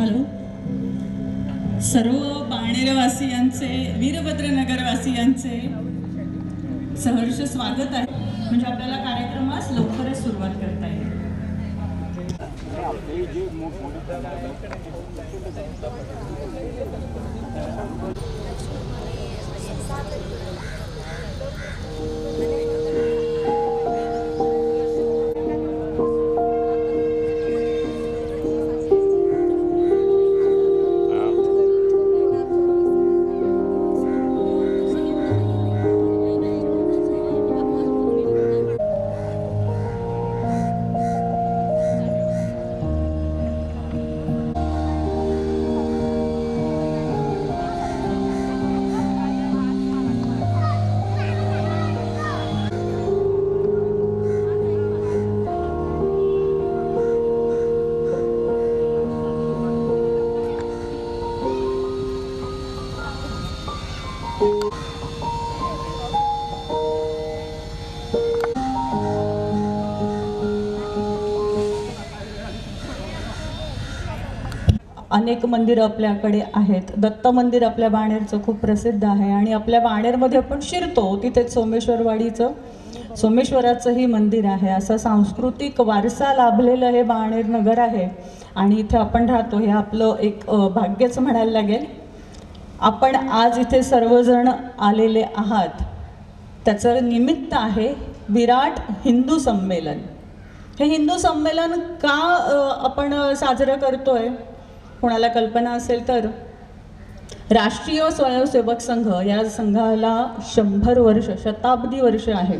Hello. सर्व बाणेरवासियांचे, वीरभद्रनगरवासियांचे सहर्ष स्वागत आहे. म्हणजे आपल्याला कार्यक्रमास लवकरच सुरुवात करता येईल. अनेक मंदिरं आपल्याकडे आहेत. दत्त मंदिर आपल्या बाणेरचं खूप प्रसिद्ध आहे आणि आपल्या बाणेरमध्ये आपण शिरतो तिथे सोमेश्वरवाडीचं, सोमेश्वराचंही मंदिर आहे. असं सांस्कृतिक वारसा लाभलेलं हे बाणेर नगर आहे आणि इथे आपण राहतो. हे आपलं एक भाग्यच म्हणायला लागेल. आपण आज इथे सर्वजण आलेले आहात त्याचं निमित्त आहे विराट हिंदू संमेलन. हे हिंदू संमेलन का आपण साजरं करतोय? कोणाला कल्पना असेल तर राष्ट्रीय स्वयंसेवक संघ या संघाला 100 वर्ष, शताब्दी वर्ष आहे.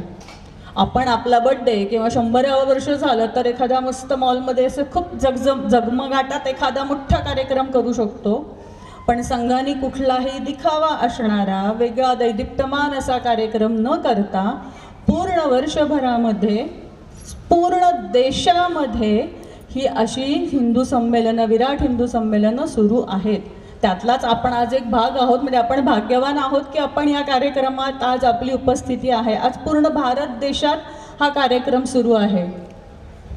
आपण आपला बर्थडे किंवा 100व्या वर्ष झालं तर एखाद्या मस्त मॉलमध्ये असं खूप जगमगाटात एखादा मोठा कार्यक्रम करू शकतो. पण संघाने कुठलाही दिखावा असणारा वेगळा दैदिप्यमान असा कार्यक्रम न करता पूर्ण वर्षभरामध्ये पूर्ण देशामध्ये ही अशी हिंदू संमेलनं, विराट हिंदू संमेलनं सुरू आहेत. त्यातलाच आपण आज एक भाग आहोत. म्हणजे आपण भाग्यवान आहोत की आपण या कार्यक्रमात आज आपली उपस्थिती आहे. आज पूर्ण भारत देशात हा कार्यक्रम सुरू आहे.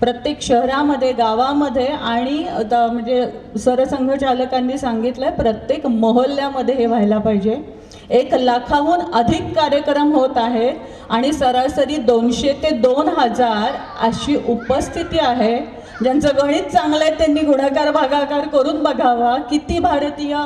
प्रत्येक शहरामध्ये, गावामध्ये आणि म्हणजे सरसंघचालकांनी सांगितलंय प्रत्येक मोहल्ल्यामध्ये हे व्हायला पाहिजे. 1 लाखाहून अधिक कार्यक्रम होत आहेत आणि सरासरी 200 ते 2000 अशी उपस्थिती आहे. ज्यांचं गणित चांगलं आहे त्यांनी गुणाकार भागाकार करून बघावा किती भारतीय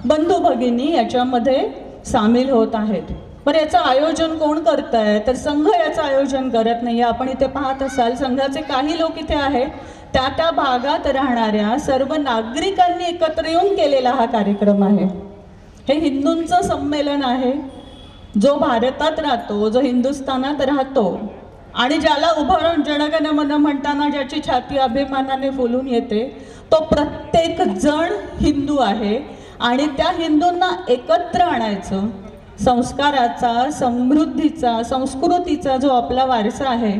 बंधू भगिनी याच्यामध्ये सामील होत आहेत. पण याचं आयोजन कोण करत आहे? तर संघ याचं आयोजन करत नाही. आपण इथे पाहत असाल संघाचे काही लोक इथे आहेत. त्या भागात राहणाऱ्या सर्व नागरिकांनी एकत्र येऊन केलेला हा कार्यक्रम आहे. हे हिंदूंचं संमेलन आहे. जो भारतात राहतो, जो हिंदुस्थानात राहतो आणि ज्याला उभारून जनगण मन म्हणताना ज्याची छाती अभिमानाने फुलून येते तो प्रत्येक जण हिंदू आहे. आणि त्या हिंदूंना एकत्र आणायचं, संस्काराचा, समृद्धीचा, संस्कृतीचा जो आपला वारसा आहे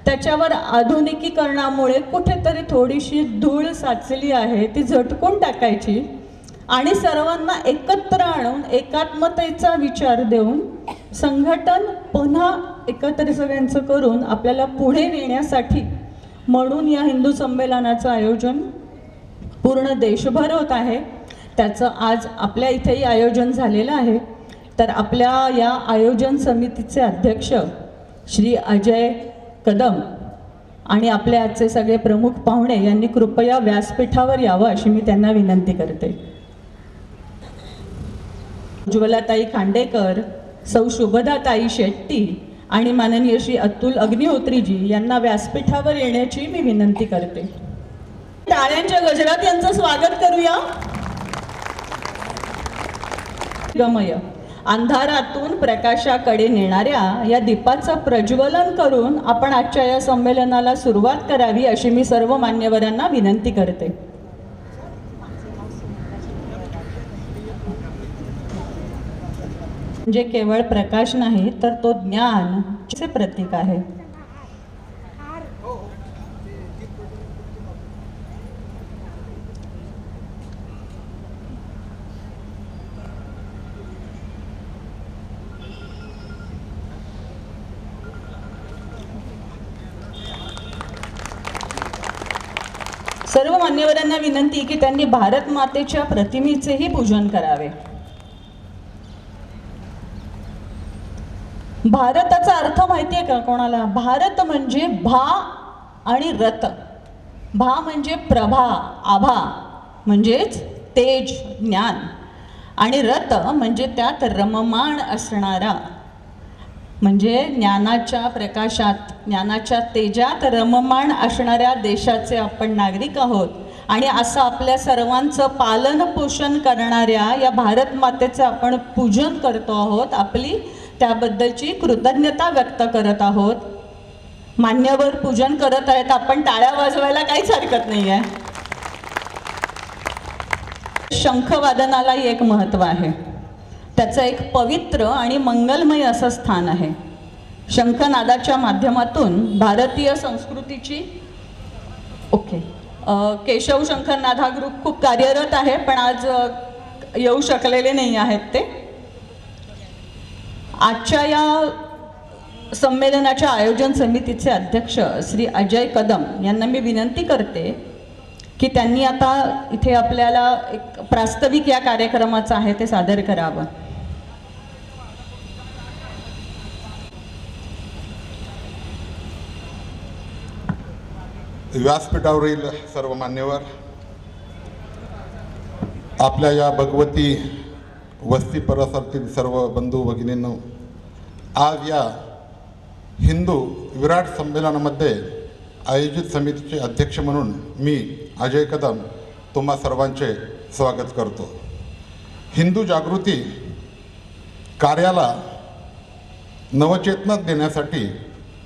त्याच्यावर आधुनिकीकरणामुळे कुठेतरी थोडीशी धूळ साचली आहे, ती झटकून टाकायची आणि सर्वांना एकत्र आणून एकात्मतेचा विचार देऊन संघटन पुन्हा एकत्र सगळ्यांचं करून आपल्याला पुढे नेण्यासाठी म्हणून या हिंदू संमेलनाचं आयोजन पूर्ण देशभर होत आहे. त्याचं आज आपल्या इथेही आयोजन झालेलं आहे. तर आपल्या या आयोजन समितीचे अध्यक्ष श्री अजय कदम आणि आपले आजचे सगळे प्रमुख पाहुणे यांनी कृपया व्यासपीठावर यावं अशी मी त्यांना विनंती करते. उज्ज्वलाताई खांडेकर, सौ शुभदाताई शेट्टी आणि माननीय श्री अतुल अग्निहोत्रीजी यांना व्यासपीठावर येण्याची मी विनंती करते. टाळ्यांच्या गजरात यांचं स्वागत करूया. गमय अंधारातून प्रकाशाकडे नेणाऱ्या या दीपाचं प्रज्वलन करून आपण आजच्या या संमेलनाला सुरुवात करावी अशी मी सर्व मान्यवरांना विनंती करते. म्हणजे केवळ प्रकाश नाही तर तो ज्ञानचे प्रतीक आहे. सर्व मान्यवरांना विनंती की त्यांनी भारत मातेच्या प्रतिमेचेही पूजन करावे. भारताचा अर्थ माहितीये का कोणाला? भारत म्हणजे भा आणि रत. भा म्हणजे प्रभा, आभा म्हणजेच तेज, ज्ञान, आणि रत म्हणजे त्यात रममाण असणारा, म्हणजे ज्ञानाच्या प्रकाशात, ज्ञानाच्या तेजात रममाण असणाऱ्या देशाचे आपण नागरिक आहोत. आणि असं आपल्या सर्वांचं पालन पोषण करणाऱ्या या भारत मातेचं आपण पूजन करतो आहोत. आपली त्याबद्दलची कृतज्ञता व्यक्त करत आहोत. मान्यवर पूजन करत आहेत, आपण टाळ्या वाजवायला काहीच हरकत नाही आहे. शंखवादनालाही एक महत्त्व आहे. त्याचं एक पवित्र आणि मंगलमय असं स्थान आहे. शंखनादाच्या माध्यमातून भारतीय संस्कृतीची केशव शंखनादा ग्रुप खूप कार्यरत आहे, पण आज येऊ शकलेले नाही आहेत ते. आजच्या या संमेलनाच्या आयोजन समितीचे अध्यक्ष श्री अजय कदम यांना मी विनंती करते की त्यांनी आता इथे आपल्याला एक प्रास्ताविक या कार्यक्रमाचं आहे ते सादर करावं. व्यासपीठावरील सर्व मान्यवर, आपल्या या भगवती वस्ती परिसरातील सर्व बंधू भगिनींनो, आज या हिंदू विराट संमेलनामध्ये आयोजित समितीचे अध्यक्ष म्हणून मी अजय कदम तुम्हा सर्वांचे स्वागत करतो. हिंदू जागृती कार्याला नवचेतना देण्यासाठी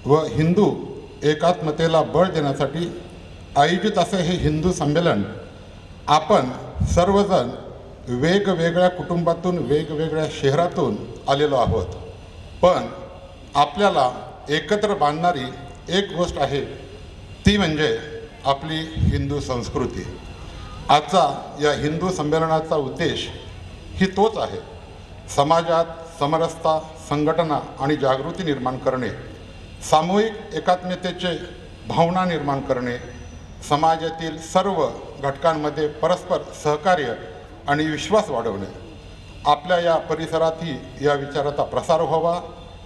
व हिंदू एकात्मतेला बळ देण्यासाठी आयोजित असे हे हिंदू संमेलन आपण सर्वजण वेगवेगळ्या कुटुंबातून, वेगवेगळ्या शहरातून आलेलो आहोत. पण आपल्याला एकत्र बांधणारी एक गोष्ट आहे, ती म्हणजे आपली हिंदू संस्कृती. आजचा या हिंदू संमेलनाचा उद्देश ही तोच आहे. समाजात समरसता, संघटना आणि जागृती निर्माण करणे, सामूहिक एकात्मतेचे भावना निर्माण करणे, समाजातील सर्व घटकांमध्ये परस्पर सहकार्य आणि विश्वास वाढवणे. आपल्या या परिसरातही या विचाराचा प्रसार व्हावा,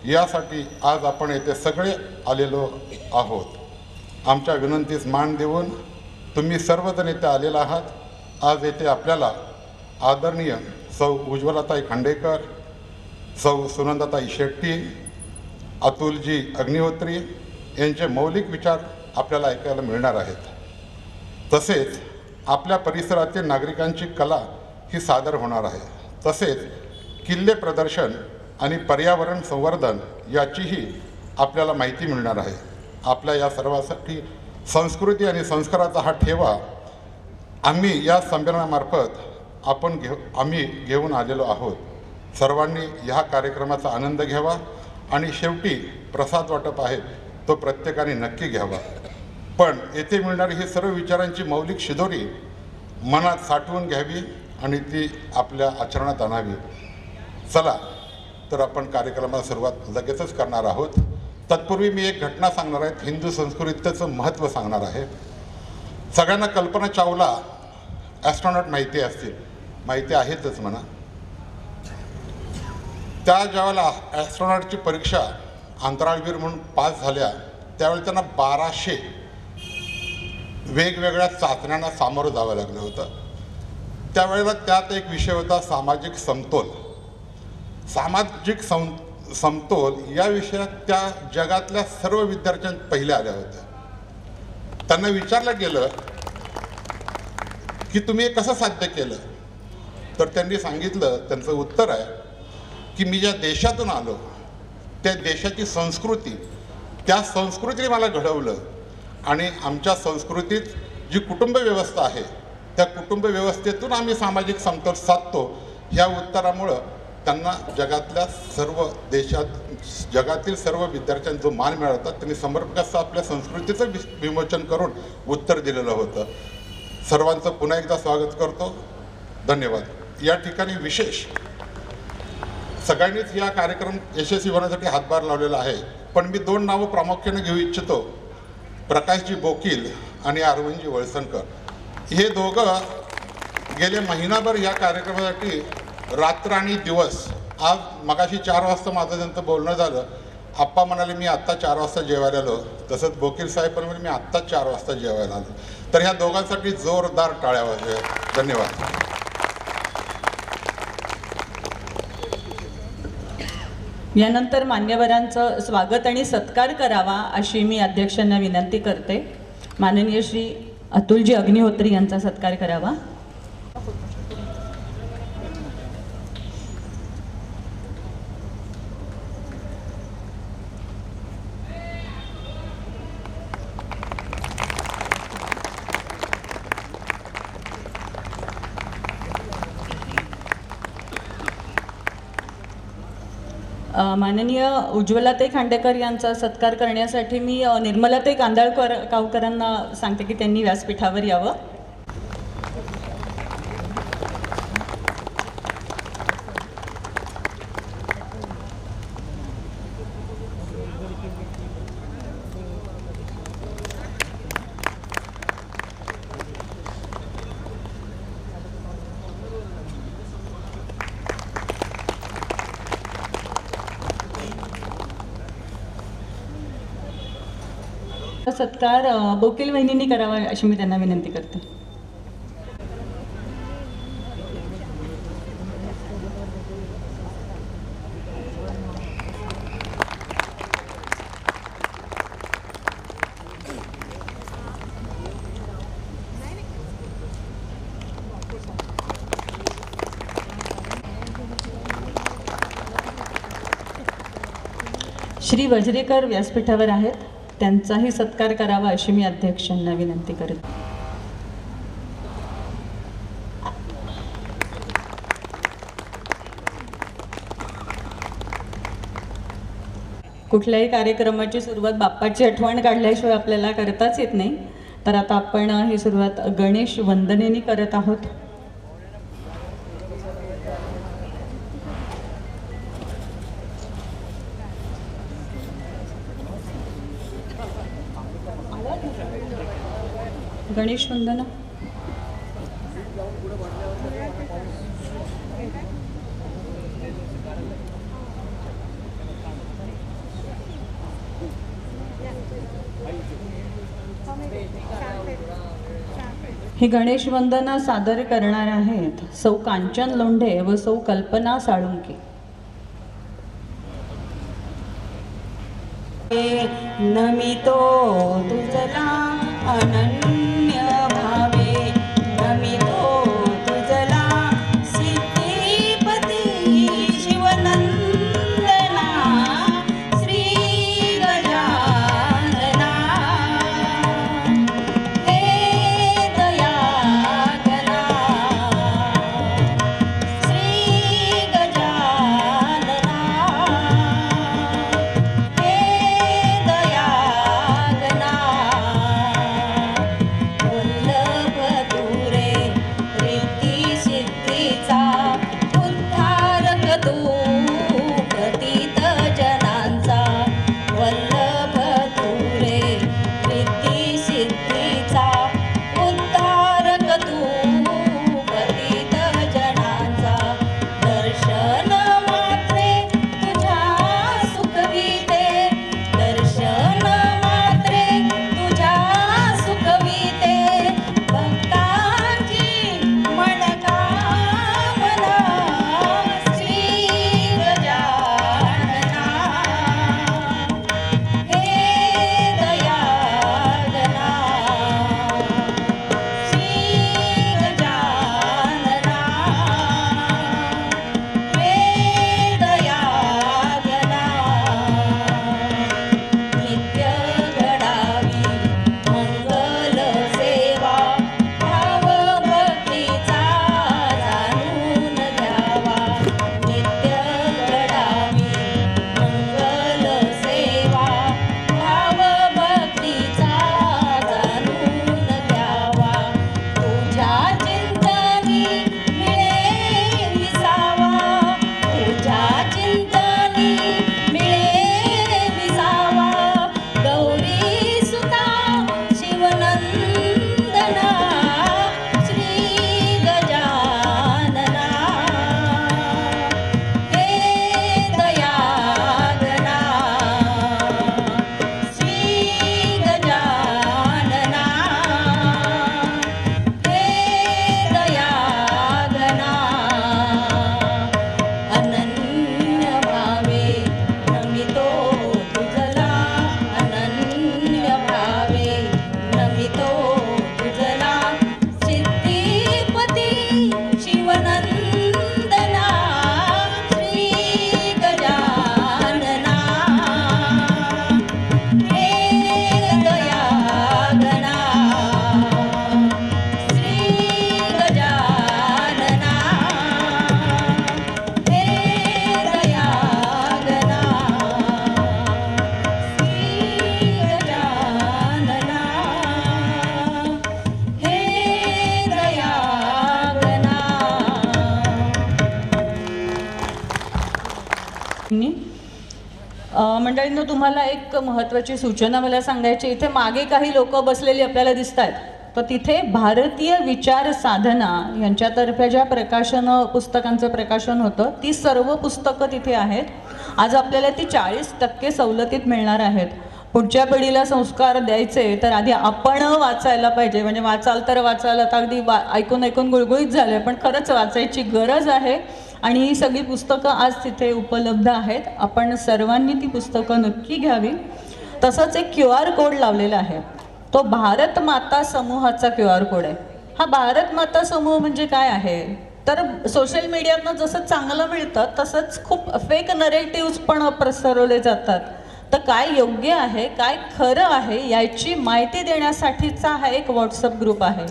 यासाठी आज आपण येथे सगळे आलेलो आहोत. आमच्या विनंतीस मान देऊन तुम्ही सर्वजण येथे आलेला आहात. आज येथे आपल्याला आदरणीय सौ उज्ज्वलाताई खांडेकर, सौ सुनंदाताई शेट्टी, अतुलजी अग्निहोत्री यांचे मौलिक विचार आपल्याला ऐकायला मिळणार आहेत. तसेच आपल्या परिसरातील नागरिकांची कला ही सादर होणार आहे. तसेच किल्ले प्रदर्शन आणि पर्यावरण संवर्धन याचीही आपल्याला माहिती मिळणार आहे. आपल्या या सर्वांसाठी संस्कृती आणि संस्काराचा हा ठेवा आम्ही या संमेलनामार्फत आम्ही घेऊन आलेलो आहोत. सर्वांनी ह्या कार्यक्रमाचा आनंद घ्यावा आणि शेवटी प्रसाद वाटप आहे तो प्रत्येकाने नक्की घ्यावा. पण येथे मिळणारी ही सर्व विचारांची मौलिक शिदोरी मनात साठवून घ्यावी आणि ती आपल्या आचरणात आणावी. चला तर आपण कार्यक्रमाला सुरुवात लगेचच करणार आहोत. तत्पूर्वी मी एक घटना सांगणार आहे, हिंदू संस्कृतीचं महत्त्व सांगणार आहे. सगळ्यांना कल्पना चावला ॲस्ट्रॉनॉट माहिती असतील, माहिती आहेतच म्हणा. त्या ज्यावेळेला ॲस्ट्रॉनॉटची परीक्षा अंतराळवीर म्हणून पास झाल्या, त्यावेळी त्यांना 1200 वेगवेगळ्या चाचण्यांना सामोरं जावं लागलं होतं. त्यावेळेला त्यात एक विषय होता सामाजिक समतोल. सामाजिक समतोल या विषयात त्या जगातल्या सर्व विद्यार्थ्यांना पहिल्या आल्या होत्या. त्यांना विचारलं गेलं की तुम्ही हे कसं साध्य केलं, तर त्यांनी सांगितलं, त्यांचं उत्तर आहे की मी ज्या देशातून आलो त्या देशाची संस्कृती, त्या संस्कृतीने मला घडवलं आणि आमच्या संस्कृतीत जी कुटुंब व्यवस्था आहे त्या कुटुंब व्यवस्थेतून आम्ही सामाजिक समतोल साधतो. ह्या उत्तरामुळं त्यांना जगातल्या सर्व जगातील सर्व विद्यार्थ्यांना जो मान मिळवतात त्यांनी समर्पक आपल्या संस्कृतीचं विमोचन करून उत्तर दिलेलं होतं. सर्वांचं पुन्हा एकदा स्वागत करतो. धन्यवाद. या ठिकाणी विशेष सगळ्यांनीच या कार्यक्रम यशस्वी होण्यासाठी हातभार लावलेला आहे, पण मी 2 नावं प्रामुख्याने घेऊ इच्छितो, प्रकाशजी बोकील आणि अरविंदजी वळसणकर. हे दोघं गेले महिनाभर या कार्यक्रमासाठी रात्र आणि दिवस, आज मगाशी 4 वाजता माझं त्यांचं बोलणं झालं. आप्पा म्हणाले मी आत्ता 4 वाजता जेवायला आलो, तसंच बोकीर साहेब पण म्हणाले मी आत्ता 4 वाजता जेवायला आलो. तर ह्या दोघांसाठी जोरदार टाळ्या वाजवा. धन्यवाद. यानंतर मान्यवरांचं स्वागत आणि सत्कार करावा अशी मी अध्यक्षांना विनंती करते. माननीय श्री अतुलजी अग्निहोत्री यांचा सत्कार करावा. माननीय उज्ज्वलाताई खांडेकर यांचा सत्कार करण्यासाठी मी निर्मलाताई कांदळकरांना सांगते की त्यांनी व्यासपीठावर यावं. सत्कार बोकील वहिनींनी करावा अशी मी त्यांना विनंती करते. श्री वज्रेकर व्यासपीठावर आहेत, त्यांचाही सत्कार करावा अशी मी अध्यक्षांना विनंती करते. कुठल्याही कार्यक्रमाची सुरुवात बाप्पाची आठवण काढल्याशिवाय आपल्याला करताच येत नाही. तर आता आपण ही सुरुवात गणेश वंदनेने करत आहोत. गणेश वंदना. ही गणेश वंदना सादर करणार आहेत सौ कांचन लोंढे व सौ कल्पना साळुंके. नमितो तुझला अनन्य भावे, नमितो तुझला सिद्धिपती शिवनंदना श्री गजानना. हे दयागना श्री गजानना, हे दयागना मंडळींनो, तुम्हाला एक महत्त्वाची सूचना मला सांगायची. इथे मागे काही लोक बसलेली आपल्याला दिसत आहेत, तर तिथे भारतीय विचार साधना यांच्यातर्फे ज्या पुस्तकांचं प्रकाशन होतं, ती सर्व पुस्तकं तिथे आहेत. आज आपल्याला ती 40% सवलतीत मिळणार आहेत. पुढच्या पिढीला संस्कार द्यायचे तर आधी आपण वाचायला पाहिजे. म्हणजे वाचाल तर आता अगदी ऐकून ऐकून गुळगुळीत झाले, पण खरंच वाचायची गरज आहे. आणि ही सगळी पुस्तकं आज तिथे उपलब्ध आहेत. आपण सर्वांनी ती पुस्तकं नक्की घ्यावी. तसंच एक QR कोड लावलेला आहे, तो भारत माता समूहाचा QR कोड आहे. हा भारत माता समूह म्हणजे काय आहे, तर सोशल मीडियातनं जसं चांगलं मिळतं तसंच खूप फेक नरेटिव्स पण पसरवले जातात. तर काय योग्य आहे, काय खरं आहे याची माहिती देण्यासाठीचा हा एक व्हॉट्सअप ग्रुप आहे.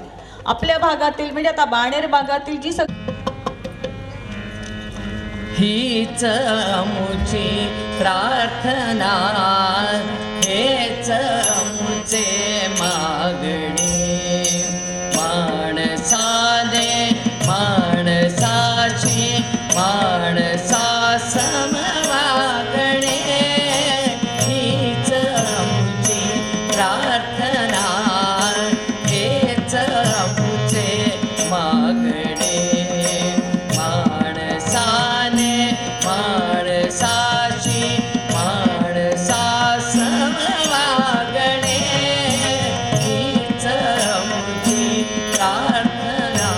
आपल्या भागातील म्हणजे आता बाणेर भागातील जी हीच मुची प्रार्थना, हेच मुचे मागणी. माणसाने माणसाची माणसा समवागणे, हीच मुची प्रार्थना, हेच मुचे मागणे. माणसाने माणसाची माणसा समवागणे, हीच मुची प्रार्थना.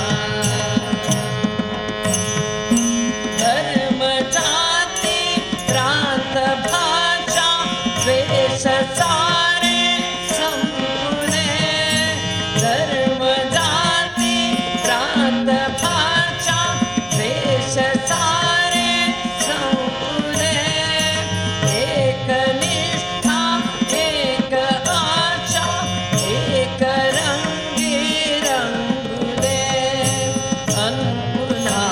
धर्म जाती प्रांत भाषा द्वेष सारे संपुणे. धर्म जाती प्रांत भाषा द्वेष सारे संपुणे. एक निष्ठा एक आशा एक रंगी रंगुले. अनपुना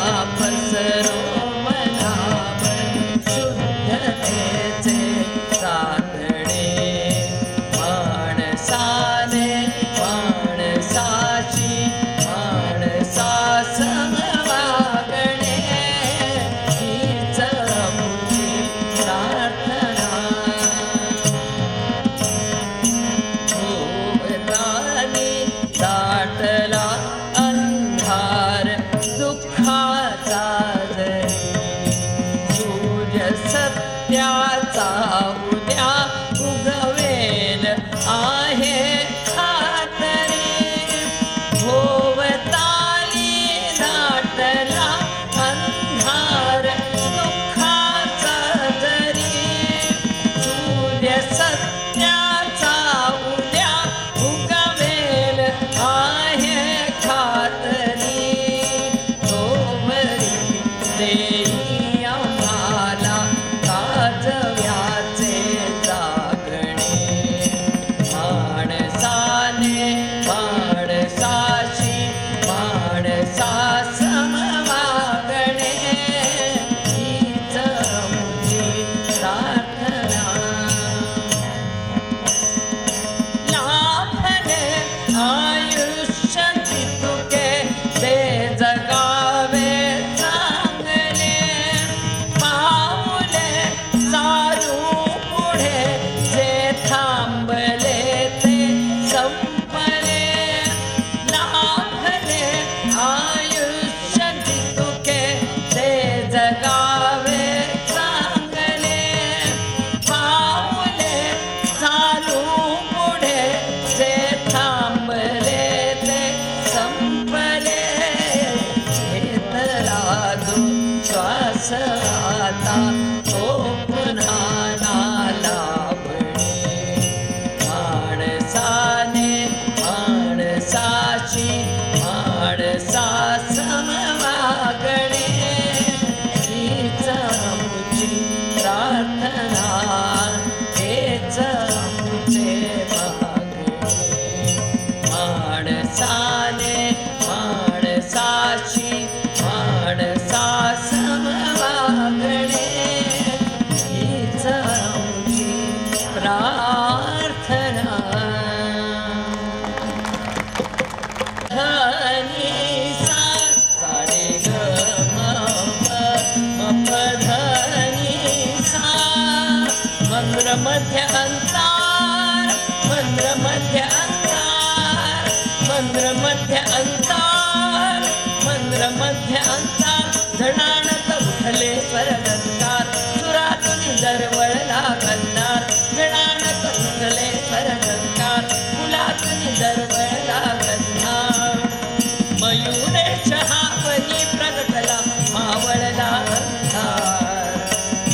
पसरो मनावर शुद्धतेचे साधणे. माणसाने माणसाची माणसा समवागणे, हीच मुची प्रार्थना. भोवताली दाटला अंधार दुःखाचा जरी. सूर्य सत्याचा उद्या उगवेल आहे खातरी. भोवताली दाटला अंधार दुःखाचा जरी. सूर्य सत्याचा उद्या उगवेल आहे खातरी. तोवरी देई आम्हाला काजव्याचे जागणे. माणसाने माणसाशी माणसा समवागणे, हीच मुची प्रार्थना. लाभले आयुष्य जितुके ते जगावे चांगले. पाऊले चालू पुढे जे थांबले ते संपले. लाभले आयुष्य जितुके ते जगावे चांगले. पाऊले चालू पुढे जे थांबले ते संपले. घेतला जो श्वास आता तो पुन्हा ना लाभणे. माणसाने माणसाची माणसा समवागणे, हीच मुची प्रार्थना. हेच मुचे मागणे. माणसाने माणसाची माणसा समवागणे, हीच मुची प्रार्थना. धनी सा सारे ग म प म प धनी मध्य अंतर मंद्र मध्य अंतर मंद्र मध्य अंतर मंद्र मध्य अंतर झणाणत उठले स्वरगंकार सुरातून दरवळला गंधार झणाणत उठले स्वरगंकार फुलातून दरवळला गंधार मयुरेश हा वनी प्रगटला मावळला अंधार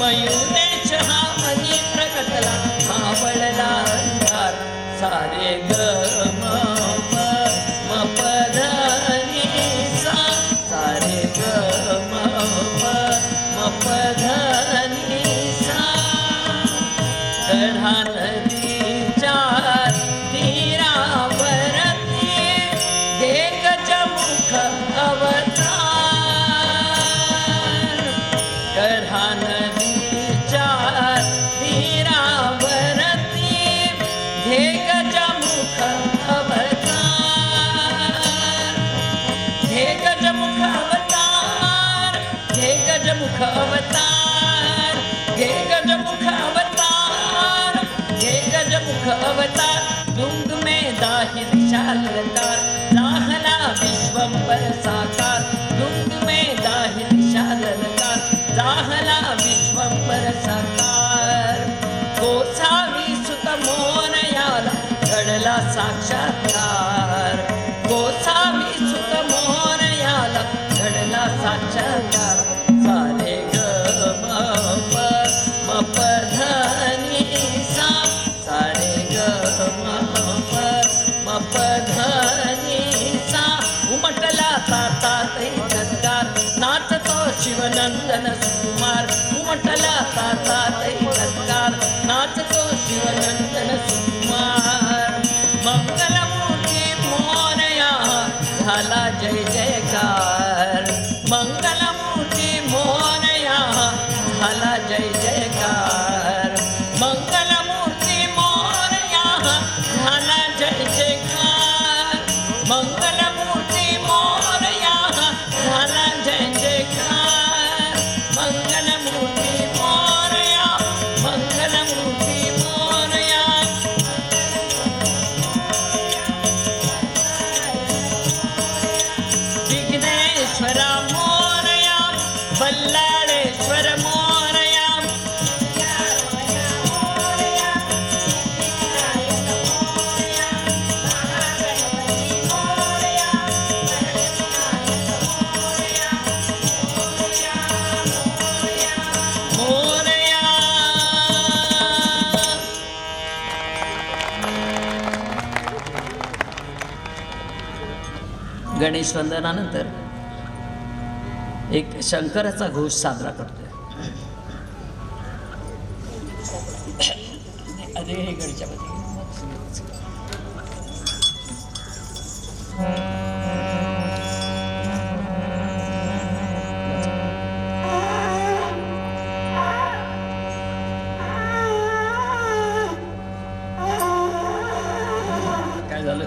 मयुरेश हा वनी प्रगटला मावळला अंधार सारे ग म प म प ध नि सा सारे ग म प म प ध नि सा गढा नदीच्या तीरावरती घे गजमुख अवतार गढा नदीच्या तीरावरती घे गजमुख अवतार घे गजमुख अवतार घे गजमुख अवतार घे गजमुख अवतार घे गजमुख अवतार दुंग में दाही विशालकार राहला विश्वंभर साकार दुंग में दाही विशालकार राहला विश्वंभर साकार गोसावी सुत मोरयाला घडला साक्षात्कार गोसावी सुत मोरयाला घडला साक्षात्कार सारे ग म प ध नि सा सारे ग म प ध नि सा उमटला तातातै गद्दार नाचतो शिवनंदन सुकुमार उमटला तातातै गद्दार नाचतो शिवनंदन सुकुमार मंगलमूर्ती मोरया झाला जय जयकार मंगलमूर्ती मोरया झाला जय जयकार मंगलमूर्ती मोरया झाला जय जयकार मंगलमूर्ती मोरया झाला जय जयकार मंगलमूर्ती मोरया मंगलमूर्ती मोरया विघ्नेश्वरा मोरया बल्लाळेश्वर मोरया मोरया गणेश वंदनानंतर एक शंकराचा घोष साजरा करतोय अरे हे गणच्या काय झालं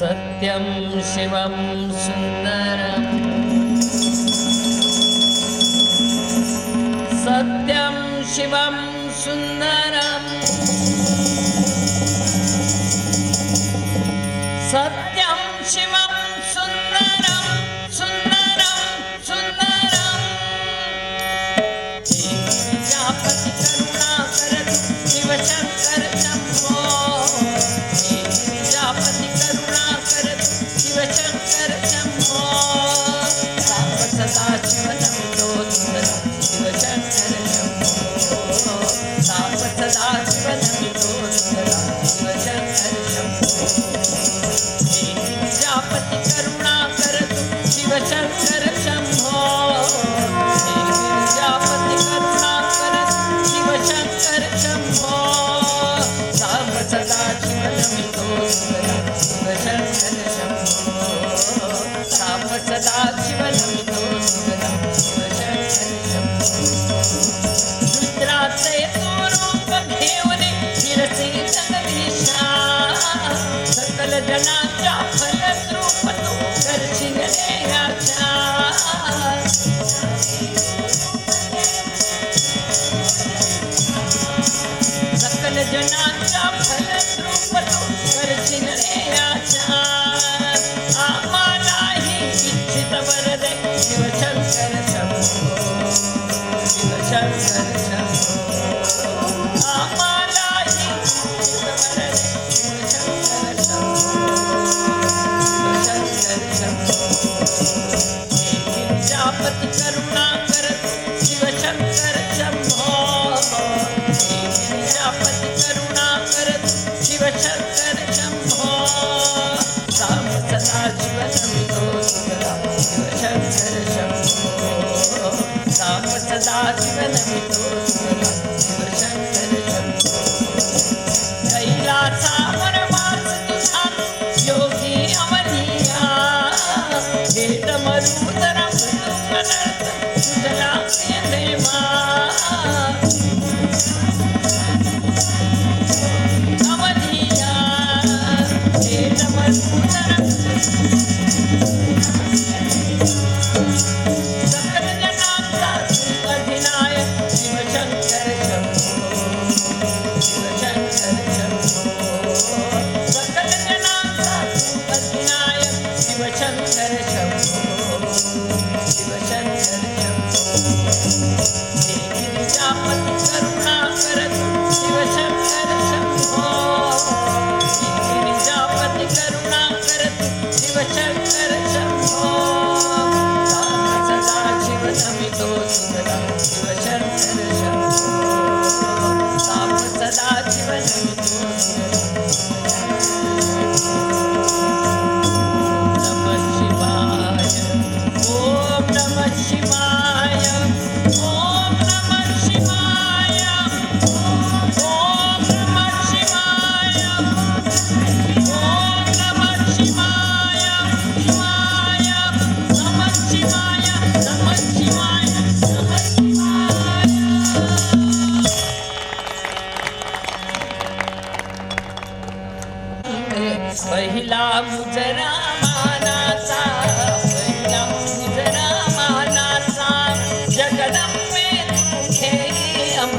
सत्यं शिवं सुन्दरं सत्यं शिवं सुन्दरं सत्यं शिवं सुन्दरं सुन्दरं सुन्दरं प्रजापति करुणाकर शिवशंकर शंभो प्रजापति करुणाकर शिवशंकर शंभो साप सदा शिवनमितो सुंदरं शिवशंकर शंभो साप सदा शिवनमितो सुंदरं शिवशंकर शंभो प्रजापति करुणाकर शिवशंकर शंभो प्रजापति करुणाकर शिवशंकर शंभो साप सदा शिवनमितो सुंदरं शिवशंकर शंभो साप सदा शिवनमितो सुंदरं शिवशंकर शंभो रुद्राचे तो रूप घेऊन फिरसे जगदीशा रे शिवशंकर शंभो शिवशंकर शंभो आम्हालाही वर रे शिवशंकर शंभो जापत करुणा करत शिवशंकर शंभो जापत करुणा करत शिवशंकर शंभो राम सदा शिव नमितो सुतरा शिवशंकर शंभो राम सदा शिव नमितो सुतरा शिवशंकर शंभो कैलासावर वास तुझा योगी अवनिया हे डमरुधरा मृदुंगनर्त तुझला देवा अवनिया हे डमरुधरा सकल जनांचा अधिनायक शिवशंकर शंभो शिवशंकर शंभो सकल जनांचा अधिनायक शिवशंकर शंभो शिवशंकर शंभो जापत करुणा करत शिवशंकर शंभो जापत करुणा करत शिवशंकर शंभो राम सदा शिव नमितो सुतरा शिवशंकर शंभो राम सदा शिव नमितो नमः शिवाय ओम नमः शिवाय ओम नमः शिवाय ओम नमः शिवाय ओम नमः शिवाय शिवाय नमः शिवाय नमः शिवाय नमः शिवाय पहिला मुजरा मानाचा पहिला मुजरा मानाचा जगदंबे खेम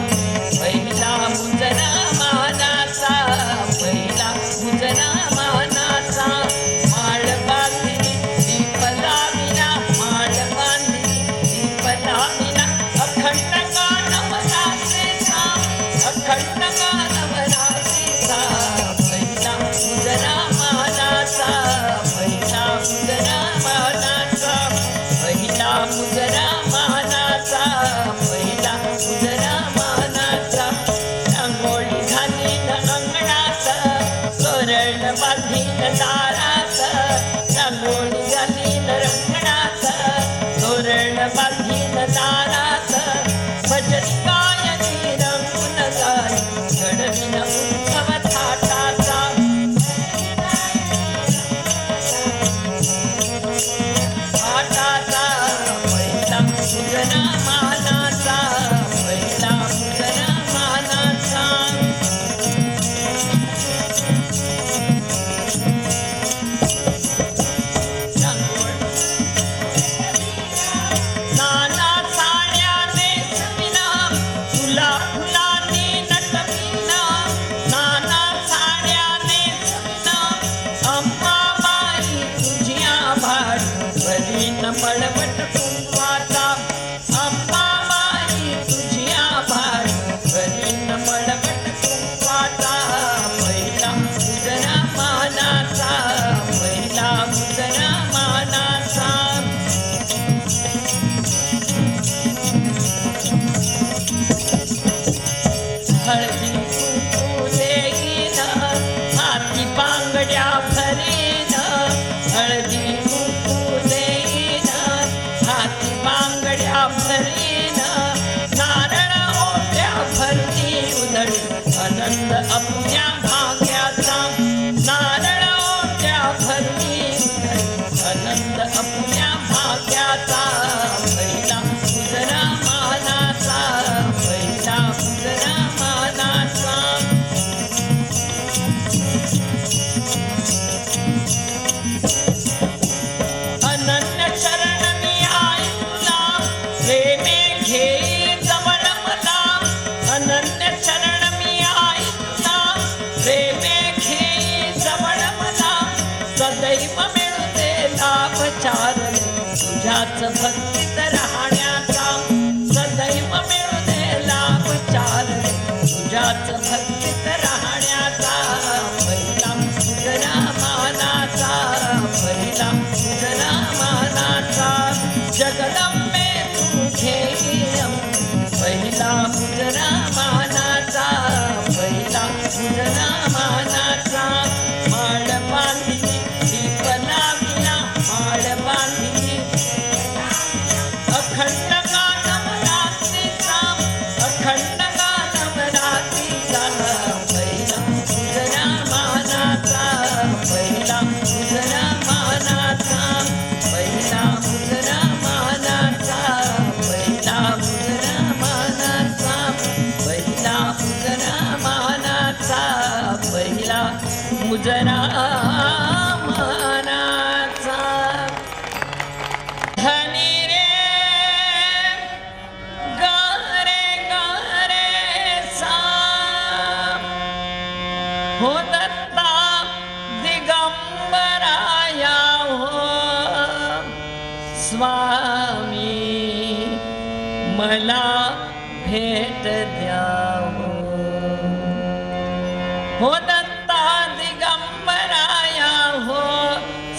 पहिला मुजरा मानाचा पहिला मुजरा मानाचा माळ बांधिली दीप लाविला माळ बांधिली दीप लाविला अखंड गाणव रात्रीचा अखंड गाणव रात्रीचा पहिला मुजरा मानाचा पहिला मुजरा मानाचा पहिला मुजरा मानाचा पहिला मुजरा मानाचा रांगोळी घालीन अंगणात तोरण बांधीन दारात रांगोळी घालीन अंगणात तोरण बांधीन दारात भजन गायनी रंगून जाई घडविन उत्सव थाटाचा थाटाचा पहिला मुजरा मानाचा पहिला मुजरा मानाचा नाना साड्या नेसविना तुला फुलांनी नटविना नाना साड्या नेसविना अंबाबाई तुझी आभाळ भरीन मळवट कुंकवाचा अंबाबाई तुझी आभाळ भरीन मळवट कुंकवाचा पहिला मुजरा मानाचा पहिला मुजरा मानाचा हळदी कुंकू देईन हाती बांगड्या भरीन हळदी कुंकू देईन भक्तीत राहण्याचा सदैव मिळू दे लाभ चार रे तुझ्याच भक्तीत राहण्याचा पहिला तुझरा मानाचा पहिला तुझरा मानाचा जगदंबे तुझे पहिला तुझरा मानाचा पहिला तुझरा मानाचा माळ बांधिली दीप लाविला माळ बांधिली अखंड गानम रात्रीचा अखंड गानम रात्रीचा पहिला तुझरा मानाचा पहिला तुझरा मानाचा पहिला तुझरा मानाचा पहिला तुझरा मानाचा पहिला तुझरा मानाचा पहिला मुजरा मानाचा धनी रे गारे गारे सा हो दत्ता दिगंबराया हो स्वामी मला भेट द्यावो हो दत्ता दिगंबराया हो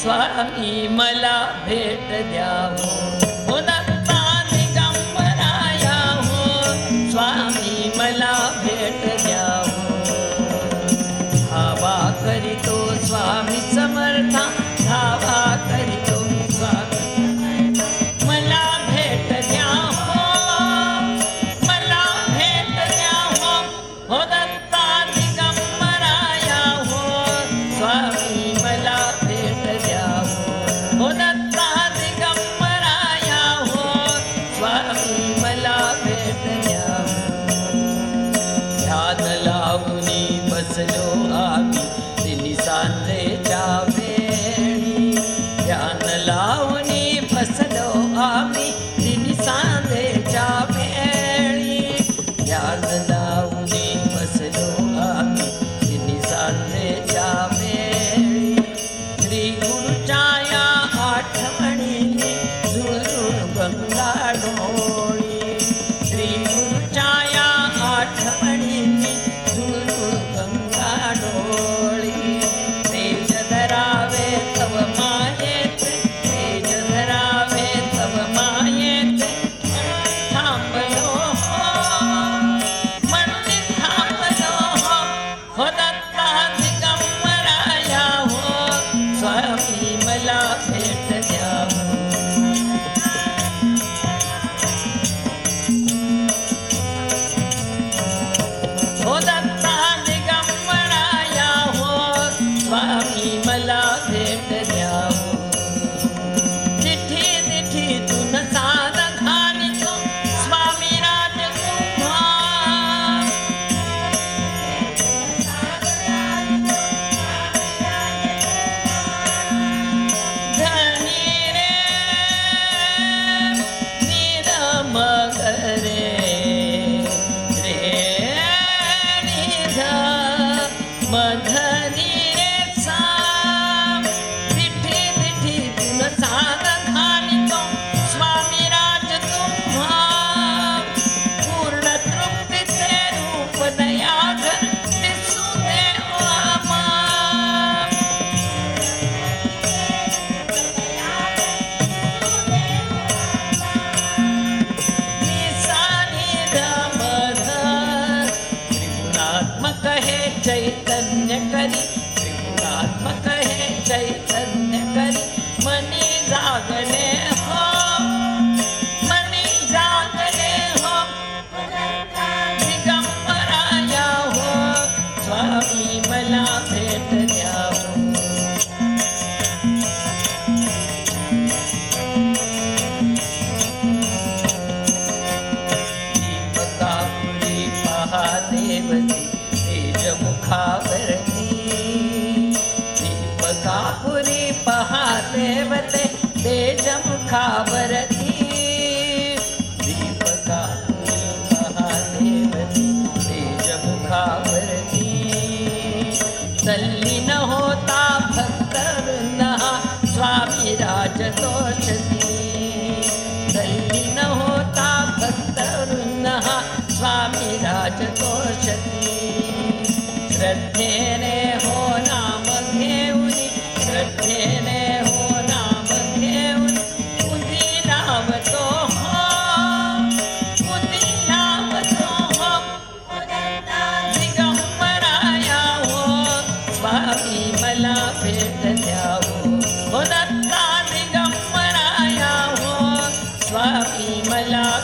स्वामी मला भेट द्यावो हो दत्ता दिगंबराया हो स्वामी मला भेट द्यावो धावा करीतो स्वामी समर्था धावा करीतो स्वामी मला भेट द्यावो मला भेट द्यावो हो दत्ता दिगंबराया हो स्वामी मला भेट द्यावो हो दत्ता दिगंबराया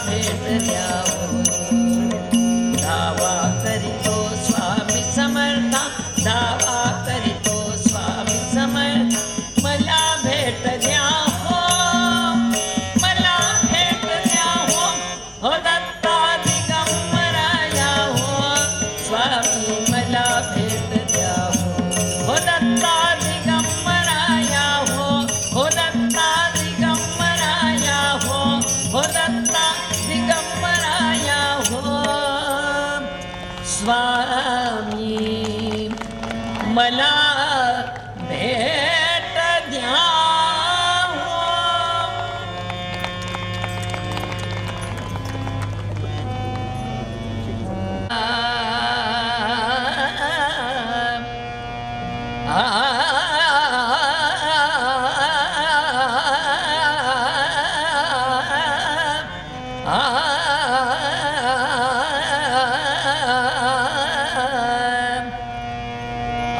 भेट द्यावो धावा करीतो स्वामी समर्था धावा करीतो स्वामी समर्थ मला भेट द्या हो मला भेट द्या हो दत्ता दिगंबराया हो स्वामी मला भेट द्या हो दत्ता दिगंबराया हो दत्ता दिगंबराया हो दत्ता दिगंबराया हो स्वामी मला भेट द्या हो.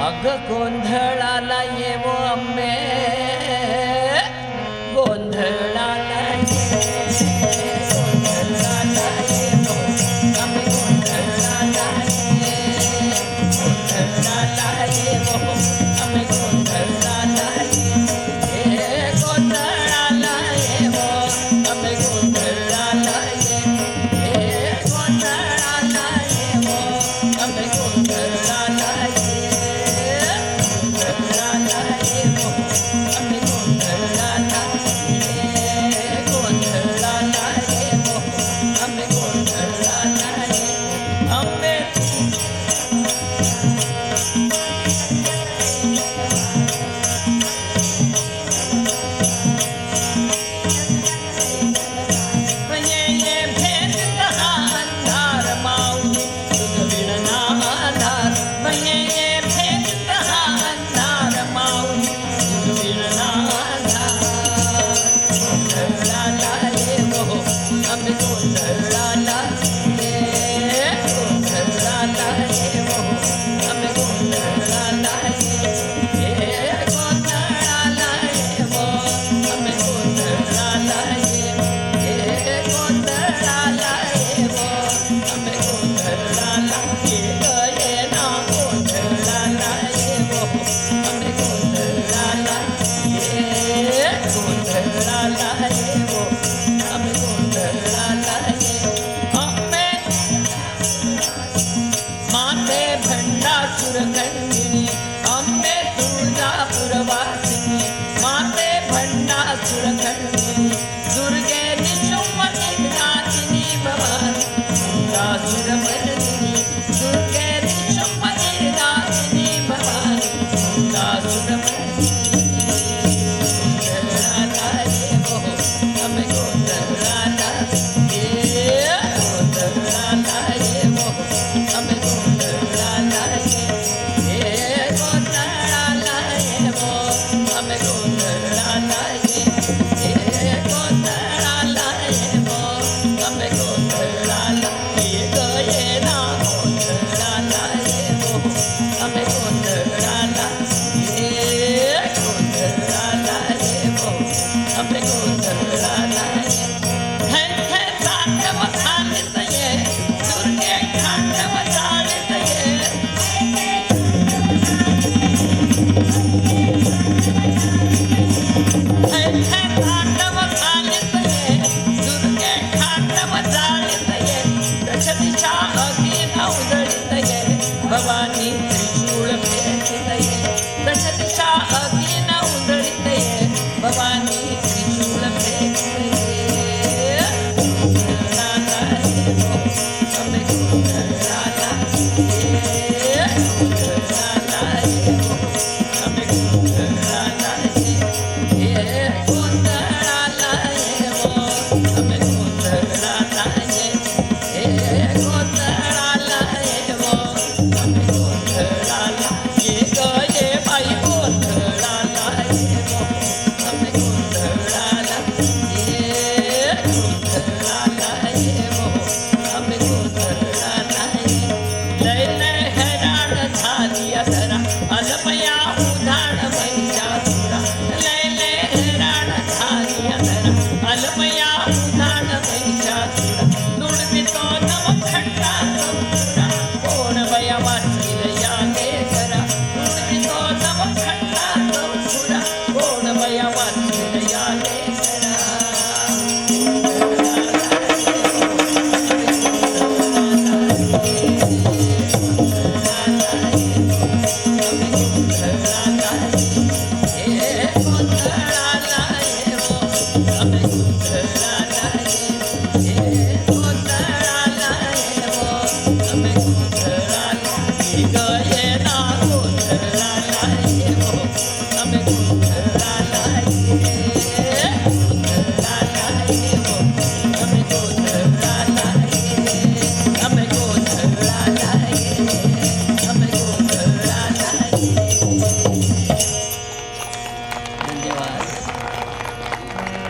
अग गोंधळाला येवो अंबे गोंधळाला गोंधळाला येवो अंबे गोंधळाला येवो अंबे गोंधळाला गोंधळाला येवो अंबे गोंधळाला गोंधळाला येवो अंबे गोंधळाला गोंधळाला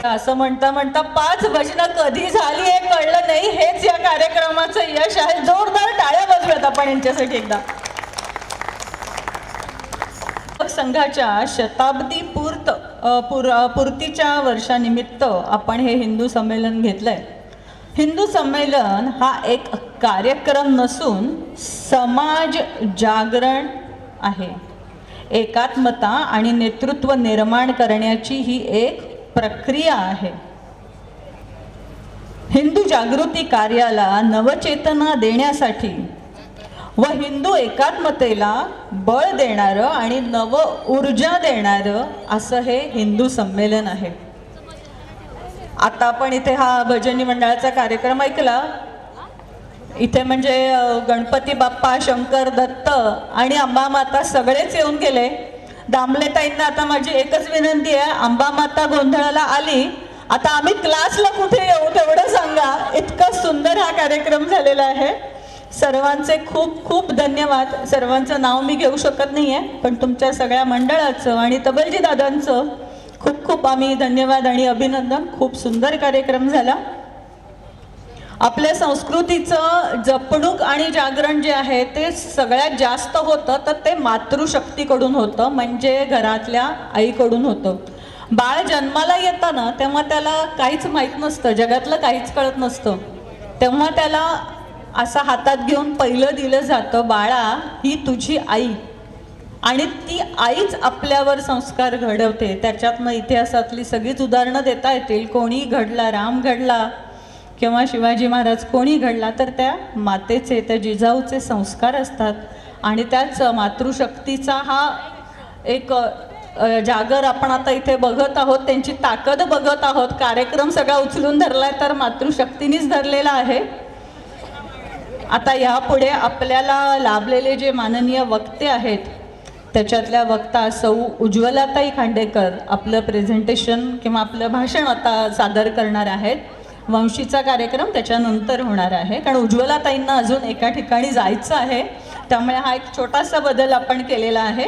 असं म्हणता म्हणता 5 भजनं कधी झाली हे कळलं नाही. हेच या कार्यक्रमाचं यश आहे. जोरदार टाळ्या वाजवत आपण यांच्यासाठी एकदा. संघाच्या शताब्दी पूर्तीच्या वर्षानिमित्त आपण हे हिंदू संमेलन घेतलंय. हिंदू संमेलन हा एक कार्यक्रम नसून समाज जागरण आहे. एकात्मता आणि नेतृत्व निर्माण करण्याची ही एक प्रक्रिया आहे. हिंदू जागृती कार्याला नवचेतना देण्यासाठी व हिंदू एकात्मतेला बळ देणारं आणि नव ऊर्जा देणारं असं हे हिंदू संमेलन आहे. आता आपण इथे हा भजनी मंडळाचा कार्यक्रम ऐकला. इथे म्हणजे गणपती बाप्पा, शंकर, दत्त आणि अंबामाता सगळेच येऊन गेले. दामलेताईंना आता माझी एकच विनंती आहे, अंबामाता गोंधळाला आली, आता आम्ही क्लासला कुठे येऊ तेवढं सांगा. इतका सुंदर हा कार्यक्रम झालेला आहे. सर्वांचे खूप खूप धन्यवाद. सर्वांचं नाव मी घेऊ शकत नाही आहे, पण तुमच्या सगळ्या मंडळाचं आणि तबलजी दादांचं खूप खूप आम्ही धन्यवाद आणि अभिनंदन. खूप सुंदर कार्यक्रम झाला. आपल्या संस्कृतीचं जपणूक आणि जागरण जे आहे ते सगळ्यात जास्त होतं तर ते मातृशक्तीकडून होतं, म्हणजे घरातल्या आईकडून होतं. बाळ जन्माला येतं ना तेव्हा त्याला काहीच माहीत नसतं, जगातलं काहीच कळत नसतं. तेव्हा त्याला असं हातात घेऊन पहिलं दिलं जातं, बाळा ही तुझी आई. आणि ती आईच आपल्यावर संस्कार घडवते. त्याच्यातनं इतिहासातली सगळीच उदाहरणं देता येतील. कोणी घडला, राम घडला किंवा शिवाजी महाराज कोणी घडला, तर त्या मातेचे, त्या जिजाऊचे संस्कार असतात. आणि त्याच मातृशक्तीचा हा एक जागर आपण आता इथे बघत आहोत, त्यांची ताकद बघत आहोत. कार्यक्रम सगळा उचलून धरलाय तर मातृशक्तीनेच धरलेला आहे. आता यापुढे आपल्याला लाभलेले जे माननीय वक्ते आहेत त्याच्यातल्या वक्ता सौ उज्ज्वलाताई खांडेकर आपलं प्रेझेंटेशन किंवा आपलं भाषण आता सादर करणार आहेत. वंशीचा कार्यक्रम त्याच्यानंतर होणार आहे, कारण उज्ज्वलाताईंना अजून एका ठिकाणी जायचं आहे, त्यामुळे हा एक छोटासा बदल आपण केलेला आहे.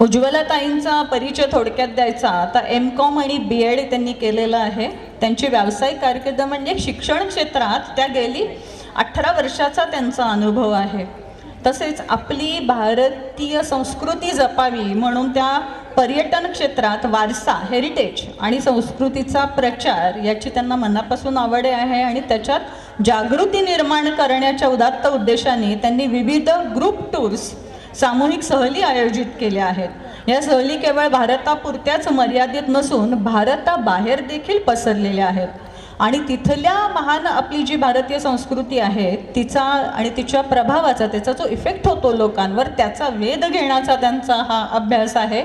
उज्ज्वलाताईंचा परिचय थोडक्यात द्यायचा. आता M.Com आणि B.Ed त्यांनी केलेलं आहे. त्यांची व्यावसायिक कारकीर्द म्हणजे शिक्षण क्षेत्रात त्या गेली 18 वर्षाचा त्यांचा अनुभव आहे. तसेच आपली भारतीय संस्कृती जपावी म्हणून त्या पर्यटन क्षेत्रात वारसा, हेरिटेज आणि संस्कृतीचा प्रचार याची त्यांना मनापासून आवड आहे. आणि त्याच्यात जागृती निर्माण करण्याच्या उदात्त उद्देशाने त्यांनी विविध ग्रुप टूर्स, सामूहिक सहली आयोजित केल्या आहेत. या सहली केवळ भारतापुरत्याच मर्यादित नसून भारताबाहेर देखील पसरलेल्या आहेत. आणि तिथल्या महान आपली जी भारतीय संस्कृती आहे तिचा आणि तिच्या प्रभावाचा, त्याचा जो इफेक्ट होतो लोकांवर, त्याचा वेध घेण्याचा त्यांचा हा अभ्यास आहे.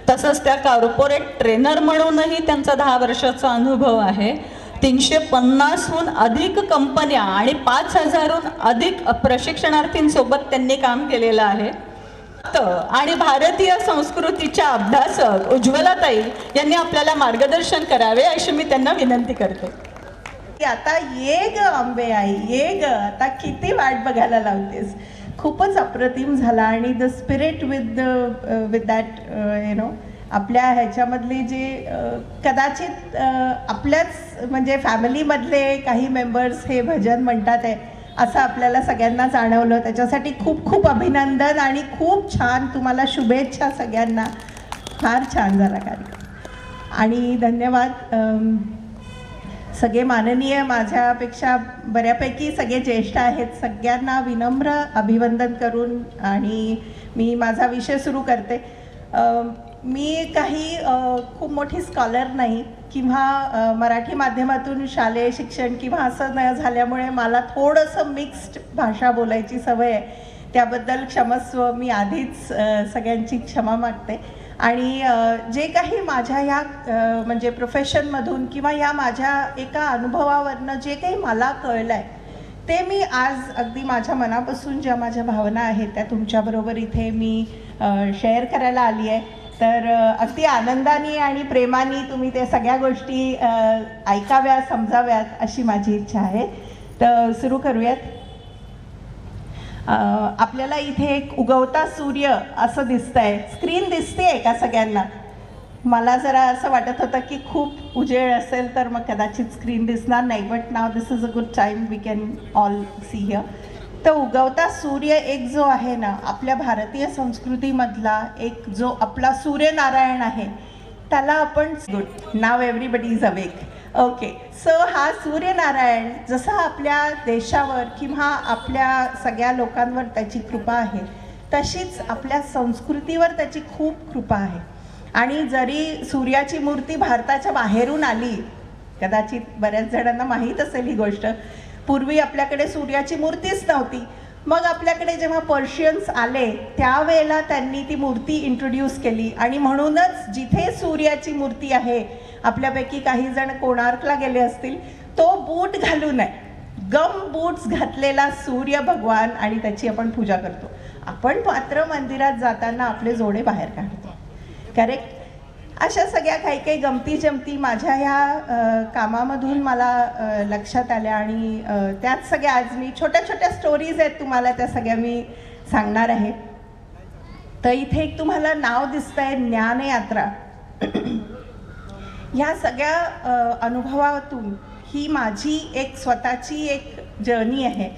तसंच त्या कॉर्पोरेट ट्रेनर म्हणूनही त्यांचा 10 वर्षाचा अनुभव आहे. 350हून अधिक कंपन्या आणि 5000हून अधिक प्रशिक्षणार्थींसोबत त्यांनी काम केलेलं आहे. आणि भारतीय संस्कृतीच्या अभ्यासक उज्ज्वलाताई यांनी आपल्याला मार्गदर्शन करावे अशी मी त्यांना विनंती करते. आता ये ग आंबे आई, ये ग, आता किती वाट बघायला लावतेस. खूपच अप्रतिम झाला. आणि द स्पिरिट विथ दॅट आपल्या ह्याच्यामधले जे कदाचित आपल्याच म्हणजे फॅमिलीमधले काही मेंबर्स हे भजन म्हणतात आहे असं आपल्याला सगळ्यांना जाणवलं. त्याच्यासाठी खूप खूप अभिनंदन आणि खूप छान. तुम्हाला शुभेच्छा सगळ्यांना. फार छान झाला कार्यक्रम आणि धन्यवाद. सगळे माननीय, माझ्यापेक्षा बऱ्यापैकी सगळे ज्येष्ठ आहेत, सगळ्यांना विनम्र अभिवंदन करून आणि मी माझा विषय सुरू करते. मी काही खूप मोठी स्कॉलर नाही किंवा मराठी माध्यमातून शालेय शिक्षण किंवा असं न झाल्यामुळे मला थोडंसं मिक्स्ड भाषा बोलायची सवय आहे. त्याबद्दल क्षमस्व. मी आधीच सगळ्यांची क्षमा मागते. आणि जे काही माझ्या या म्हणजे प्रोफेशनमधून किंवा या माझ्या एका अनुभवावरनं जे काही मला कळलं आहे ते मी आज अगदी माझ्या मनापासून ज्या माझ्या भावना आहेत त्या तुमच्याबरोबर इथे मी शेअर करायला आली आहे. तर अगदी आनंदाने आणि प्रेमाने तुम्ही ते सगळ्या गोष्टी ऐकाव्यात, समजाव्यात अशी माझी इच्छा आहे. तर सुरू करूयात. आपल्याला इथे एक उगवता सूर्य असं दिसतंय. स्क्रीन दिसतेय का सगळ्यांना? मला जरा असं वाटत होतं की खूप उजेड असेल तर मग कदाचित स्क्रीन दिसणार नाही, but now this is a good time, we can all see here. तर उगवता सूर्य एक जो आहे ना, आपल्या भारतीय संस्कृतीमधला एक जो आपला सूर्यनारायण आहे, त्याला आपण good now everybody is awake. Okay, so हा सूर्यनारायण जसा आपल्या देशावर किंवा आपल्या सगळ्या लोकांवर त्याची कृपा आहे, तशीच आपल्या संस्कृतीवर त्याची खूप कृपा आहे. आणि जरी सूर्याची मूर्ती भारताच्या बाहेरून आली, कदाचित बऱ्याच जणांना माहीत असेल ही गोष्ट, पूर्वी आपल्याकडे सूर्याची मूर्तीच नव्हती. मग आपल्याकडे जेव्हा पर्शियन्स आले त्यावेळेला त्यांनी ती मूर्ती इंट्रोड्यूस केली आणि म्हणूनच जिथे सूर्याची मूर्ती आहे, आपल्यापैकी काही जण कोणार्कला गेले असतील, तो बूट घालू नये, गम बूट्स घातलेला सूर्य भगवान, आणि त्याची आपण पूजा करतो. आपण मात्र मंदिरात जाताना आपले जोडे बाहेर काढतो. करेक्ट? अशा सगळ्या काही काही गमती जमती माझ्या ह्या कामामधून मला लक्षात आल्या आणि त्याच सगळ्या आज मी छोट्या छोट्या स्टोरीज आहेत तुम्हाला, त्या सगळ्या मी सांगणार आहे. तर इथे एक तुम्हाला नाव दिसतंय ज्ञानयात्रा. ह्या सगळ्या अनुभवातून ही माझी एक स्वतःची एक जर्नी आहे,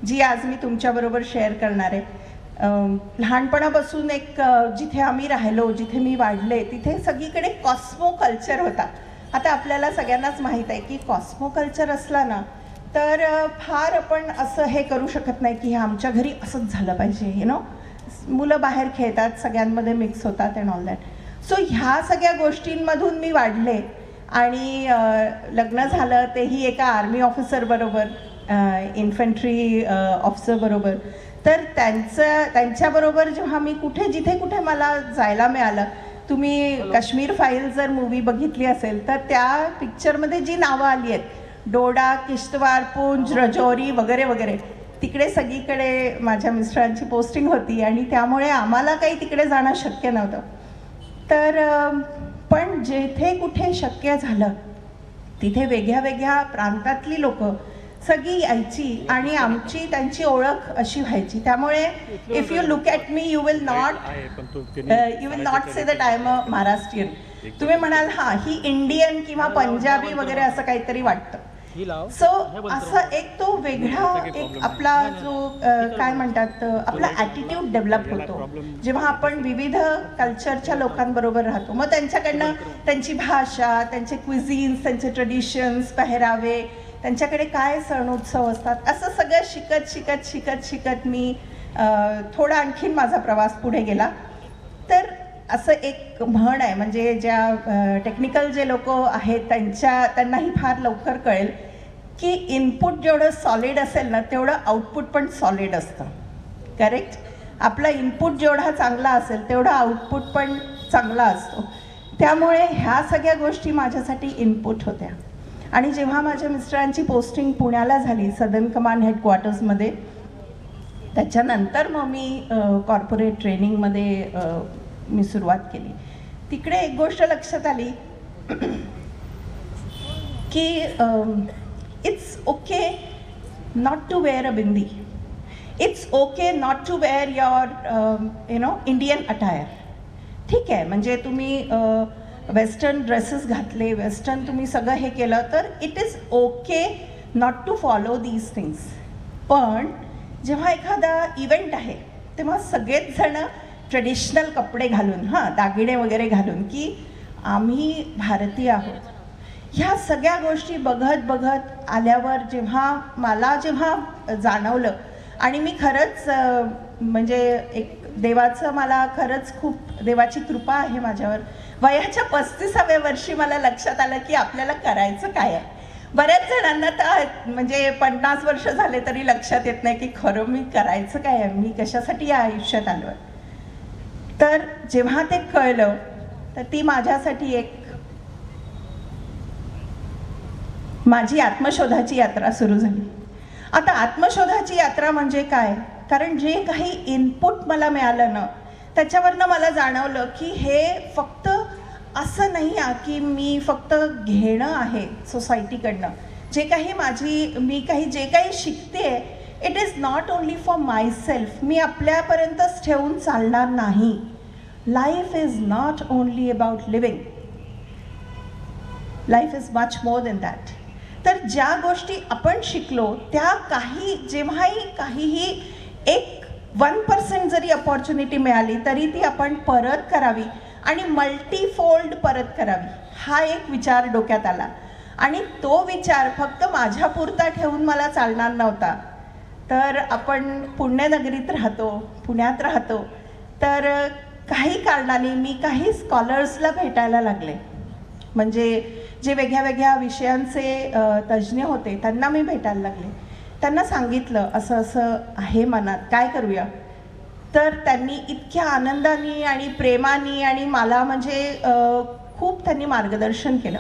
जी आज मी तुमच्याबरोबर शेअर करणार आहे. लहानपणापासून एक जिथे आम्ही राहिलो, जिथे मी वाढले, तिथे सगळीकडे कॉस्मो कल्चर होता. आता आपल्याला सगळ्यांनाच माहीत आहे की कॉस्मो कल्चर असला ना तर फार आपण असं हे करू शकत नाही की हे आमच्या घरी असंच झालं पाहिजे. यु नो, मुलं बाहेर खेळतात, सगळ्यांमध्ये मिक्स होतात अँड ऑल दॅट. सो ह्या सगळ्या गोष्टींमधून मी वाढले आणि लग्न झालं तेही एका आर्मी ऑफिसर बरोबर, इन्फंट्री ऑफिसर बरोबर. तर त्यांच्याबरोबर जेव्हा मी जिथे कुठे मला जायला मिळालं, तुम्ही काश्मीर फाईल जर मूवी बघितली असेल तर त्या पिक्चरमध्ये जी नावं आली आहेत, डोडा, किश्तवार, पूंछ, रजौरी वगैरे वगैरे, तिकडे सगळीकडे माझ्या मिस्टरांची पोस्टिंग होती आणि त्यामुळे आम्हाला काही तिकडे जाणं शक्य नव्हतं. तर पण जेथे कुठे शक्य झालं तिथे वेगळ्या वेगळ्या प्रांतातली लोकं सगळी यायची आणि आमची त्यांची ओळख अशी व्हायची. त्यामुळे if you look at me you will not say that I am a Maharashtrian. तुम्ही म्हणाल हां ही इंडियन किंवा पंजाबी वगैरे असं काहीतरी वाटतं. सो असं एक तो वेगळा एक आपला जो काय म्हणतात आपला ॲटिट्यूड डेव्हलप होतो जेव्हा आपण विविध कल्चरच्या लोकांबरोबर राहतो. मग त्यांच्याकडनं त्यांची भाषा, त्यांचे क्विझिन्स, त्यांचे ट्रेडिशन्स, पेहरावे, त्यांच्याकडे काय सण उत्सव असतात, असं सगळं शिकत शिकत शिकत शिकत मी थोडा आणखीन माझा प्रवास पुढे गेला. तर असं एक म्हण आहे, म्हणजे ज्या टेक्निकल जे लोक आहेत त्यांनाही फार लवकर कळेल की इनपुट जेवढं सॉलिड असेल ना तेवढं आउटपुट पण सॉलिड असतं. करेक्ट? आपला इनपुट जेवढा चांगला असेल तेवढा आउटपुट पण चांगला असतो. त्यामुळे ह्या सगळ्या गोष्टी माझ्यासाठी इनपुट होत्या. आणि जेव्हा माझ्या मिस्टरांची पोस्टिंग पुण्याला झाली सदर्न कमांड हेडक्वार्टर्समध्ये, त्याच्यानंतर मग मी कॉर्पोरेट ट्रेनिंगमध्ये मी सुरुवात केली. तिकडे एक गोष्ट लक्षात आली की it's okay not to wear a bindi, it's okay not to wear your Indian attire. ठीक आहे, म्हणजे तुम्ही वेस्टर्न ड्रेसेस घातले, वेस्टर्न तुम्ही सगळं हे केलं तर it is okay not to follow these things. पण जेव्हा एखादा इव्हेंट आहे तेव्हा सगळेच जण ट्रेडिशनल कपडे घालून, दागिने वगैरे घालून की आम्ही भारतीय आहोत, ह्या सगळ्या गोष्टी बघत बघत आल्यावर जेव्हा जाणवलं आणि मी खरंच म्हणजे एक देवाचं मला खरंच खूप देवाची कृपा आहे माझ्यावर. वयाच्या 35व्या वर्षी मला लक्षात आलं की आपल्याला करायचं काय आहे. बऱ्याच जणांना तर म्हणजे 50 वर्ष झाले तरी लक्षात येत नाही की खरं मी करायचं काय आहे, मी कशासाठी या आयुष्यात आलो आहे. तर जेव्हा ते कळलं तर ती माझ्यासाठी एक माझी आत्मशोधाची यात्रा सुरू झाली. आता आत्मशोधाची यात्रा म्हणजे काय, कारण जे काही इनपुट मला मिळालं ना त्याच्यावरनं मला जाणवलं की हे फक्त असं नाही आहे की मी फक्त घेणं आहे सोसायटीकडनं. जे काही जे काही शिकते it is not only for myself. मी आपल्यापर्यंतच ठेवून चालणार नाही. Life is not only about living. Life is much more than that. तर ज्या गोष्टी आपण शिकलो त्या जेव्हाही काहीही 1% जरी अपॉर्च्युनिटी मिळाली तरी ती आपण परत करावी आणि मल्टीफोल्ड परत करावी, हा एक विचार डोक्यात आला. आणि तो विचार फक्त माझ्यापुरता ठेवून मला चालणार नव्हता. तर आपण पुण्यनगरीत राहतो, पुण्यात राहतो, तर काही कारणाने मी काही स्कॉलर्सला भेटायला लागले. म्हणजे जे वेगळ्या वेगळ्या विषयांचे तज्ज्ञ होते त्यांना मी भेटायला लागले. त्यांना सांगितलं असं असं आहे मनात, काय करूया. तर त्यांनी इतक्या आनंदाने आणि प्रेमाने आणि मला म्हणजे खूप त्यांनी मार्गदर्शन केलं.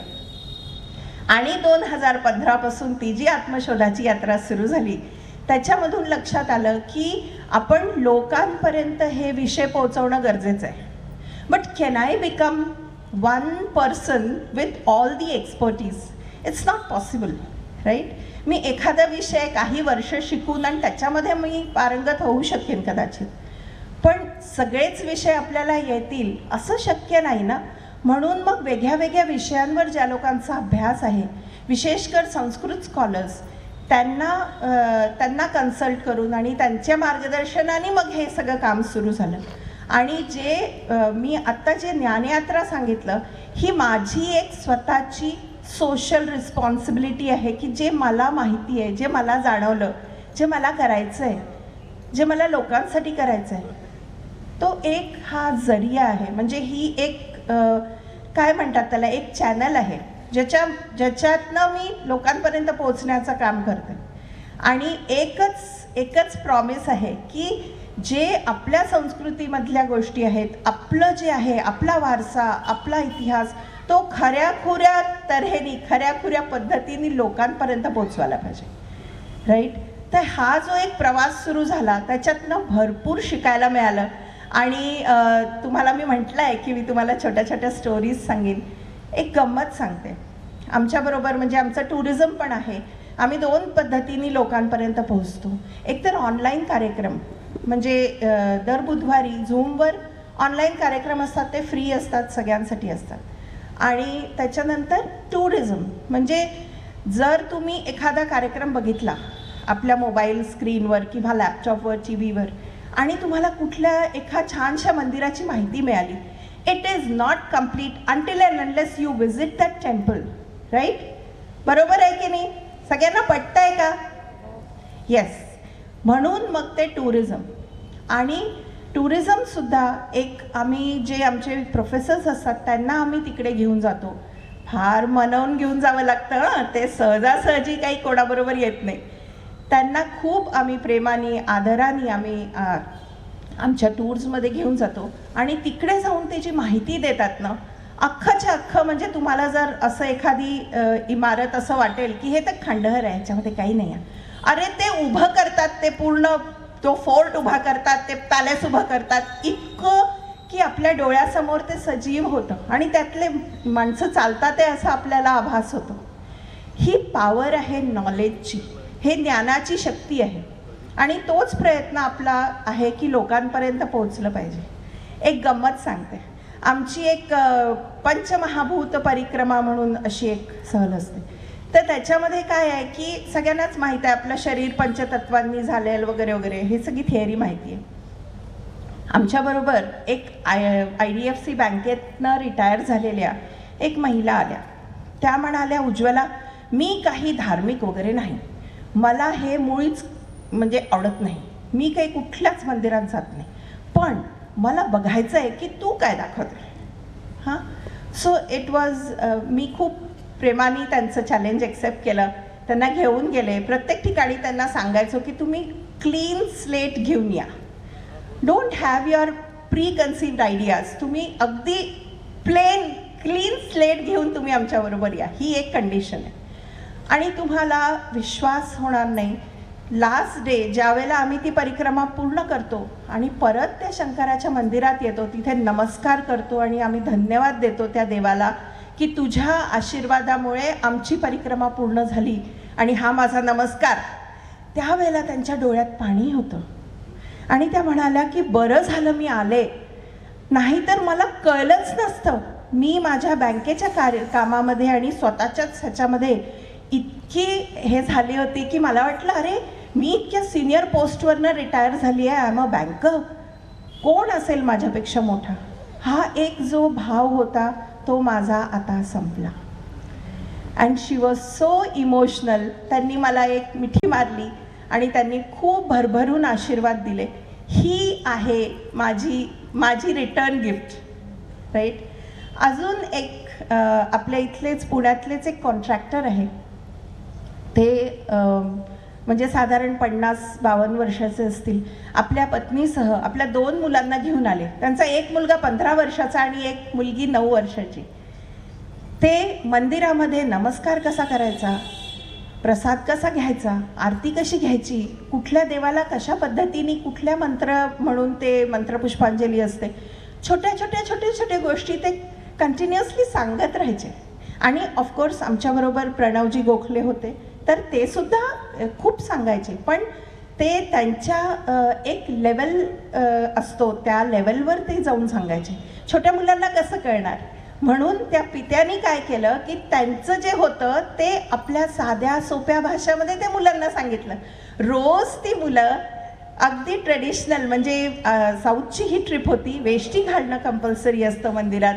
आणि 2015 पासून ती जी आत्मशोधाची यात्रा सुरू झाली त्याच्यामधून लक्षात आलं की आपण लोकांपर्यंत हे विषय पोहोचवणं गरजेचं आहे. But can I become one person with all the expertise? It's not possible, right. मी एखादा विषय काही वर्ष शिकून आणि त्याच्यामध्ये मी पारंगत होऊ शकेन कदाचित, पण सगळेच विषय आपल्याला येतील असं शक्य नाही ना. म्हणून मग वेगळ्या वेगळ्या विषयांवर ज्या लोकांचा अभ्यास आहे, विशेषकर संस्कृत स्कॉलर्स, त्यांना कन्सल्ट करून आणि त्यांच्या मार्गदर्शनाने मग हे सगळं काम सुरू झालं. आणि मी आत्ता जे ज्ञानयात्रा सांगितलं ही माझी एक स्वतःची सोशल रिस्पॉन्सिबिलिटी आहे की जे मला माहिती आहे, जे मला जाणवलं, जे मला करायचं आहे, जे मला लोकांसाठी करायचं आहे, तो एक हा जरिया आहे. म्हणजे ही एक काय म्हणतात त्याला, एक चॅनल आहे ज्याच्यातनं मी लोकांपर्यंत पोहोचण्याचं काम करते. आणि एकच प्रॉमिस आहे की जे आपल्या संस्कृतीमधल्या गोष्टी आहेत, आपलं जे आहे, आपला वारसा, आपला इतिहास, तो खऱ्याखुऱ्या तऱ्हेने, खऱ्याखुऱ्या पद्धतीने लोकांपर्यंत पोचवायला पाहिजे, राईट. तर हा जो एक प्रवास सुरू झाला त्याच्यातनं भरपूर शिकायला मिळालं. आणि तुम्हाला मी म्हटलं आहे की मी तुम्हाला छोट्या छोट्या स्टोरीज सांगेन. एक गंमत सांगते. आमच्याबरोबर म्हणजे आमचं टुरिझम पण आहे. आम्ही 2 पद्धतीने लोकांपर्यंत पोहोचतो. एक तर ऑनलाईन कार्यक्रम, म्हणजे दर बुधवारी झूमवर ऑनलाईन कार्यक्रम असतात, ते फ्री असतात, सगळ्यांसाठी असतात. आणि त्याच्यानंतर टुरिझम, म्हणजे जर तुम्ही एखादा कार्यक्रम बघितला आपल्या मोबाईल स्क्रीनवर किंवा लॅपटॉपवर, टी व्हीवर, आणि तुम्हाला कुठल्या एका छानशा मंदिराची माहिती मिळाली, it is not complete until and unless you visit that temple, right. बरोबर आहे की नाही? सगळ्यांना पटतंय का? येस. म्हणून मग ते टुरिझम. आणि टुरिझमसुद्धा एक आम्ही जे आमचे प्रोफेसर्स असतात त्यांना आम्ही तिकडे घेऊन जातो. फार मनवून घेऊन जावं लागतं, ते सहजासहजी काही कोणाबरोबर येत नाही. त्यांना खूप आम्ही प्रेमाने, आदराने आम्ही आमच्या टूर्समध्ये घेऊन जातो. आणि तिकडे जाऊन ते जी माहिती देतात ना, अख्खंच्या अख्खं, म्हणजे तुम्हाला जर असं एखादी इमारत असं वाटेल की हे तर खंडहर आहे, ह्याच्यामध्ये काही नाही आहे. अरे ते उभं करतात, ते पूर्ण तो फोर्ट उभा करतात, ते पॅलेस उभं करतात, इतकं की आपल्या डोळ्यासमोर ते सजीव होतं आणि त्यातले माणसं चालतात आहे असं आपल्याला आभास होतो. ही पॉवर आहे नॉलेजची, हे ज्ञानाची शक्ती आहे. आणि तोच प्रयत्न आपला आहे की लोकांपर्यंत पोहोचलं पाहिजे. एक गंमत सांगते. आमची एक पंचमहाभूत परिक्रमा म्हणून अशी एक सहल असते. तर त्याच्यामध्ये काय आहे की सगळ्यांनाच माहीत आहे आपलं शरीर पंचतत्वांनी झालेलं वगैरे वगैरे, हे सगळी थिअरी माहिती आहे. आमच्याबरोबर एक IDFC बँकेतनं रिटायर झालेल्या एक महिला आल्या. त्या म्हणाल्या, उज्ज्वला, मी काही धार्मिक वगैरे नाही, मला हे मुळीच म्हणजे आवडत नाही, मी काही कुठल्याच मंदिरात जात नाही, पण मला बघायचं आहे की तू काय दाखवते. हां, सो इट वॉज, मी खूप प्रेमाने त्यांचं चॅलेंज एक्सेप्ट केलं. त्यांना घेऊन गेले. प्रत्येक ठिकाणी त्यांना सांगायचो की तुम्ही क्लीन स्लेट घेऊन या, don't have your pre conceived ideas, तुम्ही अगदी प्लेन क्लीन स्लेट घेऊन तुम्ही आमच्याबरोबर या, ही एक कंडिशन आहे. आणि तुम्हाला विश्वास होणार नाही, लास्ट डे ज्यावेळेला आम्ही ती परिक्रमा पूर्ण करतो आणि परत त्या शंकराच्या मंदिरात येतो, तिथे नमस्कार करतो आणि आम्ही धन्यवाद देतो त्या देवाला की तुझ्या आशीर्वादामुळे आमची परिक्रमा पूर्ण झाली आणि हा माझा नमस्कार. त्यावेळेला त्यांच्या डोळ्यात पाणी होतं आणि त्या म्हणाल्या की बरं झालं मी आले, नाहीतर मला कळलंच नसतं. मी माझ्या बँकेच्या कामामध्ये आणि स्वतःच्याच ह्याच्यामध्ये इतकी हे झाली होती की मला वाटलं अरे मी इतक्या सिनियर पोस्टवरनं रिटायर झाली आहे, आय एम अ बँकर, कोण असेल माझ्यापेक्षा मोठा. हा एक जो भाव होता तो माझा आता संपला. And she was so emotional. त्यांनी मला एक मिठी मारली आणि त्यांनी खूप भरभरून आशीर्वाद दिले. ही आहे माझी रिटर्न गिफ्ट, राईट. अजून एक आपल्या इथलेच पुण्यातलेच एक कॉन्ट्रॅक्टर आहे, ते म्हणजे साधारण 50-52 वर्षाचे असतील. आपल्या पत्नीसह आपल्या 2 मुलांना घेऊन आले. त्यांचा एक मुलगा 15 वर्षाचा आणि एक मुलगी 9 वर्षाची. ते मंदिरामध्ये नमस्कार कसा करायचा, प्रसाद कसा घ्यायचा, आरती कशी घ्यायची, कुठल्या देवाला कशा पद्धतीने कुठल्या मंत्र म्हणून ते मंत्रपुष्पांजली असते, छोट्या छोट्या गोष्टी ते कंटिन्युअसली सांगत राहायचे. आणि ऑफकोर्स आमच्याबरोबर प्रणवजी गोखले होते, तर ते सुद्धा खूप सांगायचे. पण ते त्यांच्या एक लेवल असतो, त्या लेवलवर ते जाऊन सांगायचे. छोट्या मुलांना कसं कळणार, म्हणून त्या पित्याने काय केलं की त्यांचं जे होतं ते आपल्या साध्या सोप्या भाषेमध्ये ते मुलांना सांगितलं. रोज ती मुलं अगदी ट्रेडिशनल, म्हणजे साऊथची ही ट्रिप होती, वेष्टी घालणं कंपल्सरी असतं मंदिरात.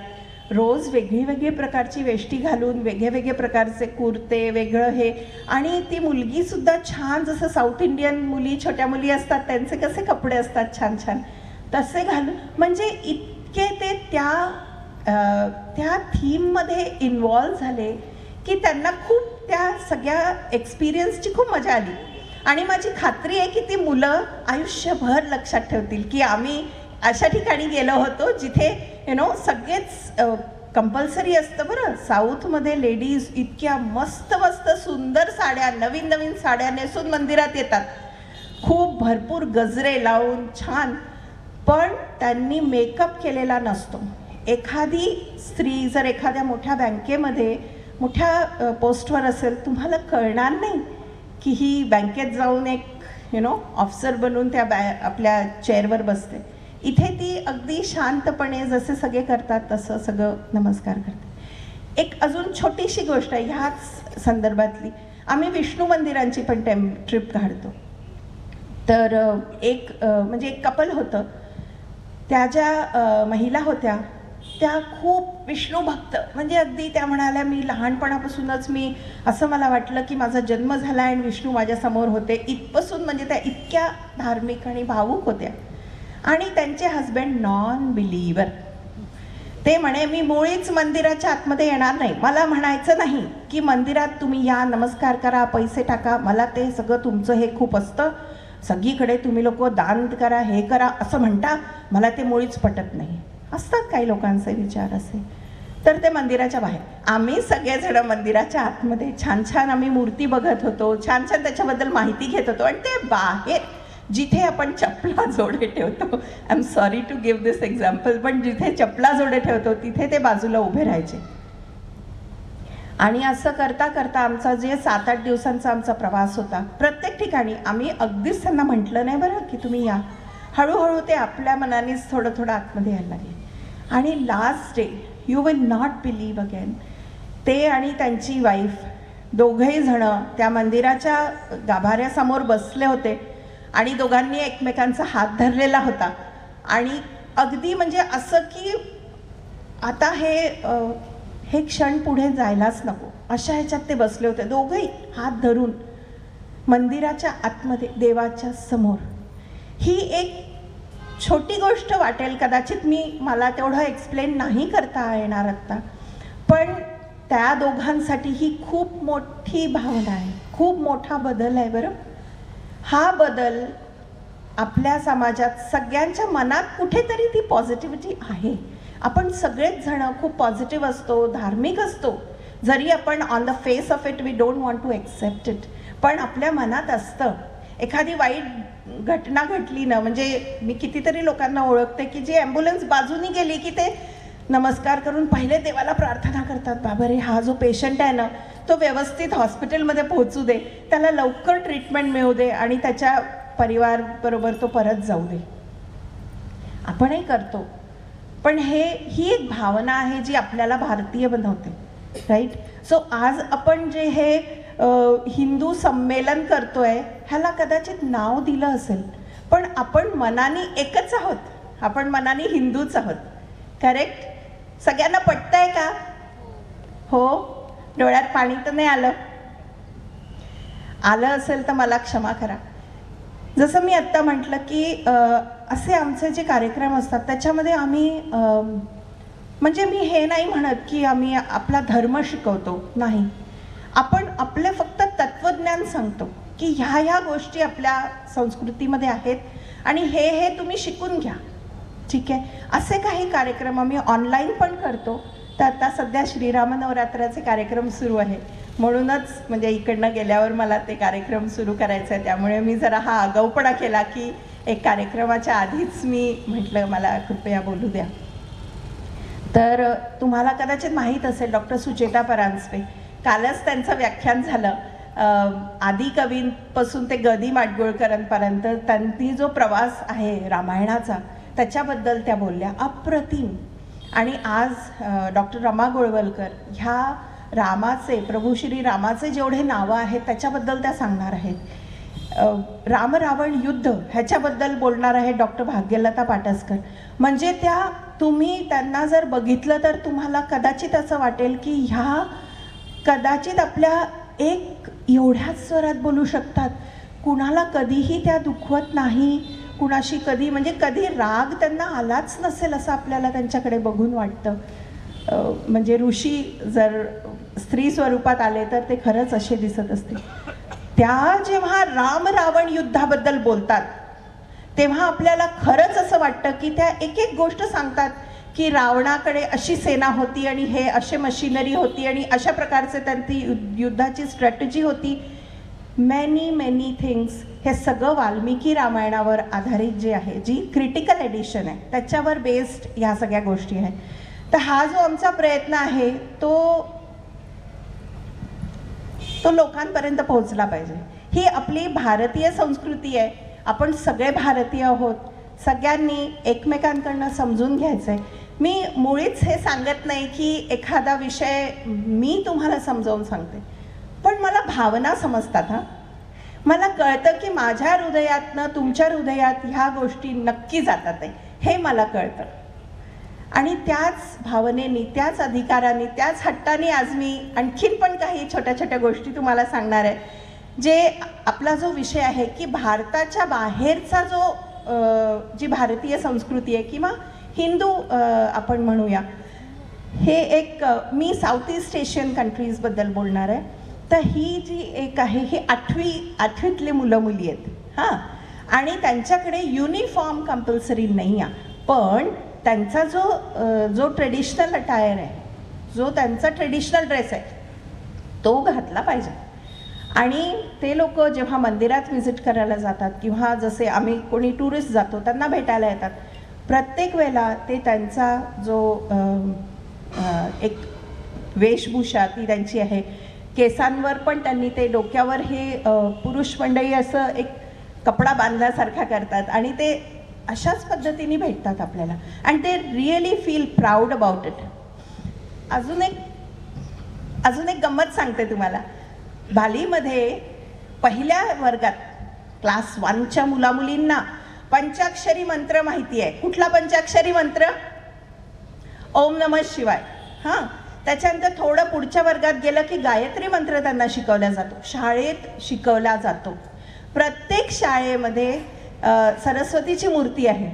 रोज वेगळी प्रकारची वेष्टी घालून वेगळे प्रकारचे कुर्ते, वेगळं हे. आणि ती मुलगीसुद्धा छान, जसं साऊथ इंडियन मुली छोट्या मुली असतात त्यांचे कसे कपडे असतात छान छान, तसे घालून. म्हणजे इतके ते त्या थीममध्ये इन्वॉल्व झाले की त्यांना खूप त्या सगळ्या एक्सपिरियन्सची खूप मजा आली. आणि माझी खात्री आहे की ती मुलं आयुष्यभर लक्षात ठेवतील की आम्ही अशा ठिकाणी गेलो होतो जिथे सगळेच कंपल्सरी असतं. बरं, साऊथमध्ये लेडीज इतक्या मस्त सुंदर साड्या, नवीन साड्या नेसून मंदिरात येतात, खूप भरपूर गजरे लावून छान, पण त्यांनी मेकअप केलेला नसतो. एखादी स्त्री जर एखाद्या मोठ्या बँकेमध्ये मोठ्या पोस्टवर असेल, तुम्हाला कळणार नाही की ही बँकेत जाऊन एक ऑफिसर बनून त्या आपल्या चेअरवर बसते. इथे ती अगदी शांतपणे जसे सगळे करतात तसं सगळं नमस्कार करते. एक अजून छोटीशी गोष्ट आहे ह्याच संदर्भातली. आम्ही विष्णू मंदिरांची पण ट्रिप काढतो. तर म्हणजे एक कपल होतं, त्या ज्या महिला होत्या त्या खूप विष्णू भक्त, म्हणजे अगदी त्या म्हणाल्या मी लहानपणापासूनच असं मला वाटलं की माझा जन्म झाला आणि विष्णू माझ्यासमोर होते, इथपासून. म्हणजे त्या इतक्या धार्मिक आणि भावूक होत्या. आणि त्यांचे हजबंड नॉन बिलीवर. ते म्हणे मी मुळीच मंदिराच्या आतमध्ये येणार नाही, मला म्हणायचं नाही की मंदिरात तुम्ही या, नमस्कार करा, पैसे टाका, मला ते सगळं तुमचं हे खूप असतं, सगळीकडे तुम्ही लोक दान करा, हे करा असं म्हणता, मला ते मुळीच पटत नाही. असतात काही लोकांचे विचार असे. तर ते मंदिराच्या बाहेर, आम्ही सगळेजण मंदिराच्या आतमध्ये छान आम्ही मूर्ती बघत होतो, छान त्याच्याबद्दल माहिती घेत होतो. आणि ते बाहेर जिथे आपण चपला जोडे ठेवतो, I am sorry to give this example, पण जिथे चपला जोडे ठेवतो तिथे ते बाजूला उभे राहायचे. आणि असं करता करता आमचा जे 7-8 दिवसांचा आमचा प्रवास होता, प्रत्येक ठिकाणी आम्ही अगदीच त्यांना म्हटलं नाही बरं की तुम्ही या, हळूहळू ते आपल्या मनानेच थोडं आतमध्ये यायला लागले. आणि last day, you will not believe again, ते आणि त्यांची वाईफ दोघंही जण त्या मंदिराच्या गाभाऱ्यासमोर बसले होते आणि दोघांनी एकमेकांचा हात धरलेला होता. आणि अगदी म्हणजे असं की आता हे क्षण पुढे जायलाच नको अशा ह्याच्यात ते बसले होते, दोघंही हात धरून मंदिराच्या आतमध्ये देवाच्या समोर. ही एक छोटी गोष्ट वाटेल कदाचित, मला तेवढं एक्सप्लेन नाही करता येणार आत्ता, पण त्या दोघांसाठी ही खूप मोठी भावना आहे, खूप मोठा बदल आहे. बरं, हा बदल आपल्या समाजात सगळ्यांच्या मनात कुठेतरी ती पॉझिटिव्हिटी आहे. आपण सगळेच जण खूप पॉझिटिव्ह असतो, धार्मिक असतो, जरी आपण on the face of it we don't want to accept it, पण आपल्या मनात असतं एखादी वाईट घटना घडली ना, म्हणजे मी कितीतरी लोकांना ओळखते की जी ॲम्ब्युलन्स बाजूनी गेली की ते नमस्कार करून पहिले देवाला प्रार्थना करतात, बाबा रे हा जो पेशंट आहे ना तो व्यवस्थित हॉस्पिटलमध्ये पोहोचू दे, त्याला लवकर ट्रीटमेंट मिळू दे आणि त्याच्या परिवाराबरोबर तो परत जाऊ दे. आपणही करतो, पण ही एक भावना आहे जी आपल्याला भारतीय बनवते, राईट. सो आज आपण जे हे हिंदू संमेलन करतोय ह्याला कदाचित नाव दिलं असेल, पण आपण मनाने एकच आहोत, आपण मनाने हिंदूच आहोत, करेक्ट. सगळ्यांना पटतंय का? हो, डोळ्यात पाणी तर नाही आलं? आलं असेल तर मला क्षमा करा. जसं मी आत्ता म्हटलं की असे आमचे जे कार्यक्रम असतात त्याच्यामध्ये आम्ही म्हणजे मी हे नाही म्हणत की आम्ही आपला धर्म शिकवतो, नाही. आपण आपले फक्त तत्त्वज्ञान सांगतो की ह्या गोष्टी आपल्या संस्कृतीमध्ये आहेत आणि हे तुम्ही शिकून घ्या, ठीक आहे. असे काही कार्यक्रम आम्ही ऑनलाईन पण करतो. तर आता सध्या श्रीराम नवरात्राचे कार्यक्रम सुरू आहे, म्हणूनच म्हणजे इकडनं गेल्यावर मला ते कार्यक्रम सुरू करायचं आहे, त्यामुळे मी जरा हा आगाऊपणा केला की एक कार्यक्रमाच्या आधीच मी म्हटलं मला कृपया बोलू द्या. तर तुम्हाला कदाचित माहीत असेल डॉक्टर सुचेता परांजपे, कालच त्यांचं व्याख्यान झालं. आदी कवींपासून ते ग. दी. माडगूळकरांपर्यंत त्यांनी जो प्रवास आहे रामायणाचा त्याच्याबद्दल त्या बोलल्या, अप्रतिम. आणि आज डॉक्टर रमा गोळवलकर ह्या रामाचे, प्रभू श्री रामाचे जेवढे नावं आहेत त्याच्याबद्दल त्या सांगणार आहेत. राम रावण युद्ध ह्याच्याबद्दल बोलणार आहे डॉक्टर भाग्यलता पाटसकर. म्हणजे तुम्ही त्यांना जर बघितलं तर तुम्हाला कदाचित असं वाटेल की ह्या कदाचित आपल्या एक एवढ्याच स्वरात बोलू शकतात, कुणाला कधीही त्या दुखवत नाही, कुणाशी कधी म्हणजे कधी राग त्यांना आलाच नसेल असं आपल्याला त्यांच्याकडे बघून वाटतं. म्हणजे ऋषी जर स्त्री स्वरूपात आले तर ते खरंच असे दिसत असते. त्या जेव्हा राम रावण युद्धाबद्दल बोलतात तेव्हा आपल्याला खरंच असं वाटतं की त्या एक एक गोष्ट सांगतात की रावणाकडे अशी सेना होती आणि हे असे मशिनरी होती आणि अशा प्रकारचे त्यांची युद्धाची स्ट्रॅटेजी होती. Many things. हे सगळं वाल्मिकी रामायणावर आधारित जे आहे, जी क्रिटिकल एडिशन आहे त्याच्यावर बेस्ड ह्या सगळ्या गोष्टी आहेत. तर हा जो आमचा प्रयत्न आहे तो लोकांपर्यंत पोहोचला पाहिजे. ही आपली भारतीय संस्कृती आहे, आपण सगळे भारतीय आहोत, सगळ्यांनी एकमेकांकडनं समजून घ्यायचं आहे. मी मुळीच हे सांगत नाही की एखादा विषय मी तुम्हाला समजावून सांगते, पण मला भावना समजतात. हां, मला कळतं की माझ्या हृदयातनं तुमच्या हृदयात ह्या गोष्टी नक्की जातात आहे, हे मला कळतं. आणि त्याच भावनेनी, त्याच अधिकाराने, त्याच हट्टाने आज मी आणखीन पण काही छोट्या छोट्या गोष्टी तुम्हाला सांगणार आहे. जे आपला जो विषय आहे की भारताच्या बाहेरचा जी भारतीय संस्कृती आहे किंवा हिंदू आपण म्हणूया, हे एक मी साऊथ ईस्ट एशियन कंट्रीजबद्दल बोलणार आहे. तर ही जी एक आहे ही आठवीतले मुलं मुली आहेत. हां, आणि त्यांच्याकडे युनिफॉर्म कंपल्सरी नाही आहे, पण त्यांचा जो ट्रेडिशनल अटायर आहे, जो त्यांचा ट्रेडिशनल ड्रेस आहे तो घातला पाहिजे. आणि ते लोक जेव्हा मंदिरात व्हिजिट करायला जातात किंवा जसे आम्ही कोणी टुरिस्ट जातो त्यांना भेटायला येतात, प्रत्येक वेळेला ते त्यांचा जो एक वेशभूषा ती त्यांची आहे, केसांवर पण त्यांनी ते डोक्यावर हे पुरुष मंडळी असं एक कपडा बांधल्यासारखा करतात आणि ते अशाच पद्धतीने भेटतात आपल्याला आणि ते really feel proud about it. अजून एक गंमत सांगते तुम्हाला. बालीमध्ये पहिल्या वर्गात क्लास 1च्या मुलामुलींना पंचाक्षरी मंत्र माहिती आहे. कुठला पंचाक्षरी मंत्र? ओम नमः शिवाय. हां, त्याच्यानंतर थोडं पुढच्या वर्गात गेलं की गायत्री मंत्र त्यांना शिकवला जातो, शाळेत शिकवला जातो. प्रत्येक शाळेमध्ये सरस्वतीची मूर्ती आहे.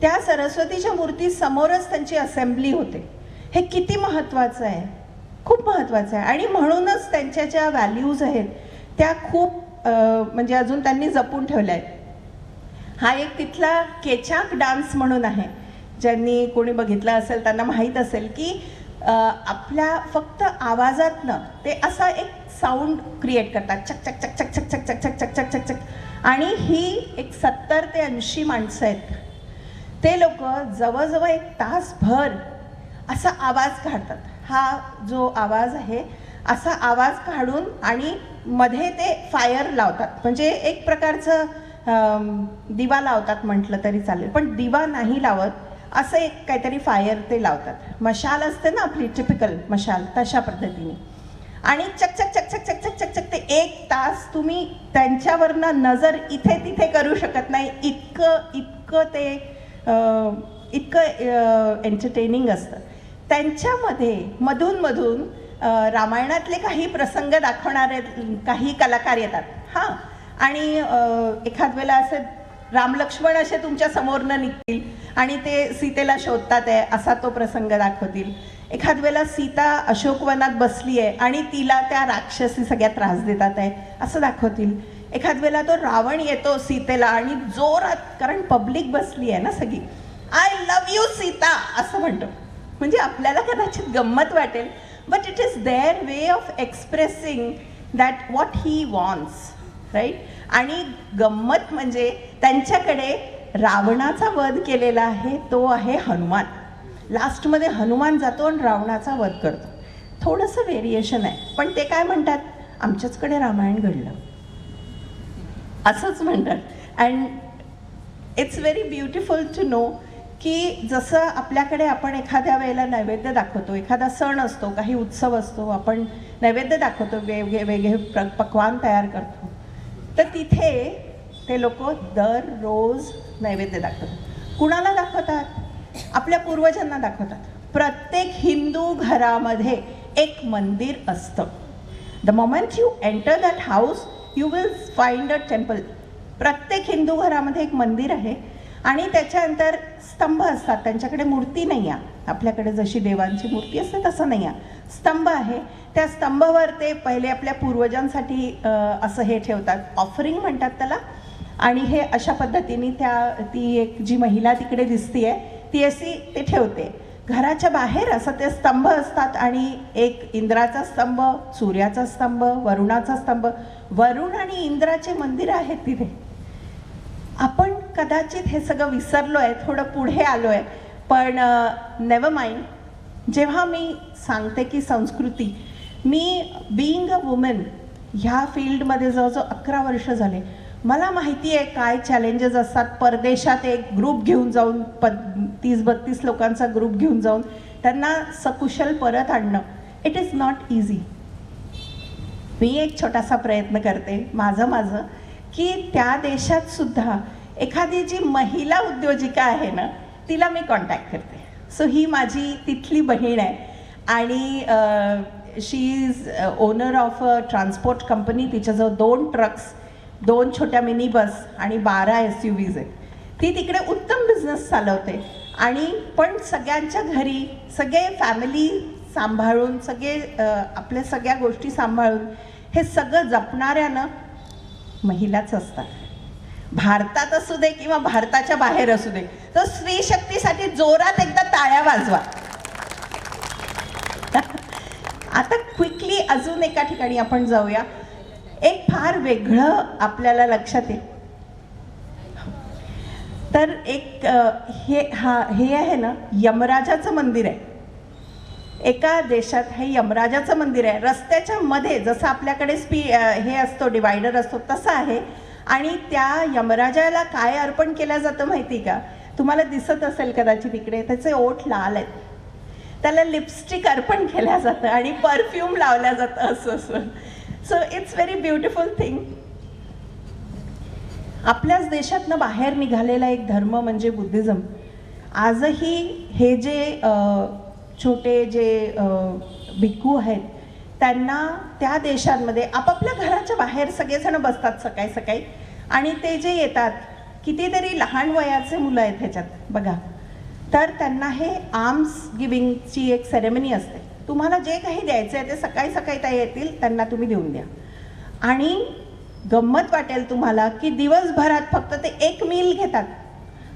त्या सरस्वतीच्या मूर्ती समोरच त्यांची असेंब्ली होते. हे किती महत्त्वाचं आहे, खूप महत्त्वाचं आहे. आणि म्हणूनच त्यांच्या ज्या व्हॅल्यूज आहेत त्या खूप म्हणजे अजून त्यांनी जपून ठेवल्या आहेत. हा एक तिथला केचाक डान्स म्हणून आहे, ज्यांनी कोणी बघितला असेल त्यांना माहीत असेल की आपल्या फक्त आवाजातनं ते असा एक साऊंड क्रिएट करतात, चक चक चक चक चक चक चक चक चक चक चक चक. आणि ही एक 70 ते 80 माणसं आहेत. ते लोक जवळजवळ 1 तासभर असा आवाज काढतात. हा जो आवाज आहे असा आवाज काढून आणि मध्ये ते फायर लावतात, म्हणजे एक प्रकारचं दिवा लावतात म्हटलं तरी चालेल, पण दिवा नाही लावत, असं एक काहीतरी फायर ते लावतात. मशाल असते ना आपली टिपिकल मशाल, तशा पद्धतीने. आणि चक चक चक चक चक चक चक चक ते 1 तास तुम्ही त्यांच्यावरनं नजर इथे तिथे करू शकत नाही, इतकं ते इतकं एंटरटेनिंग असतं. त्यांच्यामध्ये मधून रामायणातले काही प्रसंग दाखवणारे काही कलाकार येतात. हां, आणि एखाद वेळेला असे रामलक्ष्मण असे तुमच्या समोरनं निघतील आणि ते सीतेला शोधतात आहे असा तो प्रसंग दाखवतील. एखाद वेळेला सीता अशोकवनात बसली आहे आणि तिला त्या राक्षसी सगळ्या त्रास देतात आहे असं दाखवतील. एखाद वेळेला तो रावण येतो सीतेला आणि जोरात, कारण पब्लिक बसली आहे ना सगळी, आय लव्ह यू सीता असं म्हणतो. म्हणजे आपल्याला कदाचित गंमत वाटेल, but it is their way of expressing that what he wants, right. आणि गंमत म्हणजे त्यांच्याकडे रावणाचा वध केलेला आहे, तो आहे हनुमान. लास्टमध्ये हनुमान जातो आणि रावणाचा वध करतो. थोडंसं व्हेरिएशन आहे, पण ते काय म्हणतात, आमच्याचकडे रामायण घडलं असंच म्हणतात. And it's very beautiful to know की जसं आपल्याकडे आपण एखाद्या वेळेला नैवेद्य दाखवतो, एखादा सण असतो, काही उत्सव असतो, आपण नैवेद्य दाखवतो, वेगळे पक्वान तयार करतो, तर तिथे ते लोक दररोज नैवेद्य दाखवतात. कुणाला दाखवतात? आपल्या पूर्वजांना दाखवतात. प्रत्येक हिंदू घरामध्ये एक मंदिर असतं. The moment you enter that house you will find a temple. प्रत्येक हिंदू घरामध्ये एक मंदिर आहे आणि त्याच्यानंतर स्तंभ असतात. त्यांच्याकडे मूर्ती नाही आहे, आपल्याकडे जशी देवांची मूर्ती असते तसं नाही आहे, स्तंभ आहे. त्या स्तंभावर ते पहिले आपल्या पूर्वजांसाठी असं हे ठेवतात, ऑफरिंग म्हणतात त्याला. आणि हे अशा पद्धतीने ती एक जी महिला तिकडे दिसतीये ती अशी ते ठेवते. घराच्या बाहेर असं ते स्तंभ असतात आणि एक इंद्राचा स्तंभ, सूर्याचा स्तंभ, वरुणाचा स्तंभ. वरुण आणि इंद्राचे मंदिर आहेत तिथे. आपण कदाचित हे सगळं विसरलो आहे, थोडं पुढे आलो आहे, पण नेव्हर माइंड. जेव्हा मी सांगते की संस्कृती, मी बीइंग अ वुमन ह्या फील्डमध्ये जवळजवळ 11 वर्ष झाले. मला माहिती आहे काय चॅलेंजेस असतात. परदेशात एक ग्रुप घेऊन जाऊन 30-32 लोकांचा ग्रुप घेऊन जाऊन त्यांना सकुशल परत आणणं, इट इज नॉट इझी. मी एक छोटासा प्रयत्न करते माझं की त्या देशात सुद्धा एखादी जी महिला उद्योजिका आहे ना, तिला मी कॉन्टॅक्ट करते. सो ही माझी तिथली बहीण आहे आणि she is owner of a transport company. तिच्याजवळ 2 ट्रक्स, 2 छोट्या मिनी बस आणि 12 SUVs आहेत. ती तिकडे उत्तम बिझनेस चालवते. आणि पण सगळ्यांच्या घरी सगळे फॅमिली सांभाळून, सगळे आपल्या सगळ्या गोष्टी सांभाळून हे सगळं जपणाऱ्यानं महिलाच असतात. भारतात असू दे किंवा भारताच्या बाहेर असू दे, तर स्त्री शक्तीसाठी जोरात एकदा टाळ्या वाजवा. आता क्विकली अजून एका ठिकाणी आपण जाऊया. एक फार वेगळं आपल्याला लक्षात येईल. तर एक हे आहे ना, यमराजाचं मंदिर आहे. एका देशात हे यमराजाचं मंदिर आहे. रस्त्याच्या मध्ये जसं आपल्याकडे हे असतो, डिवायडर असतो, तसं आहे. आणि त्या यमराजाला काय अर्पण केलं जातं माहिती का? तुम्हाला दिसत असेल कदाचित इकडे, त्याचे ओठ लाल आहेत. त्याला लिपस्टिक अर्पण केल्या जातं आणि परफ्यूम लावल्या जातं असं. So it's very beautiful thing. आपल्याच देशातनं बाहेर निघालेला एक धर्म म्हणजे बुद्धिझम. आजही हे जे छोटे जे भिक्खू आहेत, त्यांना त्या देशांमध्ये आपापल्या घराच्या बाहेर सगळेजण बसतात सकाळी सकाळी. आणि ते जे येतात, कितीतरी लहान वयाचे मुलं आहेत ह्याच्यात बघा, तर त्यांना हे आर्म्स गिविंगची एक सेरेमनी असते. तुम्हाला जे काही द्यायचं आहे ते सकाळी सकाळी त्या येतील, त्यांना तुम्ही देऊन द्या. आणि गंमत वाटेल तुम्हाला की दिवसभरात फक्त ते 1 मील घेतात,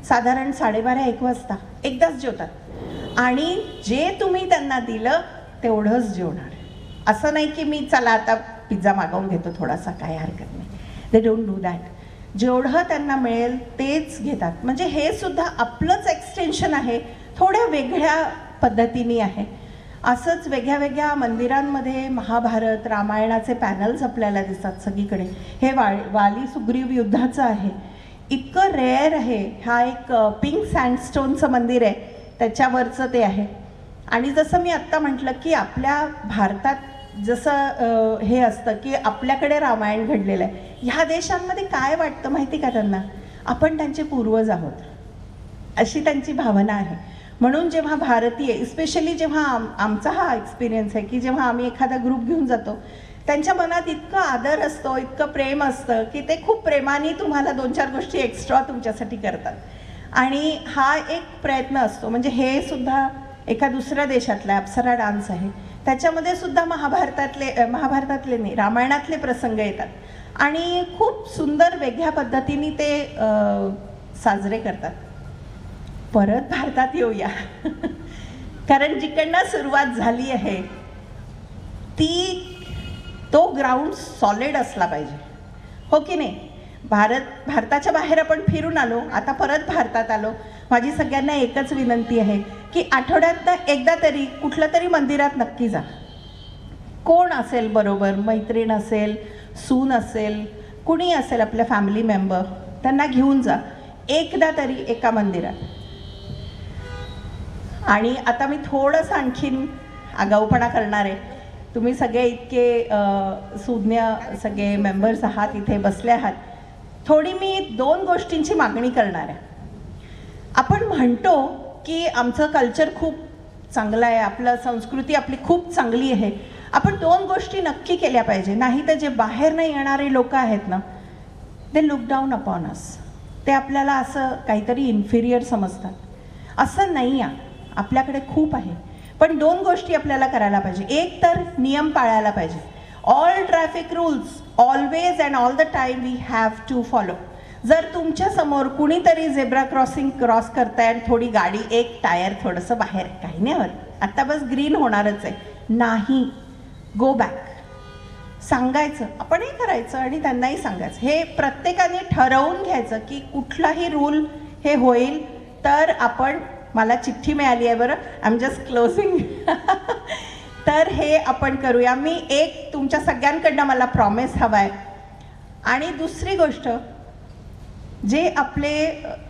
साधारण 12:30-1 वाजता एकदाच जेवतात. आणि जे तुम्ही त्यांना दिलं तेवढंच जेवणार. असं नाही की मी चला आता पिझ्झा मागवून घेतो थोडासा, काय हरकत नाही. They don't do that. जेवढं त्यांना मिळेल तेच घेतात. म्हणजे हे सुद्धा आपलंच एक्सटेन्शन आहे, थोड्या वेगळ्या पद्धतीने आहे. असंच वेगळ्या वेगळ्या मंदिरांमध्ये महाभारत रामायणाचे पॅनल्स आपल्याला दिसतात सगळीकडे. हे वाली सुग्रीव युद्धाचं आहे, इतकं रेअर आहे. हा एक पिंक सँडस्टोनचं मंदिर आहे, त्याच्यावरचं ते आहे. आणि जसं मी आत्ता म्हटलं की आपल्या भारतात जसं हे असतं की आपल्याकडे रामायण घडलेलं आहे, ह्या देशांमध्ये काय वाटतं माहिती का त्यांना, आपण त्यांचे पूर्वज आहोत, अशी त्यांची भावना आहे. म्हणून जेव्हा भारतीय, इस्पेशली जेव्हा आमचा हा एक्सपिरियन्स आहे की जेव्हा आम्ही एखादा ग्रुप घेऊन जातो, त्यांच्या मनात इतकं आदर असतो, इतकं प्रेम असतं की ते खूप प्रेमाने तुम्हाला 2-4 गोष्टी एक्स्ट्रा तुमच्यासाठी करतात. आणि हा एक प्रयत्न असतो. म्हणजे हे सुद्धा एका दुसऱ्या देशातला अप्सरा डान्स आहे, त्याच्यामध्ये सुद्धा महाभारतातले नाही, रामायणातले प्रसंग येतात आणि खूप सुंदर वेगळ्या पद्धतीने ते साजरे करतात. परत भारतात येऊया कारण जिकडनं सुरुवात झाली आहे तो ग्राउंड सॉलिड असला पाहिजे, हो की नाही. भारताच्या बाहेर आपण फिरून आलो, आता परत भारतात आलो. माझी सगळ्यांना एकच विनंती आहे की आठवड्यातनं एकदा तरी कुठल्या तरी मंदिरात नक्की जा. कोण असेल बरोबर, मैत्रीण असेल, सून असेल, कुणी असेल आपल्या फॅमिली मेंबर, त्यांना घेऊन जा एकदा तरी एका मंदिरात. आणि आता मी थोडंसं आणखीन आगाऊपणा करणार आहे. तुम्ही सगळे इतके सुज्ञ सगळे मेंबर्स आहात, इथे बसले आहात. थोडी मी 2 गोष्टींची मागणी करणार आहे. आपण म्हणतो की आमचं कल्चर खूप चांगलं आहे, आपलं संस्कृती आपली खूप चांगली आहे. आपण 2 गोष्टी नक्की केल्या पाहिजे, नाही तर जे बाहेर नाही येणारे लोक आहेत ना, they look down upon us. ते आपल्याला असं काहीतरी इन्फिरियर समजतात. असं नाही आहे, आपल्याकडे खूप आहे. पण 2 गोष्टी आपल्याला करायला पाहिजे. एक तर नियम पाळायला पाहिजे. All traffic rules always and all the time we have to follow. जर तुमच्या समोर कुणीतरी झेब्रा क्रॉसिंग क्रॉस करताय आणि थोडी गाडी एक टायर थोडंसं बाहेर, काही नाही होत, आता बस ग्रीन होणारच आहे, नाही, गो बॅक. सांगायचं, आपणही करायचं आणि त्यांनाही सांगायचं. हे प्रत्येकाने ठरवून घ्यायचं की कुठलाही रूल हे होईल तर आपण, मला चिठ्ठी मिळाली आहे बरं, आय एम जस्ट क्लोजिंग तर हे आपण करूया. मी एक तुमच्या सगळ्यांकडनं मला प्रॉमिस हवा आहे. आणि दुसरी गोष्ट, जे आपले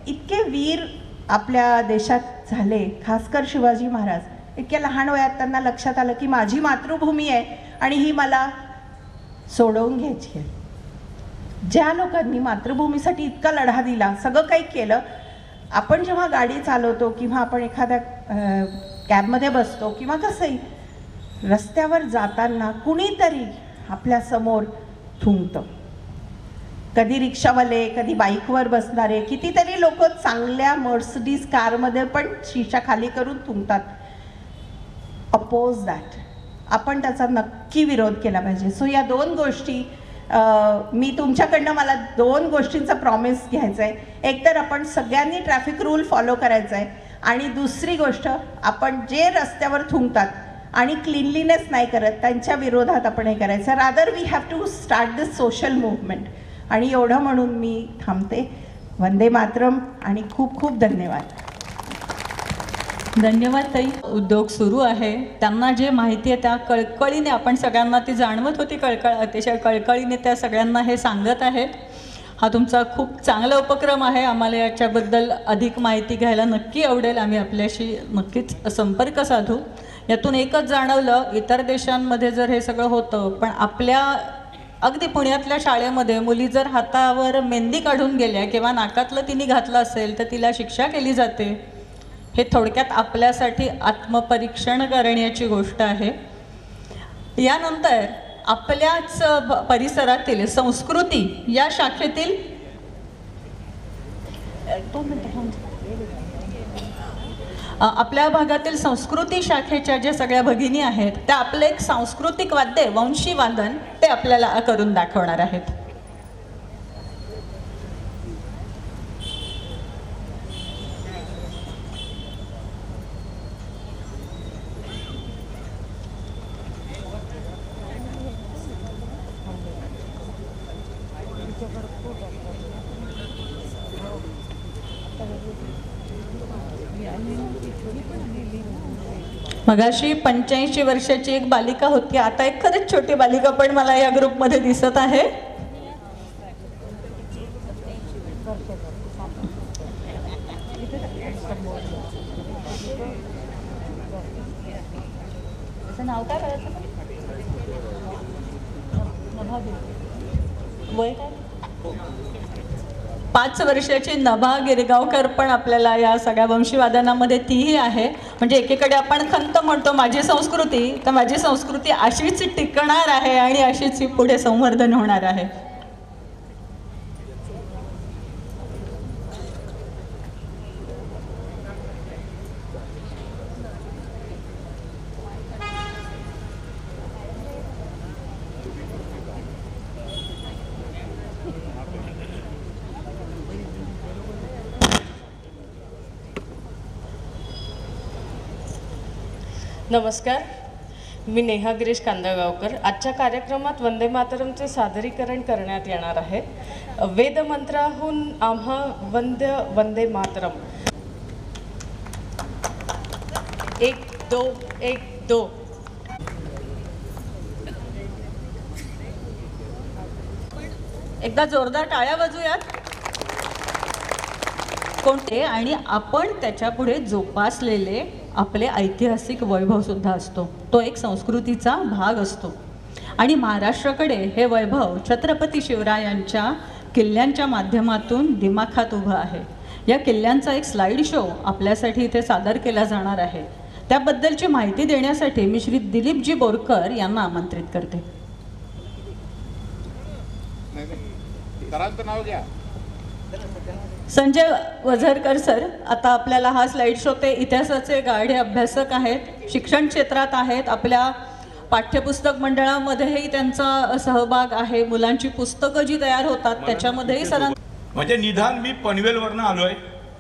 इतके वीर आपल्या देशात झाले, खासकर शिवाजी महाराज, इतक्या लहान वयात त्यांना लक्षात आलं की माझी मातृभूमी आहे आणि ही मला सोडवून घ्यायची आहे. ज्या लोकांनी मातृभूमीसाठी इतका लढा दिला, सगळं काही केलं, आपण जेव्हा गाडी चालवतो किंवा आपण एखाद्या कॅबमध्ये बसतो किंवा कसंही रस्त्यावर जाताना कुणीतरी आपल्या समोर थुंकतं. कधी रिक्षावाले, कधी बाईकवर बसणारे, कितीतरी लोक चांगल्या मर्सिडीज कारमध्ये पण शिशा खाली करून थुंकतात. Oppose that. आपण त्याचा नक्की विरोध केला पाहिजे. सो या 2 गोष्टी मी तुमच्याकडनं, मला 2 गोष्टींचा प्रॉमिस घ्यायचा आहे. एक तर आपण सगळ्यांनी ट्रॅफिक रूल फॉलो करायचा आहे आणि दुसरी गोष्ट, आपण जे रस्त्यावर थुंकतात आणि क्लीनलीनेस नाही करत त्यांच्या विरोधात आपण हे करायचं. Rather we have to start this social movement. आणि एवढं म्हणून मी थांबते. वंदे मातरम आणि खूप खूप धन्यवाद. धन्यवाद ताई. उद्योग सुरू आहे, त्यांना जे माहिती आहे त्या कळकळीने, आपण सगळ्यांना ती जाणवत होती अतिशय कळकळीने त्या सगळ्यांना हे सांगत आहेत. हा तुमचा खूप चांगला उपक्रम आहे. आम्हाला याच्याबद्दल अधिक माहिती घ्यायला नक्की आवडेल. आम्ही आपल्याशी नक्कीच संपर्क साधू. यातून एकच जाणवलं, इतर देशांमध्ये जर हे सगळं होतं, पण आपल्या अगदी पुण्यातल्या शाळेमध्ये मुली जर हातावर मेहंदी काढून गेल्या किंवा नाकातलं तिने घातलं असेल तर तिला शिक्षा केली जाते. हे थोडक्यात आपल्यासाठी आत्मपरीक्षण करण्याची गोष्ट आहे. यानंतर आपल्याच परिसरातील संस्कृती या शाखेतील आपल्या भागातील संस्कृती शाखेच्या ज्या सगळ्या भगिनी आहेत त्या आपलं एक सांस्कृतिक वाद्य वंशी वादन ते आपल्याला करून दाखवणार आहेत. मगाशी 85 वर्षाची एक बालिका होती, आता एक खरंच छोटी बालिका पण मला या ग्रुपमध्ये दिसत आहे. नाव काय करायचं? वय काय? 5 वर्षाची नभा गिरगावकर पण आपल्याला या सगळ्या वंशीवादनामध्ये तीही आहे. म्हणजे एकीकडे आपण खंत म्हणतो माझी संस्कृती, तर माझी संस्कृती अशीच टिकणार आहे आणि अशीच ही पुढे संवर्धन होणार आहे. नमस्कार, मी नेहा गिरीश कांदळगावकर. आजच्या कार्यक्रमात वंदे मातरमचे सादरीकरण करण्यात येणार आहे. वेदमंत्राहून आम्हा वंदे मातरम. 1 2 1 2. एकदा जोरदार टाळ्या वाजूयात. कोणते आणि आपण त्याच्या पुढे जोपासलेले आपले ऐतिहासिक वैभव सुद्धा असतो. तो एक संस्कृतीचा भाग असतो आणि महाराष्ट्राकडे हे वैभव छत्रपती शिवरायांच्या किल्ल्यांच्या माध्यमातून दिमाखात उभं आहे. या किल्ल्यांचा एक स्लाइड शो आपल्यासाठी इथे सादर केला जाणार आहे. त्याबद्दलची माहिती देण्यासाठी मी श्री दिलीपजी बोरकर यांना आमंत्रित करते. नाव घ्या. संजय वझरकर सर, आता आपल्याला हा स्लाइड शो, ते इतिहासाचे गाढे अभ्यासक आहेत, शिक्षण क्षेत्रात आहेत, आपल्या पाठ्यपुस्तक मंडळामध्येही त्यांचा सहभाग आहे. मुलांची पुस्तकं जी तयार होतात त्याच्यामध्येही सरां म्हणजे निदान मी पनवेलवरनं आलोय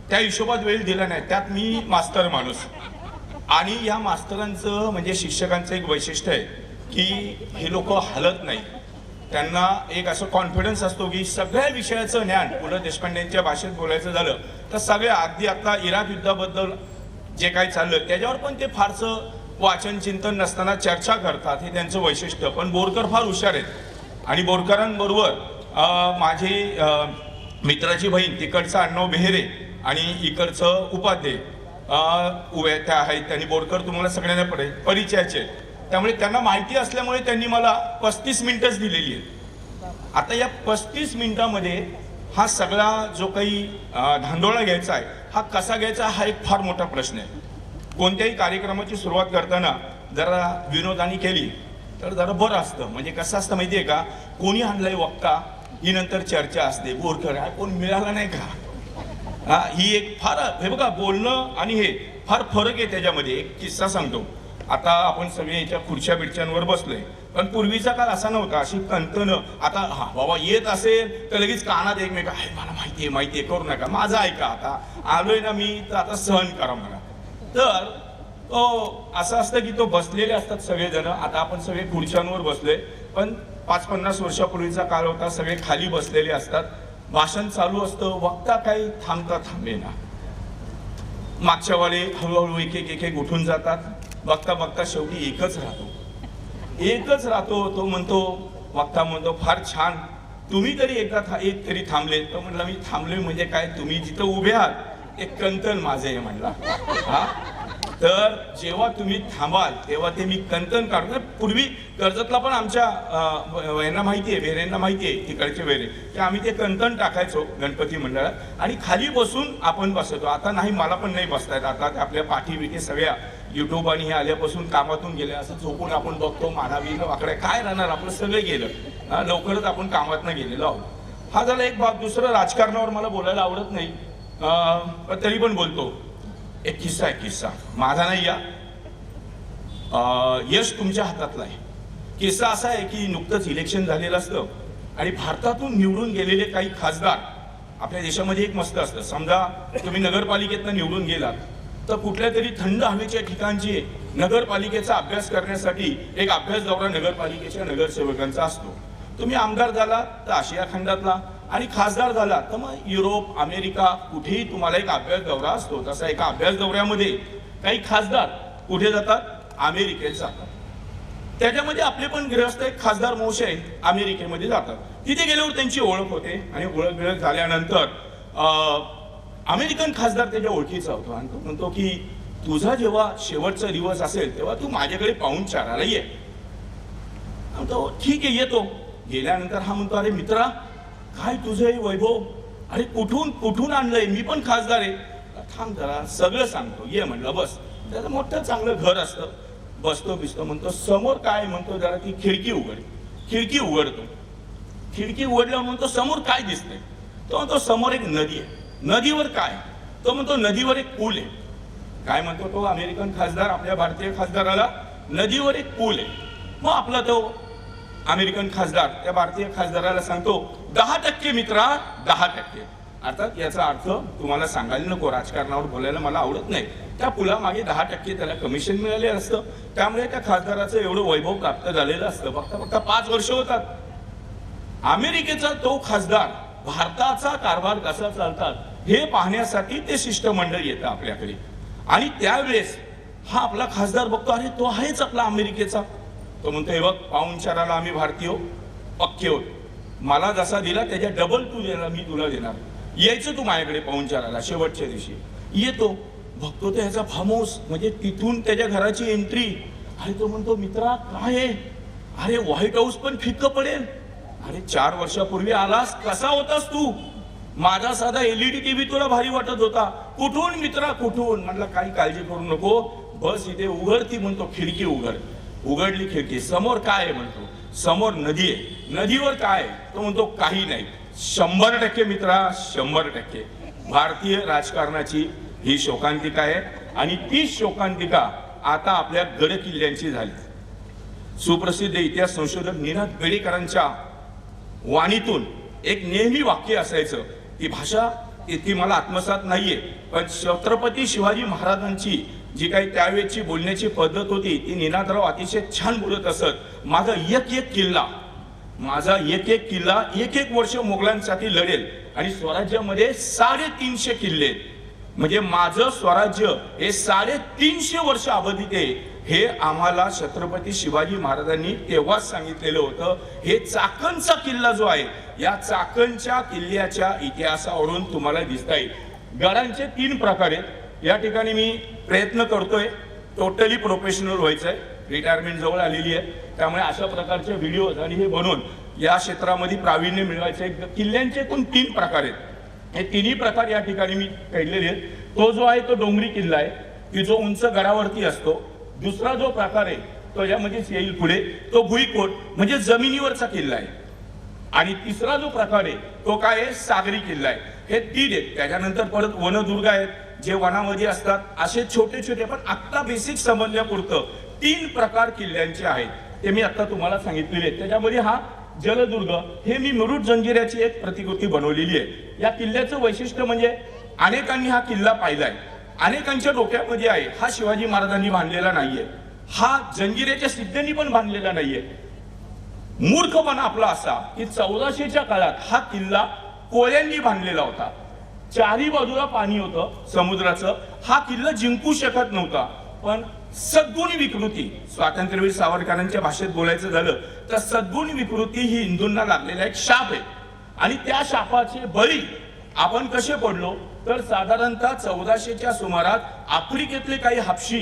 त्या हिशोबात वेळ दिला नाही. त्यात मी मास्तर माणूस आणि या मास्तरांचं म्हणजे शिक्षकांचं एक वैशिष्ट्य आहे की हे लोक हलत नाही. त्यांना एक असं कॉन्फिडन्स असतो की सगळ्या विषयाचं ज्ञान, पु ल देशपांडेंच्या भाषेत बोलायचं झालं तर सगळ्या, अगदी आता इराक युद्धाबद्दल जे काही चाललं त्याच्यावर पण ते फारसं वाचन चिंतन नसताना चर्चा करतात. हे त्यांचं वैशिष्ट्य. पण बोरकर फार हुशार आहेत आणि बोरकरांबरोबर माझी मित्राची बहीण तिकडचा अण्णाव बेहेरे आणि इकडचं उपाध्ये उभे त्या आहेत. त्यांनी बोरकर तुम्हाला सगळ्यांना परिचयाचे, त्यामुळे त्यांना माहिती असल्यामुळे त्यांनी मला 35 मिनिटंच दिलेली आहेत. आता या 35 मिनिटामध्ये हा सगळा जो काही धांडोळा घ्यायचा आहे हा कसा घ्यायचा हा एक फार मोठा प्रश्न आहे. कोणत्याही कार्यक्रमाची सुरुवात करताना जरा विनोदानी केली तर जरा बरं असतं. म्हणजे कसं असतं माहिती आहे का, कोणी आणलंय वक्ता ही नंतर चर्चा असते. बोरकर आहे कोण मिळाला नाही का, ही एक फार, हे बघा बोलणं आणि हे फार फरक आहे त्याच्यामध्ये. एक किस्सा सांगतो. आता आपण सगळे याच्या खुर्च्या बिडच्यांवर बसलोय, पण पूर्वीचा काळ असा नव्हता. अशी कंतनं आता हा बाबा येत असेल तर लगेच कानात एकमेका आहे मला माहितीये करू नका, माझं ऐका, आता आलोय ना मी तर आता सहन करा म्हणा. तर तो असं असतं की तो बसलेले असतात सगळेजण. आता आपण सगळे खुर्च्यांवर बसलोय, पण 50-50 वर्षापूर्वीचा काळ होता, सगळे खाली बसलेले असतात. भाषण चालू असतं, वक्ता काही थांबेना. मागच्या वाले हळूहळू एक एक उठून जातात. बघता बघता शेवटी एकच राहतो. तो म्हणतो, वक्ता म्हणतो फार छान, तुम्ही तरी एकदा एक तरी थांबले. तो म्हणला मी थांबलोय म्हणजे काय, तुम्ही जिथं उभे आहात एक कंकण माझं आहे म्हणला. हा तर जेव्हा तुम्ही थांबाल तेव्हा ते मी कंकण काढतो. पूर्वी कर्जतला पण आमच्या यांना माहिती आहे, वेरेंना माहिती आहे, तिकडचे वेरे, की आम्ही ते कंकण टाकायचो गणपती मंडळात आणि खाली बसून आपण बसतो. आता नाही, मला पण नाही बसता येत. आता आपल्या पाठी बिठी सगळ्या युट्यूब आणि हे आल्यापासून कामातून गेले, असं झोपून आपण बघतो, मानावी वाकड्या काय राहणार, आपलं सगळं गेलं. लवकरच आपण कामातनं गेलेलो आहोत. हा झाला एक भाग. दुसरं, राजकारणावर मला बोलायला आवडत नाही, पण तरी पण बोलतो. एक किस्सा माझा नाही, या यश तुमच्या हातातला आहे. किस्सा असा आहे की नुकतंच इलेक्शन झालेलं असतं आणि भारतातून निवडून गेलेले काही खासदार, आपल्या देशामध्ये एक मस्त असतं, समजा तुम्ही नगरपालिकेतनं निवडून गेलात तर कुठल्या तरी थंड हवेच्या ठिकाणची नगरपालिकेचा अभ्यास करण्यासाठी एक अभ्यास दौरा नगरपालिकेच्या नगरसेवकांचा असतो. तुम्ही आमदार झाला तर आशिया खंडातला, आणि खासदार झाला तर मग युरोप अमेरिका कुठेही तुम्हाला एक अभ्यास दौरा असतो. तसा एका अभ्यास दौऱ्यामध्ये काही खासदार कुठे जातात, अमेरिकेत जातात. त्याच्यामध्ये आपले पण गृहस्थ एक खासदार महोदय अमेरिकेमध्ये जातात. तिथे गेल्यावर त्यांची ओळख होते आणि ओळख झाल्यानंतर अमेरिकन खासदार त्याच्या ओळखीचा होतो आणि तो म्हणतो की तुझा जेव्हा शेवटचा दिवस असेल तेव्हा तू माझ्याकडे पाहुणचाराला ये. म्हणतो ठीक आहे येतो. गेल्यानंतर हा म्हणतो अरे मित्रा काय तुझं हे वैभव, अरे कुठून कुठून आणलंय, मी पण खासदार आहे. थांब जरा सगळं सांगतो, ये म्हणलं बस. त्याचं मोठं चांगलं घर असतं. बसतो बिसतो. म्हणतो समोर काय, म्हणतो जरा ती खिडकी उघड. खिडकी उघडतो. खिडकी उघडल्यावर म्हणतो समोर काय दिसतंय. तो म्हणतो समोर एक नदी आहे. नदीवर काय, तो म्हणतो नदीवर एक पूल आहे. काय म्हणतो तो अमेरिकन खासदार आपल्या भारतीय खासदाराला, नदीवर एक पूल आहे. मग आपला तो अमेरिकन खासदार त्या भारतीय खासदाराला सांगतो 10% मित्रा 10%. अर्थात याचा अर्थ तुम्हाला सांगायला नको, राजकारणावर बोलायला मला आवडत नाही. त्या पुलामागे 10% त्याला कमिशन मिळाले असतं. त्यामुळे त्या खासदाराचं एवढं वैभव प्राप्त झालेलं असतं. फक्त 5 वर्ष होतात. अमेरिकेचा तो खासदार भारताचा कारभार कसा चालतात हे पाहण्यासाठी ते शिष्टमंडळ येतं आपल्याकडे. आणि त्यावेळेस हा आपला खासदार बघतो अरे तो आहेच आपला अमेरिकेचा. तो म्हणतो हे बघ पाहुणचाराला आम्ही भारतीय पक्के होत, मला जसा दिला त्याच्या डबल तू देणार, मी तुला देणार. यायचं तू माझ्याकडे पाहुणचाराला. शेवटच्या दिवशी येतो, बघतो तो ह्याचा फार्म हाऊस, म्हणजे तिथून त्याच्या घराची एंट्री. अरे तो म्हणतो मित्रा काय आहे, अरे व्हाईट हाऊस पण फिक्क पडेल. अरे 4 वर्षापूर्वी आलास, कसा होतास तू, माझा साधा LED TV तुला भारी वाटत होता. कुठून मित्रा कुठून. म्हटलं काही काळजी करू नको, बस इथे उघडती. म्हणतो खिडकी उघड. उघडली खिडकी. समोर काय आहे, म्हणतो समोर नदी आहे. नदीवर काय आहे, तो म्हणतो काही नाही. 100% मित्रा 100%. भारतीय राजकारणाची ही शोकांतिका आहे आणि ती शोकांतिका आता आपल्या गड किल्ल्यांची झाली. सुप्रसिद्ध इतिहास संशोधक निनाद बेडेकरांच्या वाणीतून एक नेहमी वाक्य असायचं. ती भाषा ती मला आत्मसात नाहीये, पण छत्रपती शिवाजी महाराजांची जी काही त्यावेळेची बोलण्याची पद्धत होती ती निनादराव अतिशय छान बोलत असत. माझा एक एक किल्ला एक एक वर्ष मोगलांसाठी लढेल आणि स्वराज्यामध्ये 350 किल्ले, म्हणजे माझं स्वराज्य हे 350 वर्ष अवधीत आहे. हे आम्हाला छत्रपती शिवाजी महाराजांनी तेव्हाच सांगितलेलं होतं. हे चाकणचा किल्ला जो आहे, या चाकणच्या किल्ल्याच्या इतिहासावरून तुम्हाला दिसता येईल. गडांचे 3 प्रकार आहेत. या ठिकाणी मी प्रयत्न करतोय टोटली प्रोफेशनल व्हायचंय. रिटायरमेंट जवळ आलेली आहे, त्यामुळे अशा प्रकारचे व्हिडिओज आणि हे बनवून या क्षेत्रामध्ये प्रावीण्य मिळवायचे. किल्ल्यांचे एकूण 3 प्रकार आहेत. हे 3ही प्रकार या ठिकाणी मी काढलेले आहेत. तो जो आहे तो डोंगरी किल्ला आहे की जो उंच गडावरती असतो. दुसरा जो प्रकार आहे तो यामध्येच येईल पुढे, तो भुईकोट म्हणजे जमिनीवरचा किल्ला आहे. आणि तिसरा जो प्रकार आहे तो काय आहे, सागरी किल्ला आहे. हे 3 आहेत. त्याच्यानंतर परत वनदुर्ग आहेत जे वनामध्ये असतात. असे छोटे छोटे पण आत्ता बेसिक समजण्यापुरतं 3 प्रकार किल्ल्यांचे आहेत. ते मी आता तुम्हाला सांगितलेले आहेत. त्याच्यामध्ये हा जलदुर्ग हे मी मुरुड जंजिऱ्याची एक प्रतिकृती बनवलेली आहे. या किल्ल्याचं वैशिष्ट्य म्हणजे अनेकांनी हा किल्ला पाहिलाय, अनेकांच्या डोक्यामध्ये आहे हा शिवाजी महाराजांनी बांधलेला नाहीये, हा जंजिऱ्याच्या सिद्धेंनी पण बांधलेला नाहीये. मूर्खपणा आपला असा की 1400च्या काळात हा किल्ला कोळ्यांनी बांधलेला होता. 4ही बाजूला पाणी होतं समुद्राचं. हा किल्ला जिंकू शकत नव्हता. पण सद्गुणी विकृती, स्वातंत्र्यवीर सावरकरांच्या भाषेत बोलायचं झालं तर सद्गुणी विकृती ही हिंदूंना लागलेला एक शाप आहे. आणि त्या शापाचे बळी आपण कसे पडलो तर साधारणतः 1400च्या सुमारात आफ्रिकेतले काही हापशी,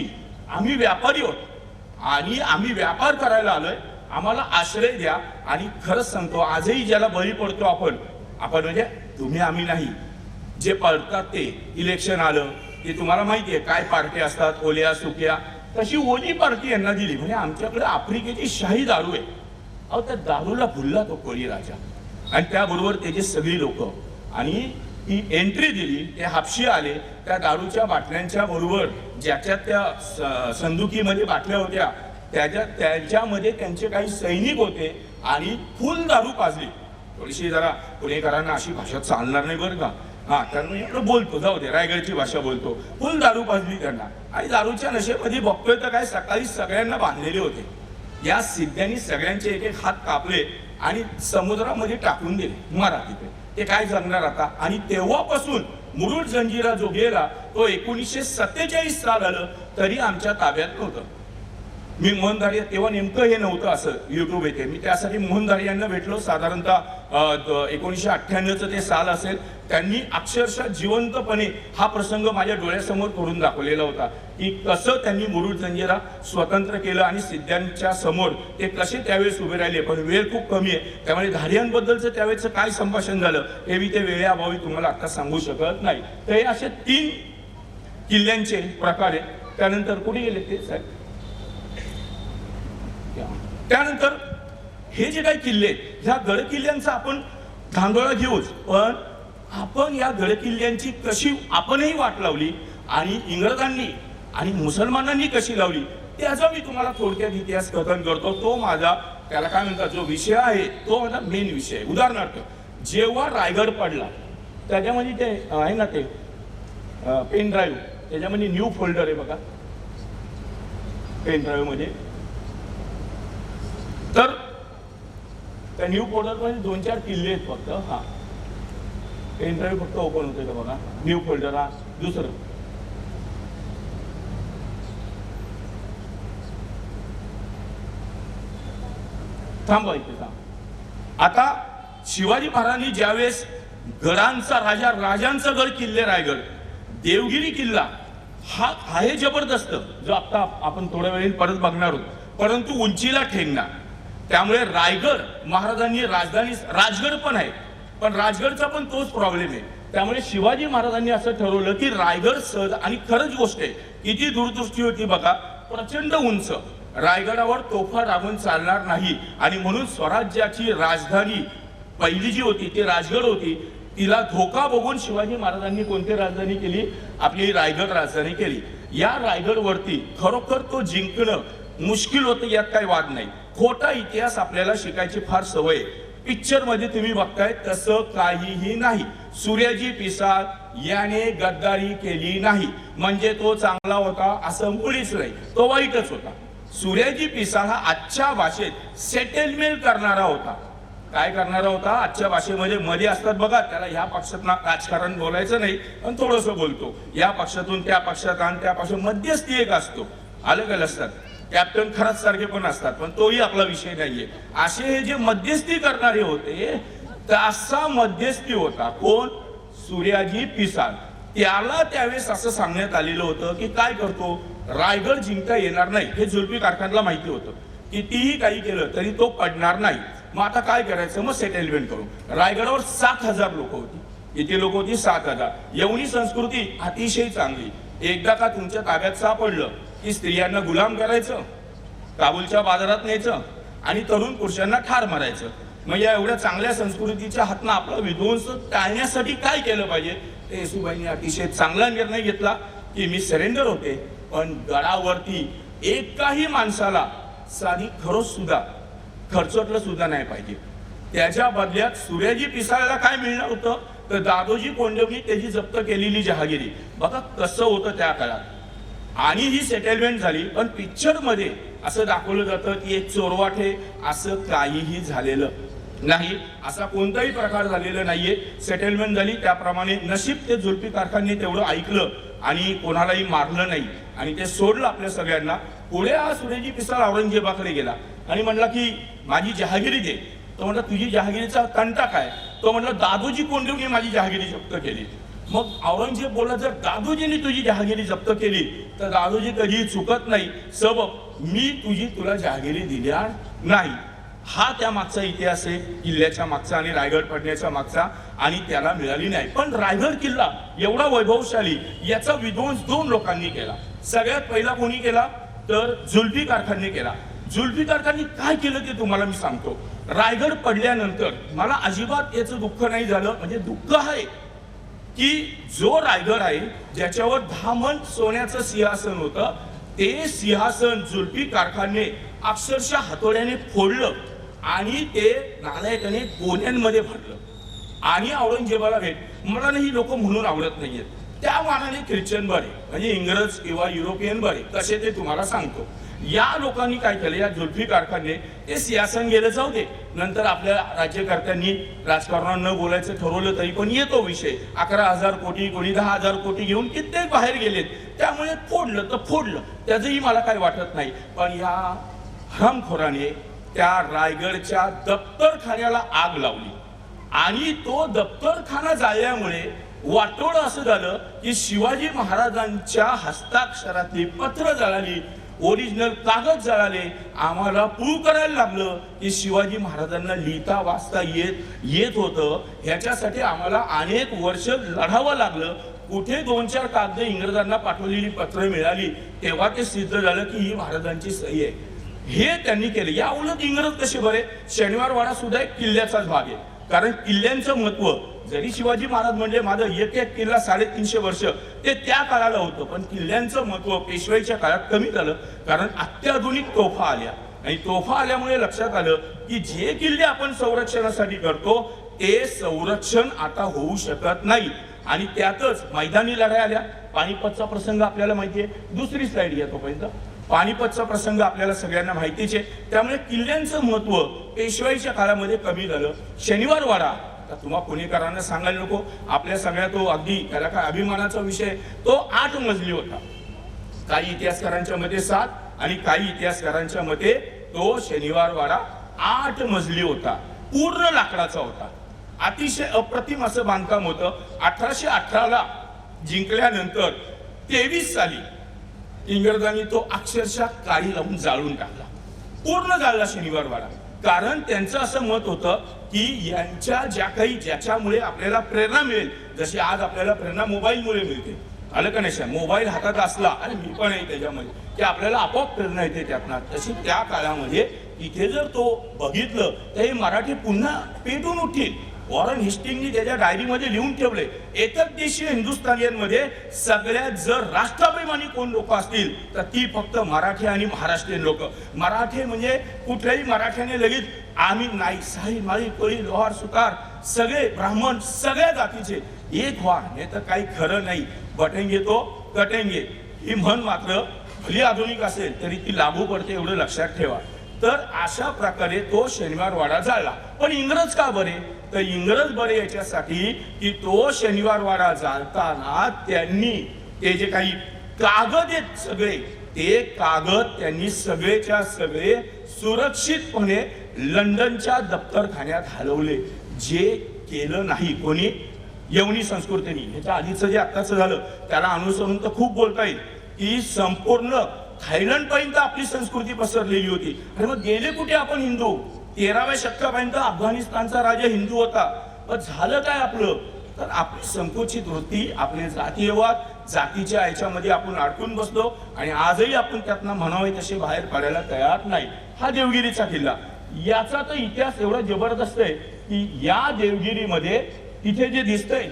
आम्ही व्यापारी होतो आणि आम्ही व्यापार करायला आलोय, आम्हाला आश्रय द्या. आणि खरंच सांगतो आजही ज्याला बळी पडतो आपण म्हणजे तुम्ही आम्ही नाही, जे पडतात ते. इलेक्शन आलं की तुम्हाला माहितीये काय पार्टी असतात, ओल्या सुक्या, तशी ओली पार्टी यांना दिली. म्हणजे आमच्याकडे आफ्रिकेची शाही दारू आहे. अहो त्या दारूला भुलला तो कोळी राजा आणि त्याबरोबर त्याचे सगळी लोक. आणि ती एंट्री दिली, ते हापशी आले. त्या दारूच्या बाटल्यांच्या बरोबर ज्याच्यात त्या संदुकीमध्ये बाटल्या होत्या त्यांच्यामध्ये त्यांचे काही सैनिक होते आणि फुल दारू पाजली. थोडीशी जरा पुणेकरांना अशी भाषा चालणार नाही बरं का. तर मी एवढं बोलतो, जाऊ दे, रायगडची भाषा बोलतो. फुल दारू पाजली त्यांना आणि दारूच्या नशेमध्ये बघतोय तर काय सकाळी सगळ्यांना बांधलेले होते. या सिद्ध्यांनी सगळ्यांचे एक एक हात कापले आणि समुद्रामध्ये टाकून दिले मराठीकडे. ते काय जगणार आता. आणि तेव्हापासून मुरुड जंजिरा जो गेला तो 1947 साल आलं तरी आमच्या ताब्यात नव्हतं. मी मोहनधारी तेव्हा नेमकं हे नव्हतं असं युट्यूब येते. मी त्यासाठी मोहनधारी यांना भेटलो. साधारणतः 1998चं ते साल असेल. त्यांनी अक्षरशः जिवंतपणे हा प्रसंग माझ्या डोळ्यासमोर करून दाखवलेला होता की कसं त्यांनी मुरुड जंजिरा स्वतंत्र केलं आणि सिद्ध्यांच्या समोर ते कसे त्यावेळेस उभे राहिले. पण वेळ खूप कमी आहे त्यामुळे धारियांबद्दलचं त्यावेळेचं काय संभाषण झालं हे मी ते वेळेअभावी तुम्हाला आता सांगू शकत नाही. तर हे असे 3 किल्ल्यांचे प्रकार आहेत. त्यानंतर कुठे गेले ते साहेब. त्यानंतर हे जे काही किल्ले ह्या गड किल्ल्यांचा आपण धांदोळा घेऊच, पण आपण या गड किल्ल्यांची कशी आपणही वाट लावली आणि इंग्रजांनी आणि मुसलमानांनी कशी लावली त्याचा मी तुम्हाला थोडक्यात इतिहास कथन करतो. तो माझा त्याला काय म्हणतात जो विषय आहे तो माझा मेन विषय आहे. उदाहरणार्थ जेव्हा रायगड पडला त्याच्यामध्ये ते आहे ना ते पेन ड्राईव्ह त्याच्यामध्ये न्यू फोल्डर आहे बघा पेन ड्राईव्ह मध्ये. तर त्या न्यू फोल्डर मध्ये 2-4 किल्ले आहेत फक्त. हा पेन ड्राईव्ह फक्त ओपन होते का बघा. न्यू फोल्डर हा दुसरं थांबा इथे थांब. आता शिवाजी महाराजांनी ज्यावेळेस गडांचा राजांचा गड किल्ले रायगड देवगिरी किल्ला हा आहे जबरदस्त जो आता आपण थोड्या वेळी परत बघणार आहोत परंतु उंचीला ठेंगणार. त्यामुळे रायगड महाराजांनी राजधानी राजगड पण आहे पण राजगडचा पण तोच प्रॉब्लेम आहे. त्यामुळे शिवाजी महाराजांनी असं ठरवलं की रायगड सहज आणि खरंच गोष्ट आहे किती दूरदृष्टी होती बघा. प्रचंड उंच रायगडावर तोफा डागून चालणार नाही आणि म्हणून स्वराज्याची राजधानी पहिली जी होती ती राजगड होती. तिला धोका बघून शिवाजी महाराजांनी कोणती राजधानी केली आपली रायगड राजधानी केली. या रायगडवरती खरोखर तो जिंकणं मुश्किल होतं यात काही वाद नाही. खोटा इतिहास आपल्याला शिकायची फार सवय. पिक्चर मध्ये तुम्ही बघताय तसं काहीही नाही. सूर्याजी पिसाळ याने गद्दारी केली नाही म्हणजे तो चांगला होता असं मुळीच नाही. तो वाईटच होता. सूर्याजी पिसाळ हा आजच्या भाषेत सेटलमेंट करणारा होता. काय करणारा होता आजच्या भाषेमध्ये मध्ये असतात बघा त्याला ह्या पक्षात राजकारण बोलायचं नाही पण थोडस बोलतो. या पक्षातून त्या पक्षात आणि त्या पक्षात मध्यस्थी एक असतो. अलग अलग असतात. कॅप्टन खरात सारखे पण असतात पण तोही आपला विषय नाहीये. असे हे जे मध्यस्थी करणारे होते तसा मध्यस्थी होता कोण सूर्याजी पिसाळ. त्याला त्यावेळेस असं सांगण्यात आलेलं होतं की काय करतो रायगड जिंकता येणार नाही हे जुल्फिकार खानला माहिती होतं. कितीही काही केलं तरी तो पडणार नाही. मग आता काय करायचं मग सेटलमेंट करू. रायगडावर 7,000 लोक होती. किती लोक होती 7,000. एवढी संस्कृती अतिशय चांगली. एकदा का तुमच्या ताब्यात सापडलं की स्त्रियांना गुलाम करायचं काबूलच्या बाजारात न्यायचं आणि तरुण पुरुषांना ठार मारायचं. मग या एवढ्या चांगल्या संस्कृतीच्या हातनं आपला विध्वंस टाळण्यासाठी काय केलं पाहिजे ते येसूबाईंनी अतिशय चांगला निर्णय घेतला की मी सरेंडर होते पण गडावरती एकाही माणसाला साधी खरोच सुद्धा खर्चटलं सुद्धा नाही पाहिजे. त्याच्या बदल्यात सूर्याजी पिसाळला काय मिळणार होतं तर दादोजी कोंडदेवनी त्याची जप्त केलेली जहागिरी. बघा कसं होतं त्या काळात. आणि ही सेटलमेंट झाली पण पिक्चर मध्ये असं दाखवलं जातं की एक चोरवाटे असं काहीही झालेलं नाही. असा कोणताही प्रकार झालेला नाहीये. सेटलमेंट झाली त्याप्रमाणे नशीब ते जुल्फिकार खानने तेवढं ऐकलं आणि कोणालाही मारलं नाही आणि ते सोडलं आपल्या सगळ्यांना. पुढे हा सूर्याजी पिसाळ औरंगजेबाकडे गेला आणि म्हणला की माझी जहागिरी दे. तो म्हणला तुझी जहागिरीचा तंटा काय. तो म्हणला दादोजी कोंडदेवने माझी जहागिरी जप्त केली. मग औरंगजेब बोलला जर दादोजीने तुझी जहागिरी जप्त केली तर दादोजी कधीही चुकत नाही सबब मी तुला जहागिरी दिल्या नाही. हा त्या मागचा इतिहास आहे किल्ल्याच्या मागचा आणि रायगड पडण्याच्या मागचा आणि त्याला मिळाली नाही. पण रायगड किल्ला एवढा वैभवशाली याचा विध्वंस 2 लोकांनी केला. सगळ्यात पहिला कोणी केला तर जुल्फिकार खानने केला. जुल्फिकार खानने काय केलं ते तुम्हाला मी सांगतो. रायगड पडल्यानंतर मला अजिबात याचं दुःख नाही झालं. म्हणजे दुःख आहे की जो रायगड आहे ज्याच्यावर 10 मन सोन्याचं सिंहासन होतं ते सिंहासन जुल्फिकार खानने अक्षरशः हातोड्याने फोडलं आणि ते नालायकाने गोण्यांमध्ये भरलं आणि औरंगजेबाला भेट. मला ही लोक म्हणून आवडत नाहीयेत त्या मानाने ख्रिश्चन बरे म्हणजे इंग्रज किंवा युरोपियन बरे कसे ते तुम्हाला सांगतो. या लोकांनी काय केलं, या जुल्फिकार खानने ते सिंहासन गेलं जाऊ दे, नंतर आपल्या राज्यकर्त्यांनी राजकारणावर न बोलायचं ठरवलं तरी पण येतो विषय. 11,000 कोटी, कोणी 10,000 कोटी घेऊन कित्येक बाहेर गेलेत, त्यामुळे फोडलं तर फोडलं, त्याचंही मला काही वाटत नाही. पण या हरामखोराने त्या रायगडच्या दप्तरखान्याला आग लावली आणि तो दप्तरखाना जाळल्यामुळे वाटोळं असं झालं की शिवाजी महाराजांच्या हस्ताक्षरातली पत्र जळाली, ओरिजिनल कागद जळाले. आम्हाला प्रूव्ह करायला लागलं की शिवाजी महाराजांना लिहिता वाचता येत होतं. ह्याच्यासाठी आम्हाला अनेक वर्ष लढावं लागलं. कुठे 2-4 कागद इंग्रजांना पाठवलेली पत्र मिळाली तेव्हा ते सिद्ध झालं की ही महाराजांची सही आहे. हे त्यांनी केलं. या उलट इंग्रज कसे बरे, शनिवारवाडा सुद्धा एक किल्ल्याचाच भाग आहे. कारण किल्ल्यांचं महत्व, जरी शिवाजी महाराज म्हणजे माझं एक किल्ला 350 वर्ष ते त्या काळाला होतं, पण किल्ल्यांचं महत्व पेशवाईच्या काळात कमी झालं. कारण अत्याधुनिक तोफा आल्या आणि तोफा आल्यामुळे लक्षात आलं की जे किल्ले आपण संरक्षणासाठी करतो ते संरक्षण आता होऊ शकत नाही. आणि त्यातच मैदानी लढाई आल्या. पानिपतचा प्रसंग आपल्याला माहिती आहे. दुसरी स्लाइड घ्या तोपर्यंत. पानिपतचा प्रसंग आपल्याला सगळ्यांना माहितीच आहे. त्यामुळे किल्ल्यांचं महत्व पेशवाईच्या काळामध्ये कमी झालं. शनिवारवाडा, आता तुम्हा पुणेकरांना सांगायला नको, आपल्या सगळ्या तो अगदी त्याला काय अभिमानाचा विषय, तो 8 मजली होता. काही इतिहासकारांच्या मते 7 आणि काही इतिहासकारांच्या मते तो शनिवारवाडा 8 मजली होता. पूर्ण लाकडाचा होता. अतिशय अप्रतिम असं बांधकाम होतं. 1818ला जिंकल्यानंतर 23 साली इंग्रजांनी तो अक्षरशः काळी लावून जाळून टाकला. पूर्ण जाळला शनिवारवाडा. कारण त्यांचं असं मत होतं की यांच्या ज्याच्यामुळे आपल्याला प्रेरणा मिळेल, जशी आज आपल्याला प्रेरणा मोबाईलमुळे मिळते, आलं का नाही, मोबाईल हातात असला आणि मी पण आहे त्याच्यामध्ये, की आपल्याला आपोआप प्रेरणा येते त्यातनं. तशी त्या काळामध्ये इथे जर तो बघितलं तर हे मराठी पुन्हा पेटून उठतील. वॉरन हेस्टिंगनी त्याच्या डायरीमध्ये लिहून ठेवले, एकदेशीय हिंदुस्थानियांमध्ये सगळ्यात जर राष्ट्राभिमानी कोण लोक असतील तर ती फक्त मराठी आणि महाराष्ट्रीयन लोक. मराठी म्हणजे कुठल्याही मराठ्याने लगेच आम्ही नाही, साई माळी कोळी लोहार सुतार सगळे ब्राह्मण सगळ्या जातीचे एक व्हा, हे तर काही खरं नाही. बटेंगे तो कटेंगे ही म्हण मात्र भली आधुनिक असेल तरी ती लागू पडते, एवढं लक्षात ठेवा. तर अशा प्रकारे तो शनिवारवाडा जाळला. पण इंग्रज का बरे, तर इंग्रज बरे याच्यासाठी की तो शनिवारवाडा जाळताना त्यांनी ते जे काही कागद आहेत सगळे, ते कागद त्यांनी सगळेच्या सगळे सुरक्षितपणे लंडनच्या दप्तरखान्यात हलवले. जे केलं नाही कोणी, यवनी संस्कृतीने. ह्याच्या आधीचं जे आत्ताचं झालं त्याला अनुसरून तर खूप बोलता येईल की संपूर्ण थायलंड पर्यंत आपली संस्कृती पसरलेली होती. आणि मग गेले कुठे आपण हिंदू? 13व्या शतकापर्यंत अफगाणिस्तानचा राजा हिंदू होता. पण झालं काय आपलं, तर आपली संकुचित वृत्ती, आपले जातीयवाद, जातीच्या याच्यामध्ये आपण अडकून बसलो आणि आजही आपण त्यातनं म्हणावे तसे बाहेर पडायला तयार नाही. हा देवगिरीचा किल्ला, याचा तर इतिहास एवढा जबरदस्त आहे की या देवगिरीमध्ये तिथे जे दिसतंय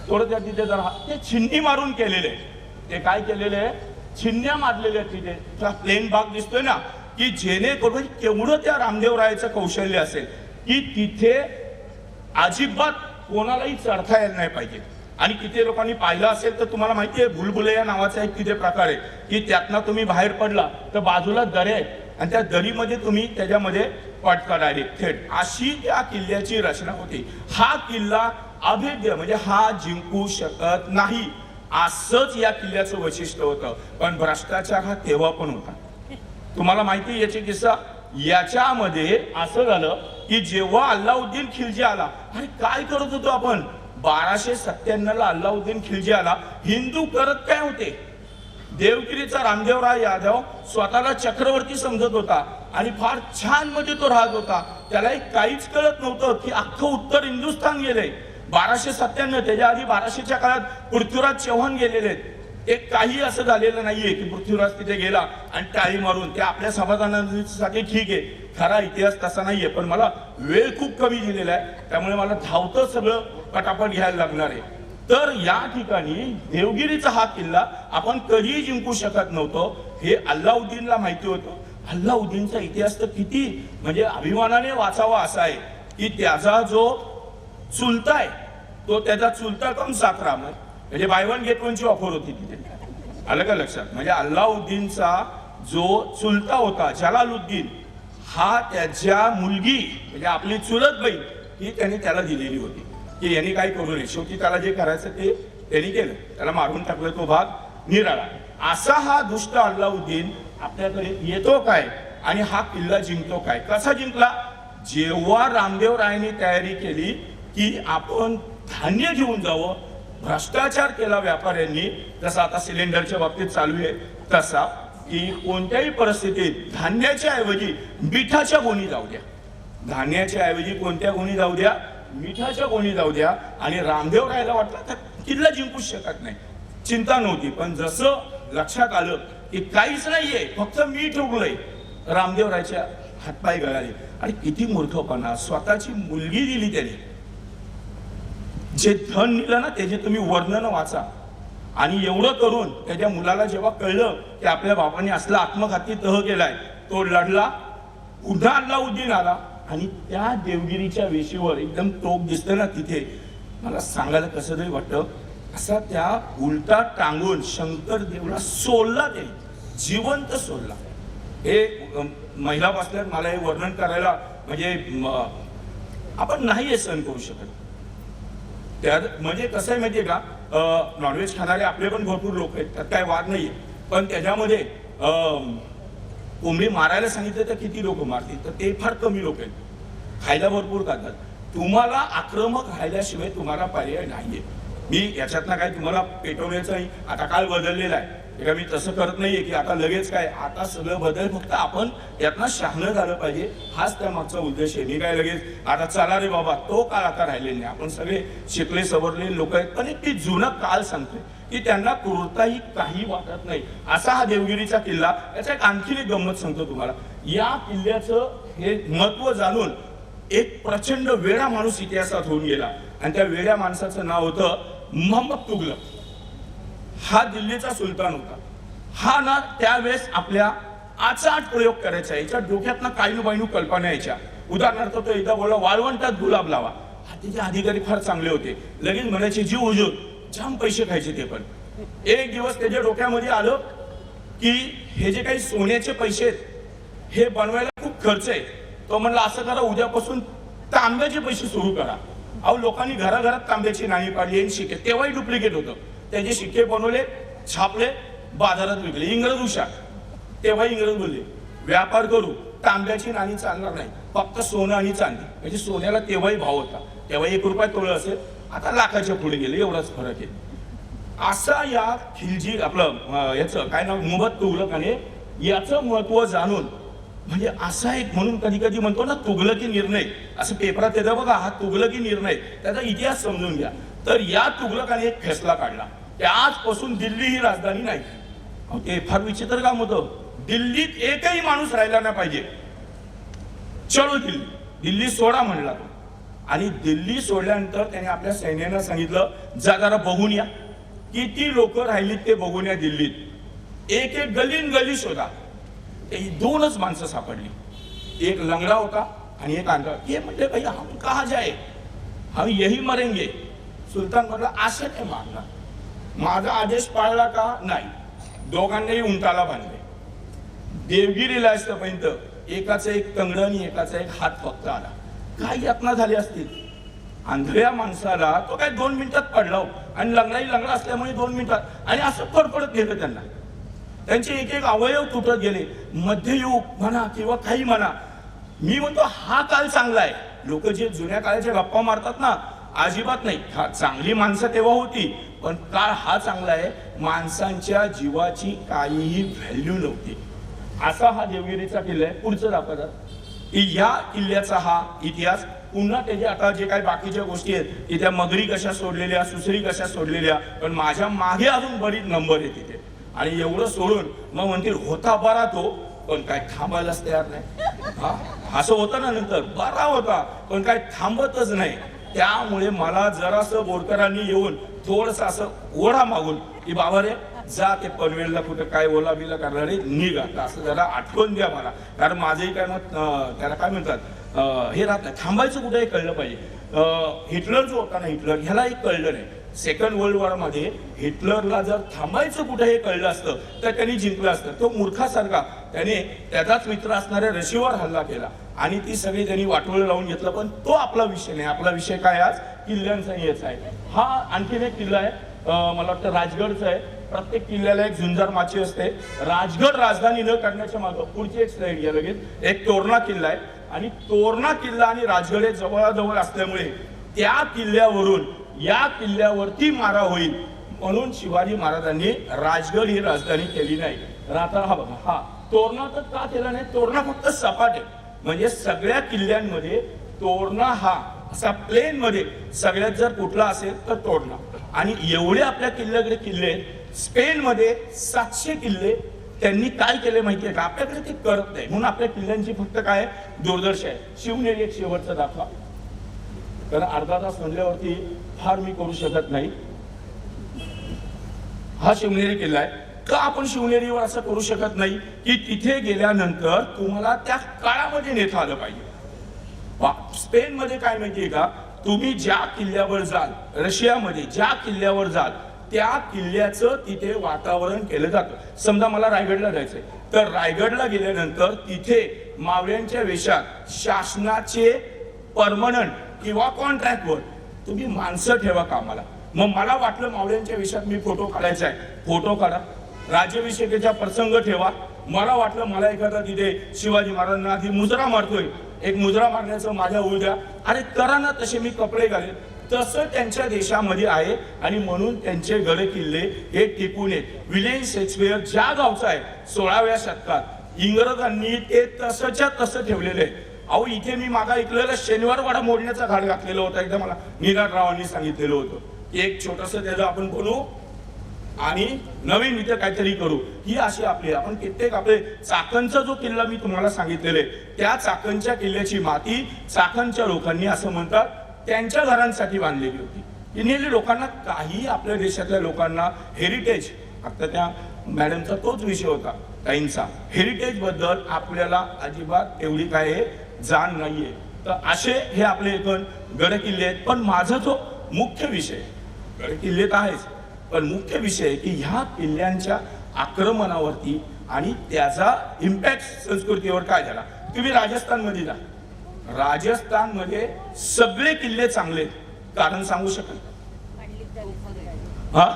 थोडं त्या तिथे जरा ते छिन्नी मारून केलेले आहे. ते काय केलेले आहे, छिन्न्या मारलेल्या आहेत तिथे. प्लेन भाग दिसतोय ना, की जेणेकरून केवढं त्या रामदेवरायाचं कौशल्य असेल की तिथे अजिबात कोणालाही चढता यायला नाही पाहिजे. आणि किती लोकांनी पाहिलं असेल तर तुम्हाला माहिती आहे, भुलभुलैया नावाचा एक तिथे प्रकार आहे की त्यातनं तुम्ही बाहेर पडला तर बाजूला दऱ्या आहेत आणि त्या दरीमध्ये तुम्ही त्याच्यामध्ये पडता डायरेक्ट थेट. अशी त्या किल्ल्याची रचना होती. हा किल्ला अभेद्य म्हणजे हा जिंकू शकत नाही, असंच या किल्ल्याचं वैशिष्ट्य होतं. पण भ्रष्टाचार हा तेव्हा पण होता. तुम्हाला माहिती याची किस्सा, याच्यामध्ये असं झालं की जेव्हा अल्लाउद्दीन खिलजी आला, आणि काय करत होतो आपण, 1297 ला अल्लाउद्दीन खिलजी आला. हिंदू करत काय होते, देवगिरीचा रामदेवराय यादव स्वतःला चक्रवर्ती समजत होता आणि फार छान मध्ये तो राहत होता. त्याला काहीच कळत नव्हतं की अख्खं उत्तर हिंदुस्थान गेलंय. 1297, त्याच्या आधी 1200च्या काळात पृथ्वीराज चव्हाण गेलेले आहेत. एक काही असं झालेलं नाहीये की पृथ्वीराज तिथे गेला आणि टाळी मारून, ते आपल्या समाधानासाठी ठीक आहे, खरा इतिहास तसा नाहीये. पण मला वेळ खूप कमी दिलेला आहे, त्यामुळे मला धावतं सगळं पटापट घ्यायला लागणार आहे. तर या ठिकाणी देवगिरीचा हा किल्ला आपण कधीही जिंकू शकत नव्हतो, हे अल्लाउद्दीनला माहिती होतं. अल्लाउद्दीनचा इतिहास तर किती म्हणजे अभिमानाने वाचावा असा आहे की त्याचा जो चुलता आहे तो त्याचा चुलता कम साखरा, म्हणजे बाय वन गेट वनची ऑफर होती तिथे. आलं का लक्षात? म्हणजे अल्लाउद्दीनचा जो चुलता होता जलालुद्दीन, हा त्याच्या मुलगी म्हणजे आपली चुलत बहीण ही त्याने त्याला दिलेली होती की यांनी काय करू नये. शेवटी त्याला जे करायचं ते त्यांनी केलं, त्याला मारून टाकलं, तो भाग निराळा. असा हा दुष्ट अल्लाउद्दीन आपल्याकडे येतो काय आणि हा किल्ला जिंकतो काय? कसा जिंकला? जेव्हा रामदेव रायांनी तयारी केली की आपण धान्य घेऊन जावं, भ्रष्टाचार केला व्यापाऱ्यांनी, जसं आता सिलेंडरच्या बाबतीत चालू आहे तसा, की कोणत्याही परिस्थितीत धान्याच्या ऐवजी मिठाच्या गोणी जाऊ द्या, धान्याच्या ऐवजी कोणत्या गोणी जाऊ द्या, मिठाच्या गोणी जाऊ द्या. आणि रामदेव रायाला वाटलं तर किल्ला जिंकूच शकत नाही, चिंता नव्हती. पण जसं लक्षात आलं की काहीच नाहीये, फक्त मीठ उगलंय, रामदेव रायाच्या हातपाय गळाले. आणि किती मूर्खपणा, स्वतःची मुलगी दिली त्याने, जे धन दिलं ना त्याचे तुम्ही वर्णन वाचा. आणि एवढं करून त्याच्या मुलाला जेव्हा कळलं की आपल्या बापाने असला आत्मघाती तह केलाय, तो लढला, पुन्हा अल्लाउद्दीन आला. आणि त्या देवगिरीच्या वेशीवर एकदम टोक दिसतं ना, तिथे मला सांगायला कसं तरी वाटतं, असा त्या उलटा टांगून शंकर देवला सोडला, ते जिवंत सोडला. हे महिला बसल्यात, मला हे वर्णन करायला म्हणजे आपण नाही हे सहन करू शकत. त्या म्हणजे कसं आहे माहितीये का, नॉनव्हेज खाणारे आपले पण भरपूर लोक आहेत, त्यात काय वाद नाहीये. पण त्याच्यामध्ये कोंबडी मारायला सांगितलं तर किती लोक मारतील, तर ते फार कमी लोक आहेत, खायला भरपूर खातात. तुम्हाला आक्रमक राहिल्याशिवाय तुम्हाला पर्याय नाहीये. मी याच्यातनं काय तुम्हाला पेटवण्याचं नाही, आता काळ बदललेला आहे, का मी तसं करत नाहीये की आता लगेच काय, आता सगळं बदल, फक्त आपण यातनं शहाणं झालं पाहिजे, हाच त्या मागचा उद्देश आहे. मी काय लगेच आता चला रे बाबा, तो काळ आता राहिलेला नाही, आपण सगळे शिकले सवरलेले लोक आहेत. पण एक ती जुनं काळ सांगतोय की त्यांना कोणताही काही वाटत नाही. असा हा देवगिरीचा किल्ला. याचा एक आणखीन एक गंमत सांगतो तुम्हाला. या किल्ल्याचं हे महत्व जाणून एक प्रचंड वेडा माणूस इतिहासात होऊन गेला, आणि त्या वेड्या माणसाचं नाव होतं मोहम्मद तुगलक. हा दिल्लीचा सुलतान होता. हा ना त्यावेळेस आपल्या आचाट प्रयोग करायचा, याच्या डोक्यातनं काही बाईनू कल्पना यायच्या. उदाहरणार्थ तो एकदा बोलला वाळवंटात गुलाब लावा, त्याचे अधिकारी फार चांगले होते, लगेच म्हणायचे जीव हुजूर, जाम पैसे खायचे ते. पण एक दिवस त्याच्या डोक्यामध्ये आलं की हे जे काही सोन्याचे पैसे आहेत हे बनवायला खूप खर्च आहे. तो म्हणला असं करा, उद्यापासून तांब्याचे पैसे सुरू करा. अहो लोकांनी घराघरात तांब्याची नाणी काढली आणि शिक्के, तेव्हाही डुप्लिकेट होतं, त्याचे शिक्के बनवले, छापले, बाजारात विकले. इंग्रज हुशार, तेव्हा इंग्रज बोलले व्यापार करू, तांब्याची नाणी चालणार नाही, फक्त सोनं आणि चांदी. म्हणजे सोन्याला तेव्हाही भाव होता, तेव्हा 1 रुपया तोळ असेल, आता लाखाच्या पुढे गेले, एवढाच फरक आहे. असा या खिलजी आपलं याचं काय नाव, मोहम्मद तुगलकाने याचं महत्व जाणून, म्हणजे असा एक, म्हणून कधी कधी म्हणतो ना तुगलकी निर्णय, असं पेपरात येतं बघा, हा तुगलकी निर्णय, त्याचा इतिहास समजून घ्या. तर या तुगलकाने एक फैसला काढला की आजपासून दिल्ली ही राजधानी नाही. ते फार विचित्र काम होतं. दिल्लीत एकही माणूस राहिला नाही पाहिजे, चलो दिल्ली, दिल्ली सोडा म्हणला तो. आणि दिल्ली सोडल्यानंतर त्याने आपल्या सैन्याला सांगितलं जा जरा बघून या, किती लोक राहिलीत ते बघून या दिल्लीत, एक एक गलीन गली शोधा. ते 2च माणसं सापडली, एक लंगडा होता आणि एक आंधळा. हे म्हणले भैया हम कहा जाए, हम यही मरेंगे. सुलतान म्हटलं असं नाही मारणार, माझा आदेश पाळला का नाही. दोघांनाही उंटाला बांधले. देवगिरीला असतपर्यंत एकाचं एक तंगड आणि एकाचा एक हात फक्त आला. काय यातना झाली असतील. आंधळ्या माणसाला तो काय 2 मिनिटात पडला, आणि लंगडाही लंगडा असल्यामुळे 2 मिनिटात, आणि असं फडफडत गेलं त्यांना. त्यांचे एक एक अवयव तुटत गेले. मध्ययुग म्हणा किंवा काही म्हणा, मी म्हणतो हा काळ चांगला आहे. लोक जे जुन्या काळाच्या गप्पा मारतात ना, अजिबात नाही. हा चांगली माणसं तेव्हा होती, पण काळ हा चांगला आहे, माणसांच्या जीवाची काहीही व्हॅल्यू नव्हती. असा हा देवगिरीचा किल्ला आहे. पुढचं दाखवतात की या किल्ल्याचा हा इतिहास, पुन्हा त्याचे आता जे काही बाकीच्या गोष्टी आहेत की त्या मगरी कशा सोडलेल्या, सुसरी कशा सोडलेल्या, पण माझ्या मागे अजून बरीच नंबर आहे तिथे. आणि एवढं सोडून मग म्हणतील होता बरा तो, पण काय थांबायलाच तयार नाही. हा असं होतं ना, नंतर बरा होता पण काय थांबतच नाही. त्यामुळे मला जरासं बोरकरांनी येऊन थोडस असं ओढा मागून की बाबा रे जा ते पनवेलला कुठं काय ओला बिला करणार रे, निघा, असं जरा आठवण द्या मला. कारण माझंही काय मग त्याला काय म्हणतात हे राहत नाही, थांबायचं कुठे हे कळलं पाहिजे. हिटलर जो होता ना, हिटलर ह्याला एक कळलं नाही. सेकंड वर्ल्ड वॉरमध्ये हिटलरला जर थांबायचं कुठे हे कळलं असतं तर त्यांनी जिंकलं असतं. तो मूर्खासारखा त्याने त्याचाच मित्र असणाऱ्या रशियावर हल्ला केला आणि ती सगळी त्यांनी वाटोळं लावून घेतलं. पण तो आपला विषय नाही. आपला विषय काय आज किल्ल्यांचा याचा आहे. हा आणखीन एक किल्ला आहे, मला वाटतं राजगडचा आहे. प्रत्येक किल्ल्याला एक झुंजार माची असते. राजगड राजधानी न करण्याच्या मागं पुढची एक स्लाइड घ्या लगेच. एक तोरणा किल्ला आहे आणि तोरणा किल्ला आणि राजगड हे जवळजवळ असल्यामुळे त्या किल्ल्यावरून या किल्ल्यावरती मारा होईल म्हणून शिवाजी महाराजांनी राजगड ही राजधानी केली नाही. तर आता हा बघा, हा तोरणा तर का केला नाही? तोरणा फक्त सपाट आहे, म्हणजे सगळ्या किल्ल्यांमध्ये तोरणा हा असा प्लेन मध्ये सगळ्यात जर कुठला असेल तर तोरणा. आणि एवढे आपल्या किल्ल्याकडे किल्ले आहेत. स्पेन मध्ये 700 किल्ले त्यांनी काय केले माहितीये का? आपल्याकडे ते करत नाही म्हणून आपल्या किल्ल्यांची फक्त काय दुर्दशा आहे. शिवनेरी एक शेवटचा दाखवा, कारण अर्धा तास म्हणल्यावरती फार मी करू शकत नाही. हा शिवनेरी किल्ला आहे. का आपण शिवनेरीवर असं करू शकत नाही की तिथे गेल्यानंतर तुम्हाला त्या काळामध्ये नेता आलं पाहिजे? स्पेन मध्ये काय माहितीये का, तुम्ही ज्या किल्ल्यावर जाल, रशियामध्ये ज्या किल्ल्यावर जाल त्या किल्ल्याचं तिथे वातावरण केलं जातं. समजा मला रायगडला जायचंय तर रायगडला गेल्यानंतर तिथे मावळ्यांच्या वेशात शासनाचे परमनंट किंवा कॉन्ट्रॅक्टवर तुम्ही माणसं ठेवा कामाला. मग मला वाटलं मावळ्यांच्या वेशात मी फोटो काढायचा आहे, फोटो काढा. राज्याभिषेकाचा प्रसंग ठेवा. मला वाटलं मला एखादा तिथे शिवाजी महाराजांना आधी मुजरा मारतोय, एक मुजरा मारण्याचं माझ्या होऊ द्या. अरे करा ना, तसे मी कपडे घालेन. तसं त्यांच्या देशामध्ये आहे आणि म्हणून त्यांचे गड किल्ले हे टिकून आहेत. विलियम शेक्सपियर ज्या गावचा आहे 16व्या शतकात इंग्रजांनी ते तसंच्या तसं ठेवलेलं आहे. अहो इथे मी मागा ऐकलेलं शनिवार वाडा मोडण्याचा घाट घातलेला होता. एकदा मला निनादरावांनी सांगितलेलं होतं की एक छोटस त्याचं आपण बनवू आणि नवीन इथे काहीतरी करू. ही अशी आपली आपण कित्येक आपले चाकणचा जो किल्ला मी तुम्हाला सांगितलेला आहे त्या चाकणच्या किल्ल्याची माती चाकणच्या लोकांनी असं म्हणतात त्यांच्या घरांसाठी बांधलेली होती. इनेली लोकांना काही आपल्या देशातल्या लोकांना हेरिटेज, आता त्या मॅडमचा तोच विषय होता ताईंचा, हेरिटेज बद्दल आपल्याला अजिबात एवढी काय जाण नाहीये. तर असे हे आपले एकूण गड किल्ले आहेत. पण माझा जो मुख्य विषय, गड किल्ले तर आहेच, पण मुख्य विषय आहे की ह्या किल्ल्यांच्या आक्रमणावरती आणि त्याचा इम्पॅक्ट संस्कृतीवर काय झाला. तुम्ही राजस्थानमध्ये जा, राजस्थानमध्ये सगळे किल्ले चांगले, कारण सांगू शकाल? हा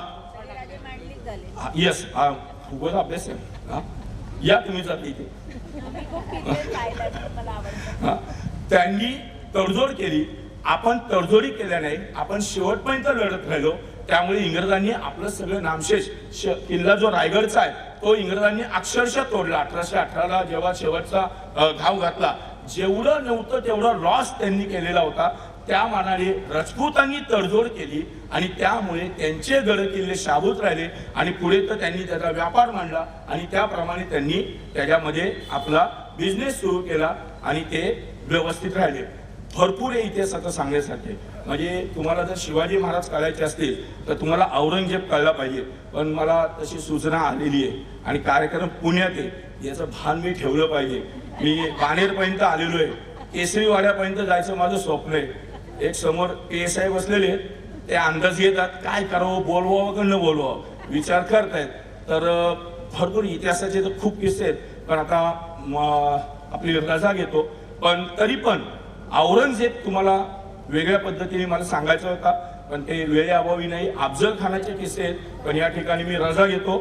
येस, खूपच अभ्यास आहे. हा या तुम्ही जाते इथे. त्यांनी तडजोड केली, आपण तडजोडी केल्या नाही, आपण शेवटपर्यंत लढत राहिलो. त्यामुळे इंग्रजांनी आपलं सगळं नामशेष किल्ला जो रायगडचा आहे तो इंग्रजांनी अक्षरशः तोडला. 1818ला जेव्हा शेवटचा घाव घातला, जेवढं नव्हतं तेवढं लॉस त्यांनी केलेला होता. त्या मानाने राजपूतांनी तडजोड केली आणि त्यामुळे त्यांचे गड किल्ले शाबूत राहिले आणि पुढे तर त्यांनी त्याचा व्यापार मांडला आणि त्याप्रमाणे त्यांनी त्याच्यामध्ये आपला बिझनेस सुरू केला आणि ते व्यवस्थित राहिले. भरपूर हे इतिहासाचं सांगण्यासारखे. म्हणजे तुम्हाला जर शिवाजी महाराज कळायचे असतील तर तुम्हाला औरंगजेब कळला पाहिजे. पण मला तशी सूचना आलेली आहे आणि कार्यक्रम पुण्यात आहे याचं भान मी ठेवलं पाहिजे. मी बाणेरपर्यंत आलेलो आहे, केसरीवाड्यापर्यंत जायचं माझं स्वप्न आहे. एक समोर PSI बसलेले आहेत, ते अंदाज येतात काय करावं, बोलवावं का न बोलवावं विचार करतायत. तर भरपूर इतिहासाचे तर खूप किस्से आहेत, पण आता आपली रजा घेतो. पण तरी पण औरंगजेब तुम्हाला वेगळ्या पद्धतीने मला सांगायचं होता, पण ते वेळेअभावी नाही. अफजल खानाचे किस्से आहेत, पण या ठिकाणी मी रजा घेतो.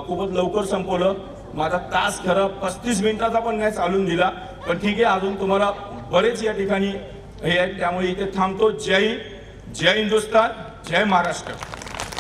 खूपच लवकर संपवलं. माझा तास खरं 35 मिनिटाचा पण नाही चालून दिला, पण ठीक आहे. अजून तुम्हाला बरेच या ठिकाणी हे आहेत, त्यामुळे इथे थांबतो. जय हिंद, जय हिंदुस्तान, जय महाराष्ट्र.